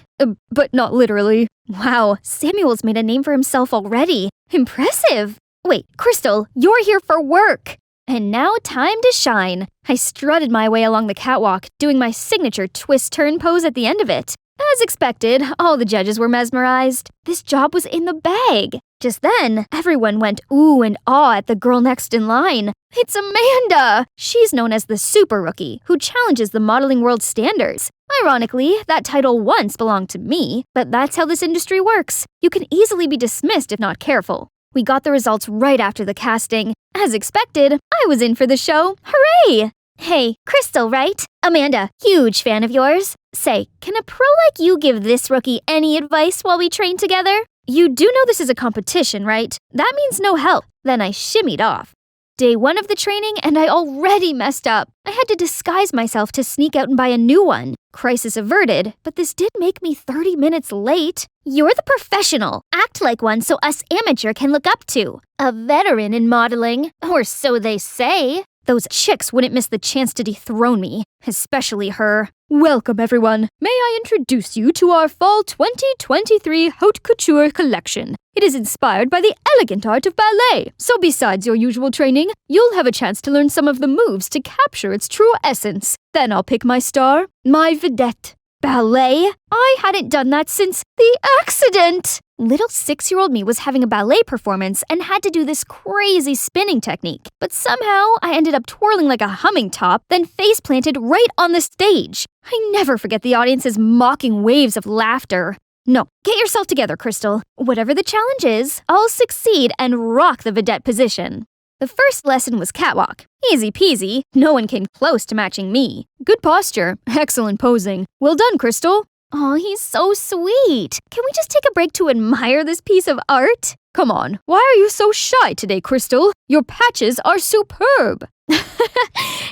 Speaker 4: But not literally. Wow, Samuel's made a name for himself already. Impressive. Wait, Crystal, you're here for work. And now time to shine. I strutted my way along the catwalk, doing my signature twist-turn pose at the end of it. As expected, all the judges were mesmerized. This job was in the bag. Just then, everyone went ooh and ah at the girl next in line. It's Amanda! She's known as the super rookie, who challenges the modeling world standards. Ironically, that title once belonged to me, but that's how this industry works. You can easily be dismissed if not careful. We got the results right after the casting. As expected, I was in for the show. Hooray! Hey, Crystal, right? Amanda, huge fan of yours. Say, can a pro like you give this rookie any advice while we train together? You do know this is a competition, right? That means no help. Then I shimmied off. Day 1 of the training, and I already messed up. I had to disguise myself to sneak out and buy a new one. Crisis averted, but this did make me 30 minutes late. You're the professional. Act like one so us amateur can look up to. A veteran in modeling, or so they say. Those chicks wouldn't miss the chance to dethrone me, especially her.
Speaker 5: Welcome, everyone. May I introduce you to our Fall 2023 Haute Couture collection. It is inspired by the elegant art of ballet. So besides your usual training, you'll have a chance to learn some of the moves to capture its true essence. Then I'll pick my star, my vedette. Ballet? I hadn't done that since the accident! Little 6-year-old me was having a ballet performance and had to do this crazy spinning technique. But somehow, I ended up twirling like a humming top, then face planted right on the stage. I never forget the audience's mocking waves of laughter. No, get yourself together, Crystal. Whatever the challenge is, I'll succeed and rock the vedette position. The first lesson was catwalk. Easy peasy, no one came close to matching me. Good posture, excellent posing. Well done, Crystal.
Speaker 4: Oh, he's so sweet. Can we just take a break to admire this piece of art?
Speaker 5: Come on, why are you so shy today, Crystal? Your patches are superb.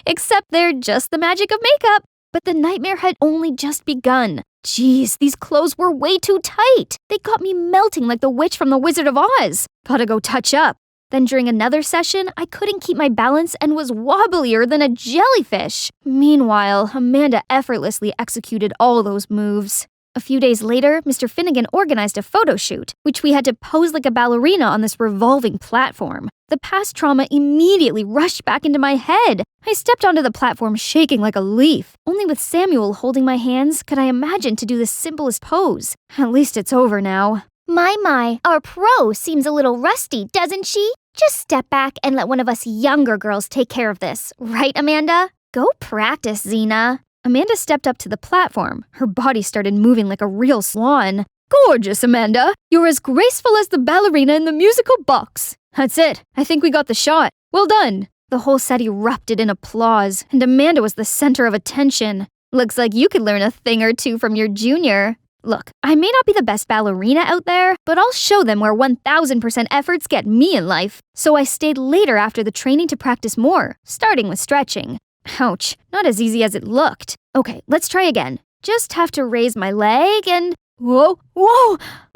Speaker 4: Except they're just the magic of makeup. But the nightmare had only just begun. Jeez, these clothes were way too tight. They got me melting like the witch from the Wizard of Oz. Gotta go touch up. Then during another session, I couldn't keep my balance and was wobblier than a jellyfish. Meanwhile, Amanda effortlessly executed all those moves. A few days later, Mr. Finnegan organized a photo shoot, which we had to pose like a ballerina on this revolving platform. The past trauma immediately rushed back into my head. I stepped onto the platform shaking like a leaf. Only with Samuel holding my hands could I imagine to do the simplest pose. At least it's over now.
Speaker 2: My, our pro seems a little rusty, doesn't she? Just step back and let one of us younger girls take care of this, right, Amanda? Go practice, Xena.
Speaker 4: Amanda stepped up to the platform. Her body started moving like a real swan.
Speaker 5: Gorgeous, Amanda. You're as graceful as the ballerina in the musical box.
Speaker 4: That's it. I think we got the shot.
Speaker 5: Well done.
Speaker 4: The whole set erupted in applause, and Amanda was the center of attention. Looks like you could learn a thing or two from your junior. Look, I may not be the best ballerina out there, but I'll show them where 1000% efforts get me in life. So I stayed later after the training to practice more, starting with stretching. Ouch, not as easy as it looked. Okay, let's try again. Just have to raise my leg and... Whoa!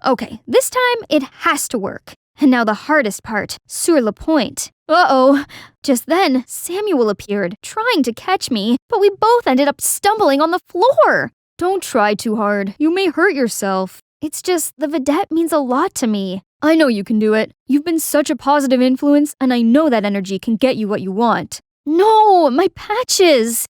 Speaker 4: Okay, this time it has to work. And now the hardest part, sur le point. Uh-oh. Just then, Samuel appeared, trying to catch me, but we both ended up stumbling on the floor.
Speaker 5: Don't try too hard. You may hurt yourself.
Speaker 4: It's just, the vedette means a lot to me.
Speaker 5: I know you can do it. You've been such a positive influence, and I know that energy can get you what you want.
Speaker 4: No, my patches!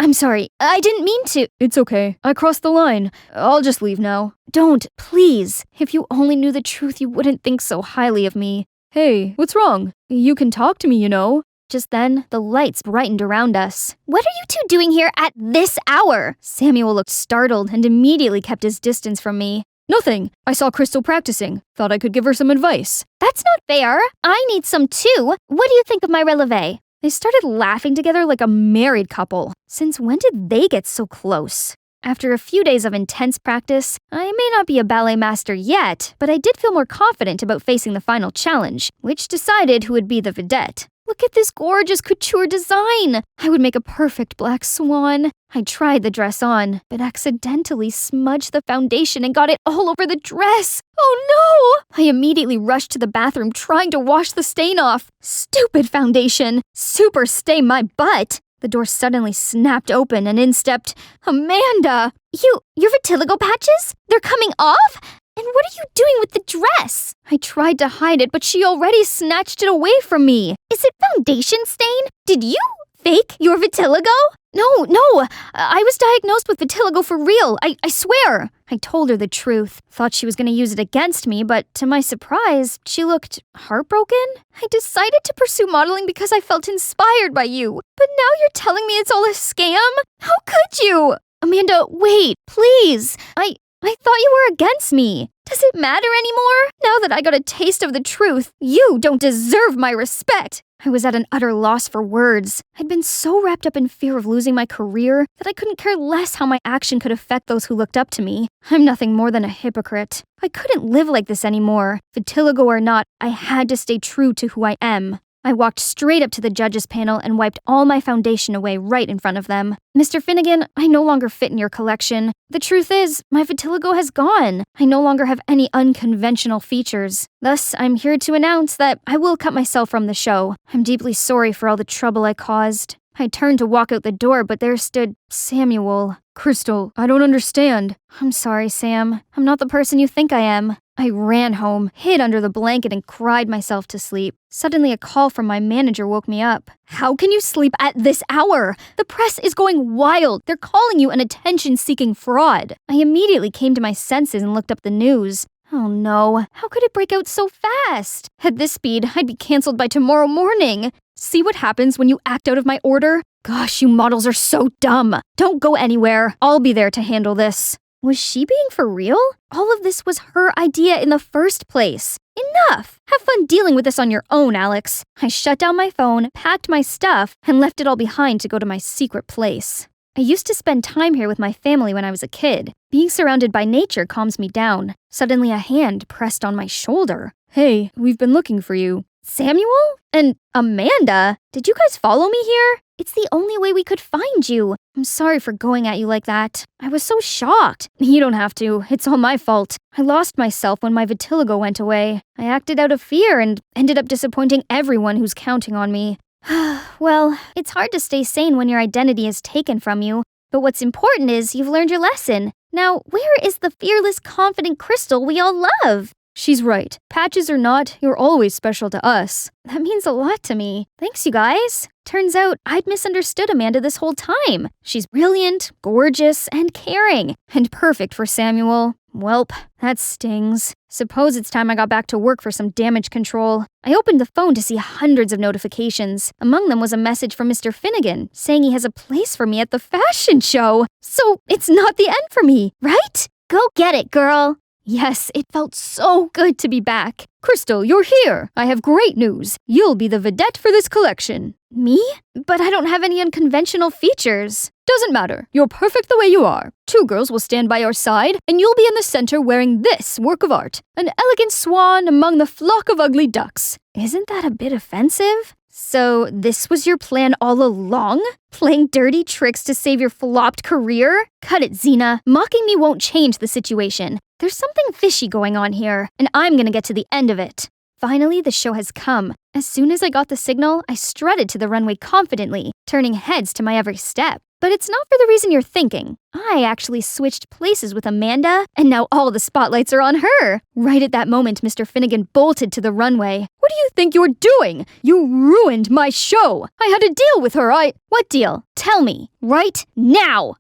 Speaker 4: I'm sorry, I didn't mean to.
Speaker 5: It's okay. I crossed the line. I'll just leave now.
Speaker 4: Don't, please. If you only knew the truth, you wouldn't think so highly of me.
Speaker 5: Hey, what's wrong? You can talk to me, you know.
Speaker 4: Just then, the lights brightened around us.
Speaker 2: What are you two doing here at this hour?
Speaker 4: Samuel looked startled and immediately kept his distance from me.
Speaker 5: Nothing. I saw Crystal practicing. Thought I could give her some advice.
Speaker 2: That's not fair. I need some too. What do you think of my releve?
Speaker 4: They started laughing together like a married couple. Since when did they get so close? After a few days of intense practice, I may not be a ballet master yet, but I did feel more confident about facing the final challenge, which decided who would be the vedette. Look at this gorgeous couture design! I would make a perfect black swan. I tried the dress on, but accidentally smudged the foundation and got it all over the dress. Oh no! I immediately rushed to the bathroom trying to wash the stain off. Stupid foundation! Super stain my butt! The door suddenly snapped open and in stepped Amanda!
Speaker 2: Your vitiligo patches? They're coming off? And what are you doing with the dress?
Speaker 4: I tried to hide it, but she already snatched it away from me.
Speaker 2: Is it foundation stain? Did you fake your vitiligo?
Speaker 4: No, I was diagnosed with vitiligo for real, I swear. I told her the truth. Thought she was going to use it against me, but to my surprise, she looked heartbroken. I decided to pursue modeling because I felt inspired by you. But now you're telling me it's all a scam? How could you? Amanda, wait, please. I thought you were against me. Does it matter anymore? Now that I got a taste of the truth, you don't deserve my respect. I was at an utter loss for words. I'd been so wrapped up in fear of losing my career that I couldn't care less how my action could affect those who looked up to me. I'm nothing more than a hypocrite. I couldn't live like this anymore. Vitiligo or not, I had to stay true to who I am. I walked straight up to the judges' panel and wiped all my foundation away right in front of them. Mr. Finnegan, I no longer fit in your collection. The truth is, my vitiligo has gone. I no longer have any unconventional features. Thus, I'm here to announce that I will cut myself from the show. I'm deeply sorry for all the trouble I caused. I turned to walk out the door, but there stood Samuel.
Speaker 5: Crystal, I don't understand.
Speaker 4: I'm sorry, Sam. I'm not the person you think I am. I ran home, hid under the blanket, and cried myself to sleep. Suddenly, a call from my manager woke me up. How can you sleep at this hour? The press is going wild. They're calling you an attention-seeking fraud. I immediately came to my senses and looked up the news. Oh no, how could it break out so fast? At this speed, I'd be canceled by tomorrow morning. See what happens when you act out of my order? Gosh, you models are so dumb. Don't go anywhere. I'll be there to handle this. Was she being for real? All of this was her idea in the first place. Enough! Have fun dealing with this on your own, Alex. I shut down my phone, packed my stuff, and left it all behind to go to my secret place. I used to spend time here with my family when I was a kid. Being surrounded by nature calms me down. Suddenly a hand pressed on my shoulder.
Speaker 5: Hey, we've been looking for you.
Speaker 4: Samuel? And Amanda? Did you guys follow me here? It's the only way we could find you. I'm sorry for going at you like that. I was so shocked.
Speaker 5: You don't have to. It's all my fault.
Speaker 4: I lost myself when my vitiligo went away. I acted out of fear and ended up disappointing everyone who's counting on me. Well, it's hard to stay sane when your identity is taken from you. But what's important is you've learned your lesson. Now, where is the fearless, confident Crystal we all love?
Speaker 5: She's right. Patches or not, you're always special to us.
Speaker 4: That means a lot to me. Thanks, you guys. Turns out I'd misunderstood Amanda this whole time. She's brilliant, gorgeous, and caring, and perfect for Samuel. Welp, that stings. Suppose it's time I got back to work for some damage control. I opened the phone to see hundreds of notifications. Among them was a message from Mr. Finnegan saying he has a place for me at the fashion show. So it's not the end for me, right? Go get it, girl. Yes, it felt so good to be back.
Speaker 5: Crystal, you're here. I have great news. You'll be the vedette for this collection.
Speaker 4: Me? But I don't have any unconventional features.
Speaker 5: Doesn't matter. You're perfect the way you are. 2 girls will stand by your side, and you'll be in the center wearing this work of art. An elegant swan among the flock of ugly ducks.
Speaker 4: Isn't that a bit offensive? So this was your plan all along? Playing dirty tricks to save your flopped career? Cut it, Xena. Mocking me won't change the situation. There's something fishy going on here, and I'm gonna get to the end of it. Finally, the show has come. As soon as I got the signal, I strutted to the runway confidently, turning heads to my every step. But it's not for the reason you're thinking. I actually switched places with Amanda, and now all the spotlights are on her. Right at that moment, Mr. Finnegan bolted to the runway.
Speaker 5: What do you think you're doing? You ruined my show. I had a deal with her.
Speaker 4: What deal? Tell me. Right now.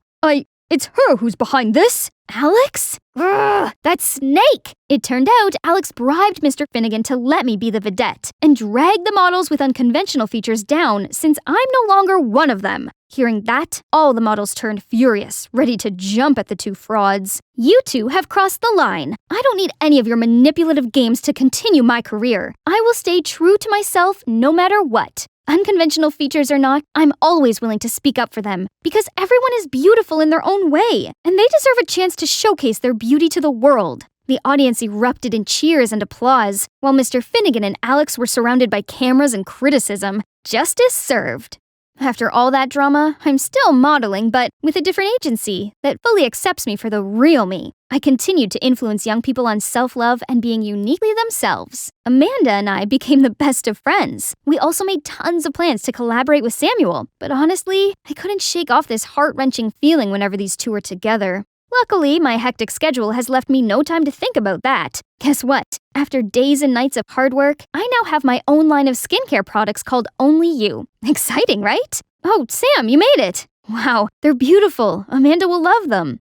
Speaker 5: It's her who's behind this.
Speaker 4: Alex? Ugh, that snake! It turned out Alex bribed Mr. Finnegan to let me be the vedette and drag the models with unconventional features down since I'm no longer one of them. Hearing that, all the models turned furious, ready to jump at the 2 frauds. You 2 have crossed the line. I don't need any of your manipulative games to continue my career. I will stay true to myself no matter what. Unconventional features or not, I'm always willing to speak up for them because everyone is beautiful in their own way, and they deserve a chance to showcase their beauty to the world. The audience erupted in cheers and applause, while Mr. Finnegan and Alex were surrounded by cameras and criticism. Justice served. After all that drama, I'm still modeling, but with a different agency that fully accepts me for the real me. I continued to influence young people on self-love and being uniquely themselves. Amanda and I became the best of friends. We also made tons of plans to collaborate with Samuel, but honestly, I couldn't shake off this heart-wrenching feeling whenever these 2 were together. Luckily, my hectic schedule has left me no time to think about that. Guess what? After days and nights of hard work, I now have my own line of skincare products called Only You. Exciting, right? Oh, Sam, you made it! Wow, they're beautiful. Amanda will love them.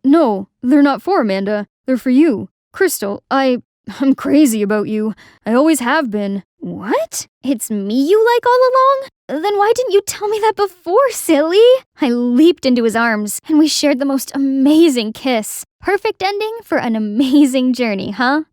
Speaker 5: No, they're not for Amanda. They're for you. Crystal, I'm crazy about you. I always have been.
Speaker 4: What? It's me you like all along? Then why didn't you tell me that before, silly? I leaped into his arms, and we shared the most amazing kiss. Perfect ending for an amazing journey, huh?